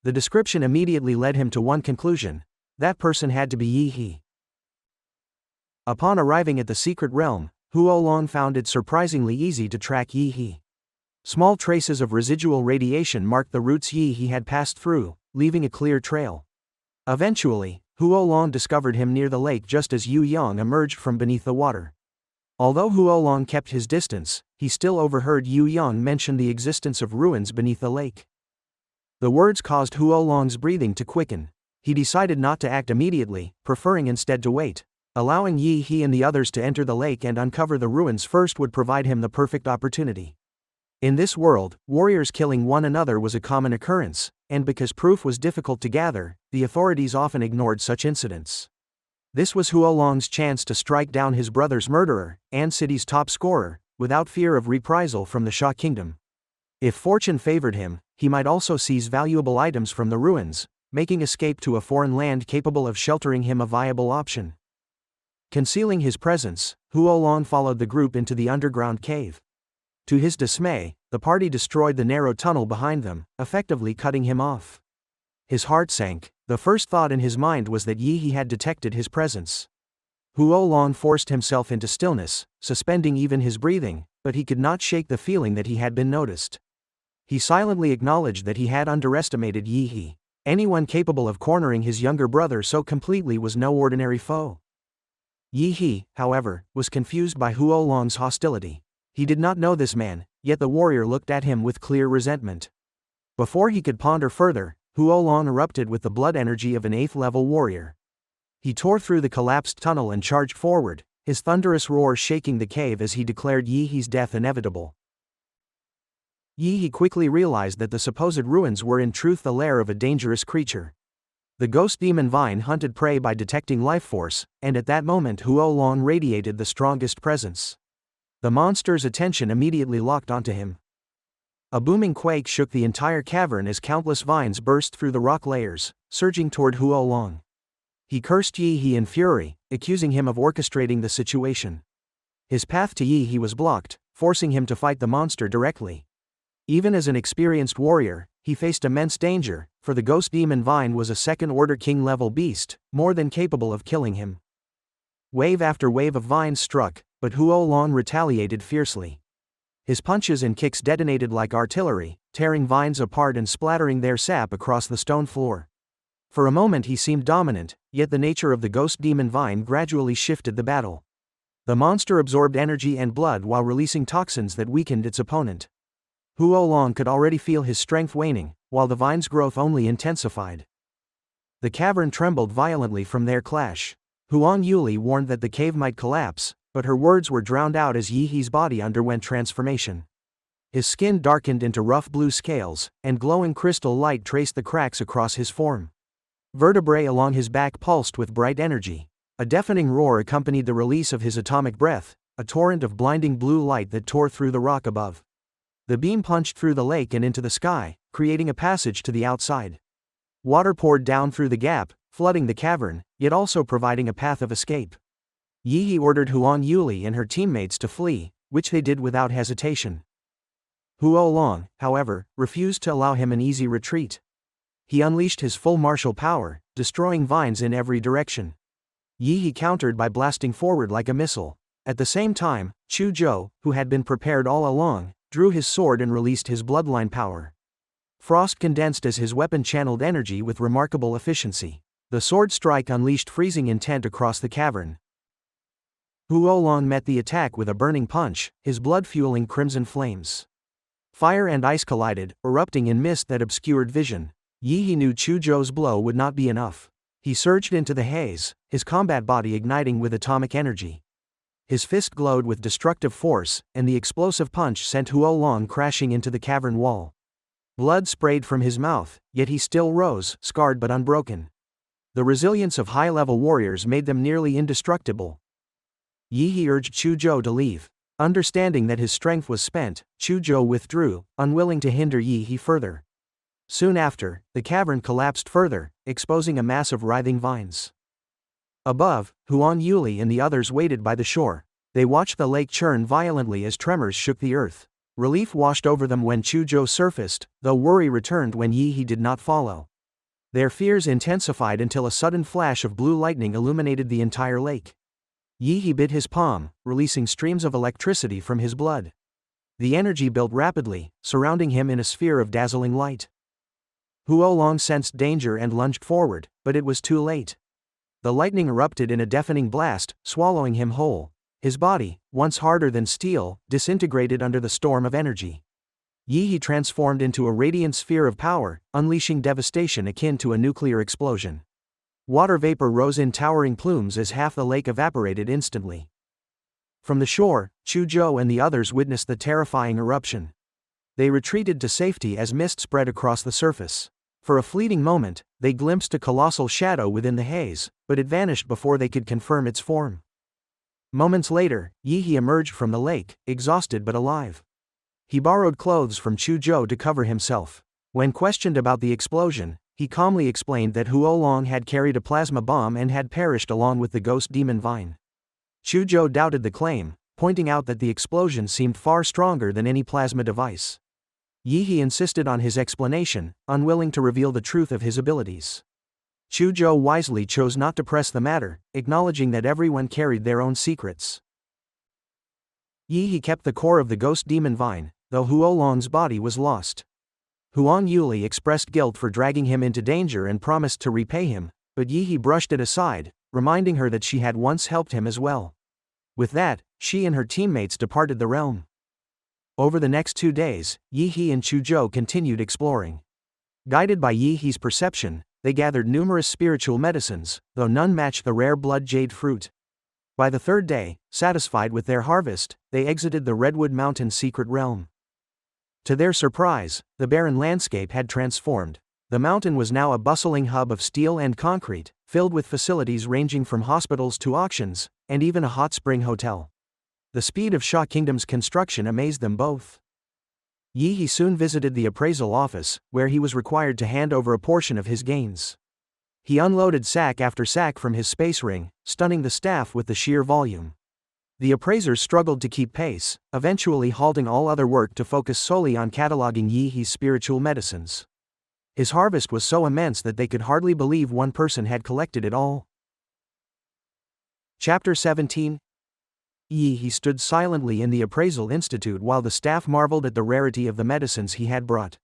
The description immediately led him to one conclusion: that person had to be Yi He. Upon arriving at the secret realm, Huo Long found it surprisingly easy to track Yi He. Small traces of residual radiation marked the routes Yi He had passed through, leaving a clear trail. Eventually, Huo Long discovered him near the lake just as Yu Yang emerged from beneath the water. Although Huo Long kept his distance, he still overheard Yu Yang mention the existence of ruins beneath the lake. The words caused Huo Long's breathing to quicken. He decided not to act immediately, preferring instead to wait. Allowing Yi He and the others to enter the lake and uncover the ruins first would provide him the perfect opportunity. In this world, warriors killing one another was a common occurrence, and because proof was difficult to gather, the authorities often ignored such incidents. This was Huo Long's chance to strike down his brother's murderer, and city's top scorer, without fear of reprisal from the Sha Kingdom. If fortune favored him, he might also seize valuable items from the ruins, making escape to a foreign land capable of sheltering him a viable option. Concealing his presence, Huo Long followed the group into the underground cave. To his dismay, the party destroyed the narrow tunnel behind them, effectively cutting him off. His heart sank. The first thought in his mind was that Yi He had detected his presence. Huo Long forced himself into stillness, suspending even his breathing, but he could not shake the feeling that he had been noticed. He silently acknowledged that he had underestimated Yi He. Anyone capable of cornering his younger brother so completely was no ordinary foe. Yi He, however, was confused by Huo Long's hostility. He did not know this man, yet the warrior looked at him with clear resentment. Before he could ponder further, Huo Long erupted with the blood energy of an 8th-level warrior. He tore through the collapsed tunnel and charged forward, his thunderous roar shaking the cave as he declared Yi He's death inevitable. Yi He quickly realized that the supposed ruins were in truth the lair of a dangerous creature. The ghost demon vine hunted prey by detecting life force, and at that moment Huo Long radiated the strongest presence. The monster's attention immediately locked onto him. A booming quake shook the entire cavern as countless vines burst through the rock layers, surging toward Huo Long. He cursed Yi He in fury, accusing him of orchestrating the situation. His path to Yi He was blocked, forcing him to fight the monster directly. Even as an experienced warrior, he faced immense danger, for the ghost demon vine was a second-order king-level beast, more than capable of killing him. Wave after wave of vines struck, but Huo Long retaliated fiercely. His punches and kicks detonated like artillery, tearing vines apart and splattering their sap across the stone floor. For a moment he seemed dominant, yet the nature of the ghost demon vine gradually shifted the battle. The monster absorbed energy and blood while releasing toxins that weakened its opponent. Huo Long could already feel his strength waning, while the vine's growth only intensified. The cavern trembled violently from their clash. Huang Yuli warned that the cave might collapse, but her words were drowned out as Yi He's body underwent transformation. His skin darkened into rough blue scales, and glowing crystal light traced the cracks across his form. Vertebrae along his back pulsed with bright energy. A deafening roar accompanied the release of his atomic breath, a torrent of blinding blue light that tore through the rock above. The beam punched through the lake and into the sky, creating a passage to the outside. Water poured down through the gap, flooding the cavern, yet also providing a path of escape. Yi He ordered Huang Yuli and her teammates to flee, which they did without hesitation. Huo Long, however, refused to allow him an easy retreat. He unleashed his full martial power, destroying vines in every direction. Yi He countered by blasting forward like a missile. At the same time, Chu Zhou, who had been prepared all along, drew his sword and released his bloodline power. Frost condensed as his weapon channeled energy with remarkable efficiency. The sword strike unleashed freezing intent across the cavern. Huo Long met the attack with a burning punch, his blood fueling crimson flames. Fire and ice collided, erupting in mist that obscured vision. Yi He knew Chu Zhou's blow would not be enough. He surged into the haze, his combat body igniting with atomic energy. His fist glowed with destructive force, and the explosive punch sent Huo Long crashing into the cavern wall. Blood sprayed from his mouth, yet he still rose, scarred but unbroken. The resilience of high-level warriors made them nearly indestructible. Yi He urged Chu Zhou to leave. Understanding that his strength was spent, Chu Zhou withdrew, unwilling to hinder Yi He further. Soon after, the cavern collapsed further, exposing a mass of writhing vines. Above, Huang Yuli and the others waited by the shore. They watched the lake churn violently as tremors shook the earth. Relief washed over them when Chu Zhou surfaced, though worry returned when Yi He did not follow. Their fears intensified until a sudden flash of blue lightning illuminated the entire lake. Yi He bit his palm, releasing streams of electricity from his blood. The energy built rapidly, surrounding him in a sphere of dazzling light. Huo Long sensed danger and lunged forward, but it was too late. The lightning erupted in a deafening blast, swallowing him whole. His body, once harder than steel, disintegrated under the storm of energy. Yi He transformed into a radiant sphere of power, unleashing devastation akin to a nuclear explosion. Water vapor rose in towering plumes as half the lake evaporated instantly. From the shore, Chu Zhou and the others witnessed the terrifying eruption. They retreated to safety as mist spread across the surface. For a fleeting moment, they glimpsed a colossal shadow within the haze, but it vanished before they could confirm its form. Moments later, Yi He emerged from the lake, exhausted but alive. He borrowed clothes from Chu Zhou to cover himself. When questioned about the explosion, he calmly explained that Huo Long had carried a plasma bomb and had perished along with the ghost demon vine. Chu Zhou doubted the claim, pointing out that the explosion seemed far stronger than any plasma device. Yi He insisted on his explanation, unwilling to reveal the truth of his abilities. Chu Zhou wisely chose not to press the matter, acknowledging that everyone carried their own secrets. Yi He kept the core of the ghost demon vine, though Huo Long's body was lost. Huang Yuli expressed guilt for dragging him into danger and promised to repay him, but Yi brushed it aside, reminding her that she had once helped him as well. With that, she and her teammates departed the realm. Over the next 2 days, Yi and Chuzhou continued exploring. Guided by Yi's perception, they gathered numerous spiritual medicines, though none matched the rare blood jade fruit. By the 3rd day, satisfied with their harvest, they exited the Redwood Mountain secret realm. To their surprise, the barren landscape had transformed. The mountain was now a bustling hub of steel and concrete, filled with facilities ranging from hospitals to auctions, and even a hot spring hotel. The speed of Sha Kingdom's construction amazed them both. Yi soon visited the appraisal office, where he was required to hand over a portion of his gains. He unloaded sack after sack from his space ring, stunning the staff with the sheer volume. The appraisers struggled to keep pace, eventually halting all other work to focus solely on cataloging Yi's spiritual medicines. His harvest was so immense that they could hardly believe one person had collected it all. Chapter 17. Yi stood silently in the appraisal institute while the staff marveled at the rarity of the medicines he had brought.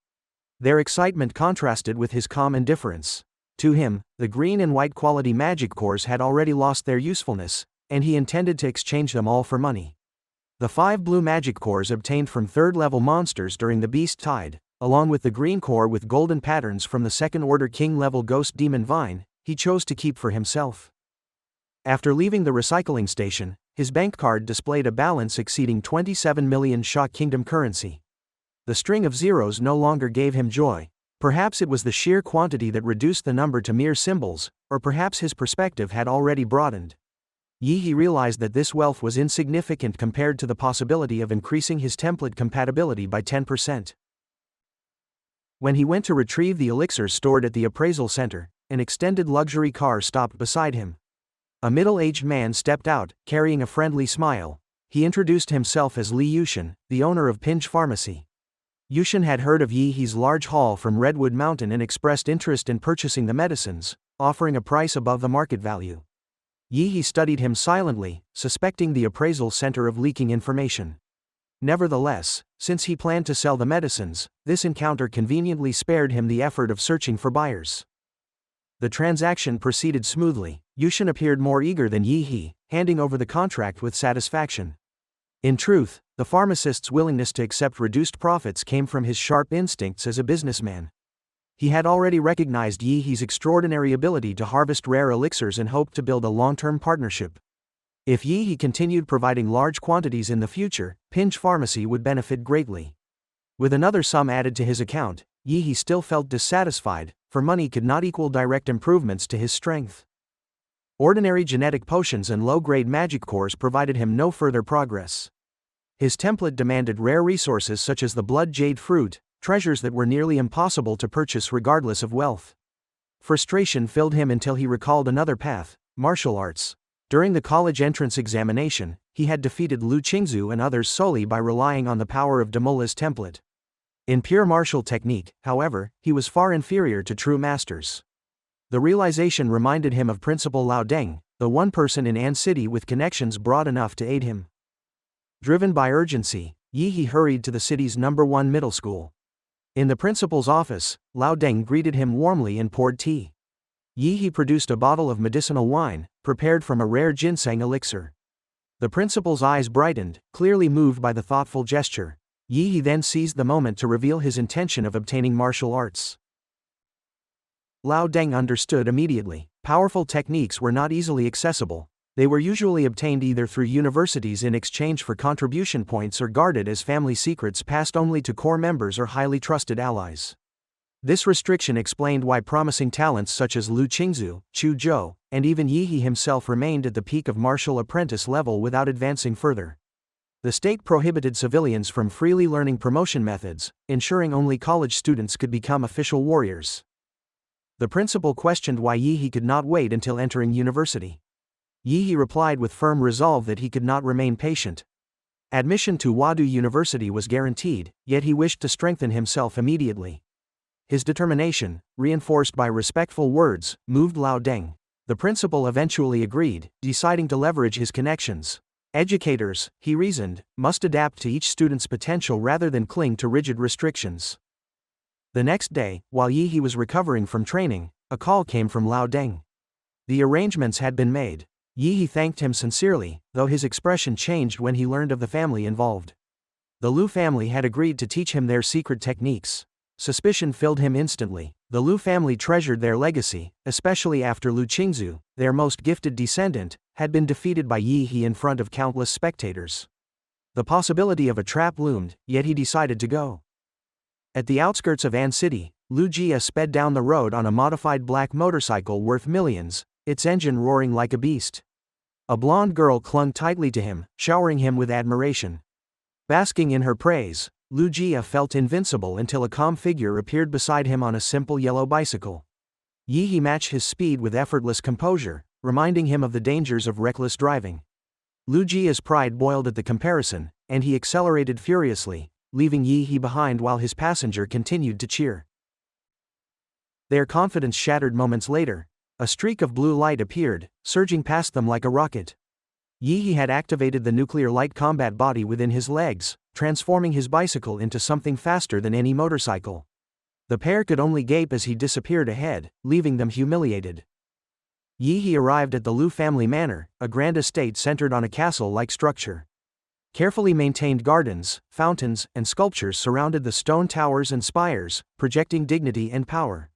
Their excitement contrasted with his calm indifference. To him, the green and white quality magic cores had already lost their usefulness, and he intended to exchange them all for money. The 5 blue magic cores obtained from 3rd-level monsters during the Beast Tide, along with the green core with golden patterns from the 2nd-order King-level Ghost Demon Vine, he chose to keep for himself. After leaving the recycling station, his bank card displayed a balance exceeding 27 million Sha Kingdom currency. The string of zeros no longer gave him joy. Perhaps it was the sheer quantity that reduced the number to mere symbols, or perhaps his perspective had already broadened. Yi realized that this wealth was insignificant compared to the possibility of increasing his template compatibility by 10%. When he went to retrieve the elixirs stored at the appraisal center, an extended luxury car stopped beside him. A middle-aged man stepped out, carrying a friendly smile. He introduced himself as Li Yushin, the owner of Pinge Pharmacy. Yushin had heard of Yi's large haul from Redwood Mountain and expressed interest in purchasing the medicines, offering a price above the market value. Yi studied him silently, suspecting the appraisal center of leaking information. Nevertheless, since he planned to sell the medicines, this encounter conveniently spared him the effort of searching for buyers. The transaction proceeded smoothly. Yushin appeared more eager than Yi, handing over the contract with satisfaction. In truth, the pharmacist's willingness to accept reduced profits came from his sharp instincts as a businessman. He had already recognized Yi's extraordinary ability to harvest rare elixirs and hoped to build a long-term partnership. If Yi continued providing large quantities in the future, Pinge Pharmacy would benefit greatly. With another sum added to his account, Yi still felt dissatisfied, for money could not equal direct improvements to his strength. Ordinary genetic potions and low-grade magic cores provided him no further progress. His template demanded rare resources such as the blood jade fruit, treasures that were nearly impossible to purchase regardless of wealth. Frustration filled him until he recalled another path: martial arts. During the college entrance examination, he had defeated Lu Qingzu and others solely by relying on the power of Demola's template. In pure martial technique, however, he was far inferior to true masters. The realization reminded him of Principal Lao Deng, the one person in An City with connections broad enough to aid him. Driven by urgency, Yi hurried to the city's #1 middle school. In the principal's office, Lao Deng greeted him warmly and poured tea. Yi produced a bottle of medicinal wine, prepared from a rare ginseng elixir. The principal's eyes brightened, clearly moved by the thoughtful gesture. Yi then seized the moment to reveal his intention of obtaining martial arts. Lao Deng understood immediately. Powerful techniques were not easily accessible. They were usually obtained either through universities in exchange for contribution points or guarded as family secrets passed only to core members or highly trusted allies. This restriction explained why promising talents such as Lu Qingzu, Chuzhou, and even Yi himself remained at the peak of martial apprentice level without advancing further. The state prohibited civilians from freely learning promotion methods, ensuring only college students could become official warriors. The principal questioned why Yi could not wait until entering university. Yi replied with firm resolve that he could not remain patient. Admission to Wadu University was guaranteed, yet he wished to strengthen himself immediately. His determination, reinforced by respectful words, moved Lao Deng. The principal eventually agreed, deciding to leverage his connections. Educators, he reasoned, must adapt to each student's potential rather than cling to rigid restrictions. The next day, while Yi He was recovering from training, a call came from Lao Deng. The arrangements had been made. Yi He thanked him sincerely, though his expression changed when he learned of the family involved. The Lu family had agreed to teach him their secret techniques. Suspicion filled him instantly. The Lu family treasured their legacy, especially after Lu Qingzu, their most gifted descendant, had been defeated by Yi He in front of countless spectators. The possibility of a trap loomed, yet he decided to go. At the outskirts of An City, Lu Jia sped down the road on a modified black motorcycle worth millions, its engine roaring like a beast. A blonde girl clung tightly to him, showering him with admiration. Basking in her praise, Lu Jia felt invincible until a calm figure appeared beside him on a simple yellow bicycle. Yi He matched his speed with effortless composure, reminding him of the dangers of reckless driving. Lu Jia's pride boiled at the comparison, and he accelerated furiously, leaving Yi He behind while his passenger continued to cheer. Their confidence shattered moments later. A streak of blue light appeared, surging past them like a rocket. Yi He had activated the nuclear light combat body within his legs, transforming his bicycle into something faster than any motorcycle. The pair could only gape as he disappeared ahead, leaving them humiliated. Yi He arrived at the Lu family manor, a grand estate centered on a castle-like structure. Carefully maintained gardens, fountains, and sculptures surrounded the stone towers and spires, projecting dignity and power.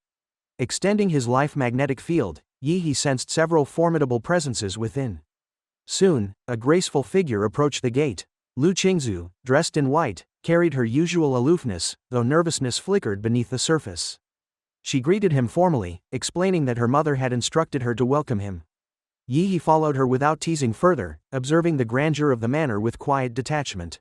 Extending his life magnetic field, Yi He sensed several formidable presences within. Soon, a graceful figure approached the gate. Lu Qingzu, dressed in white, carried her usual aloofness, though nervousness flickered beneath the surface. She greeted him formally, explaining that her mother had instructed her to welcome him. Yi He followed her without teasing further, observing the grandeur of the manor with quiet detachment.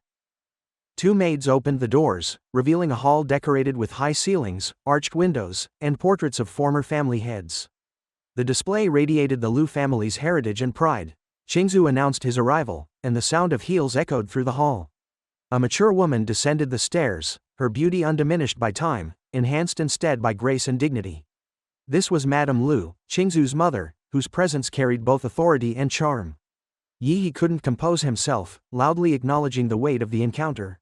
Two maids opened the doors, revealing a hall decorated with high ceilings, arched windows, and portraits of former family heads. The display radiated the Lu family's heritage and pride. Qingzu announced his arrival, and the sound of heels echoed through the hall. A mature woman descended the stairs, her beauty undiminished by time, enhanced instead by grace and dignity. This was Madame Lu, Qingzu's mother, whose presence carried both authority and charm. Yi He couldn't compose himself, loudly acknowledging the weight of the encounter.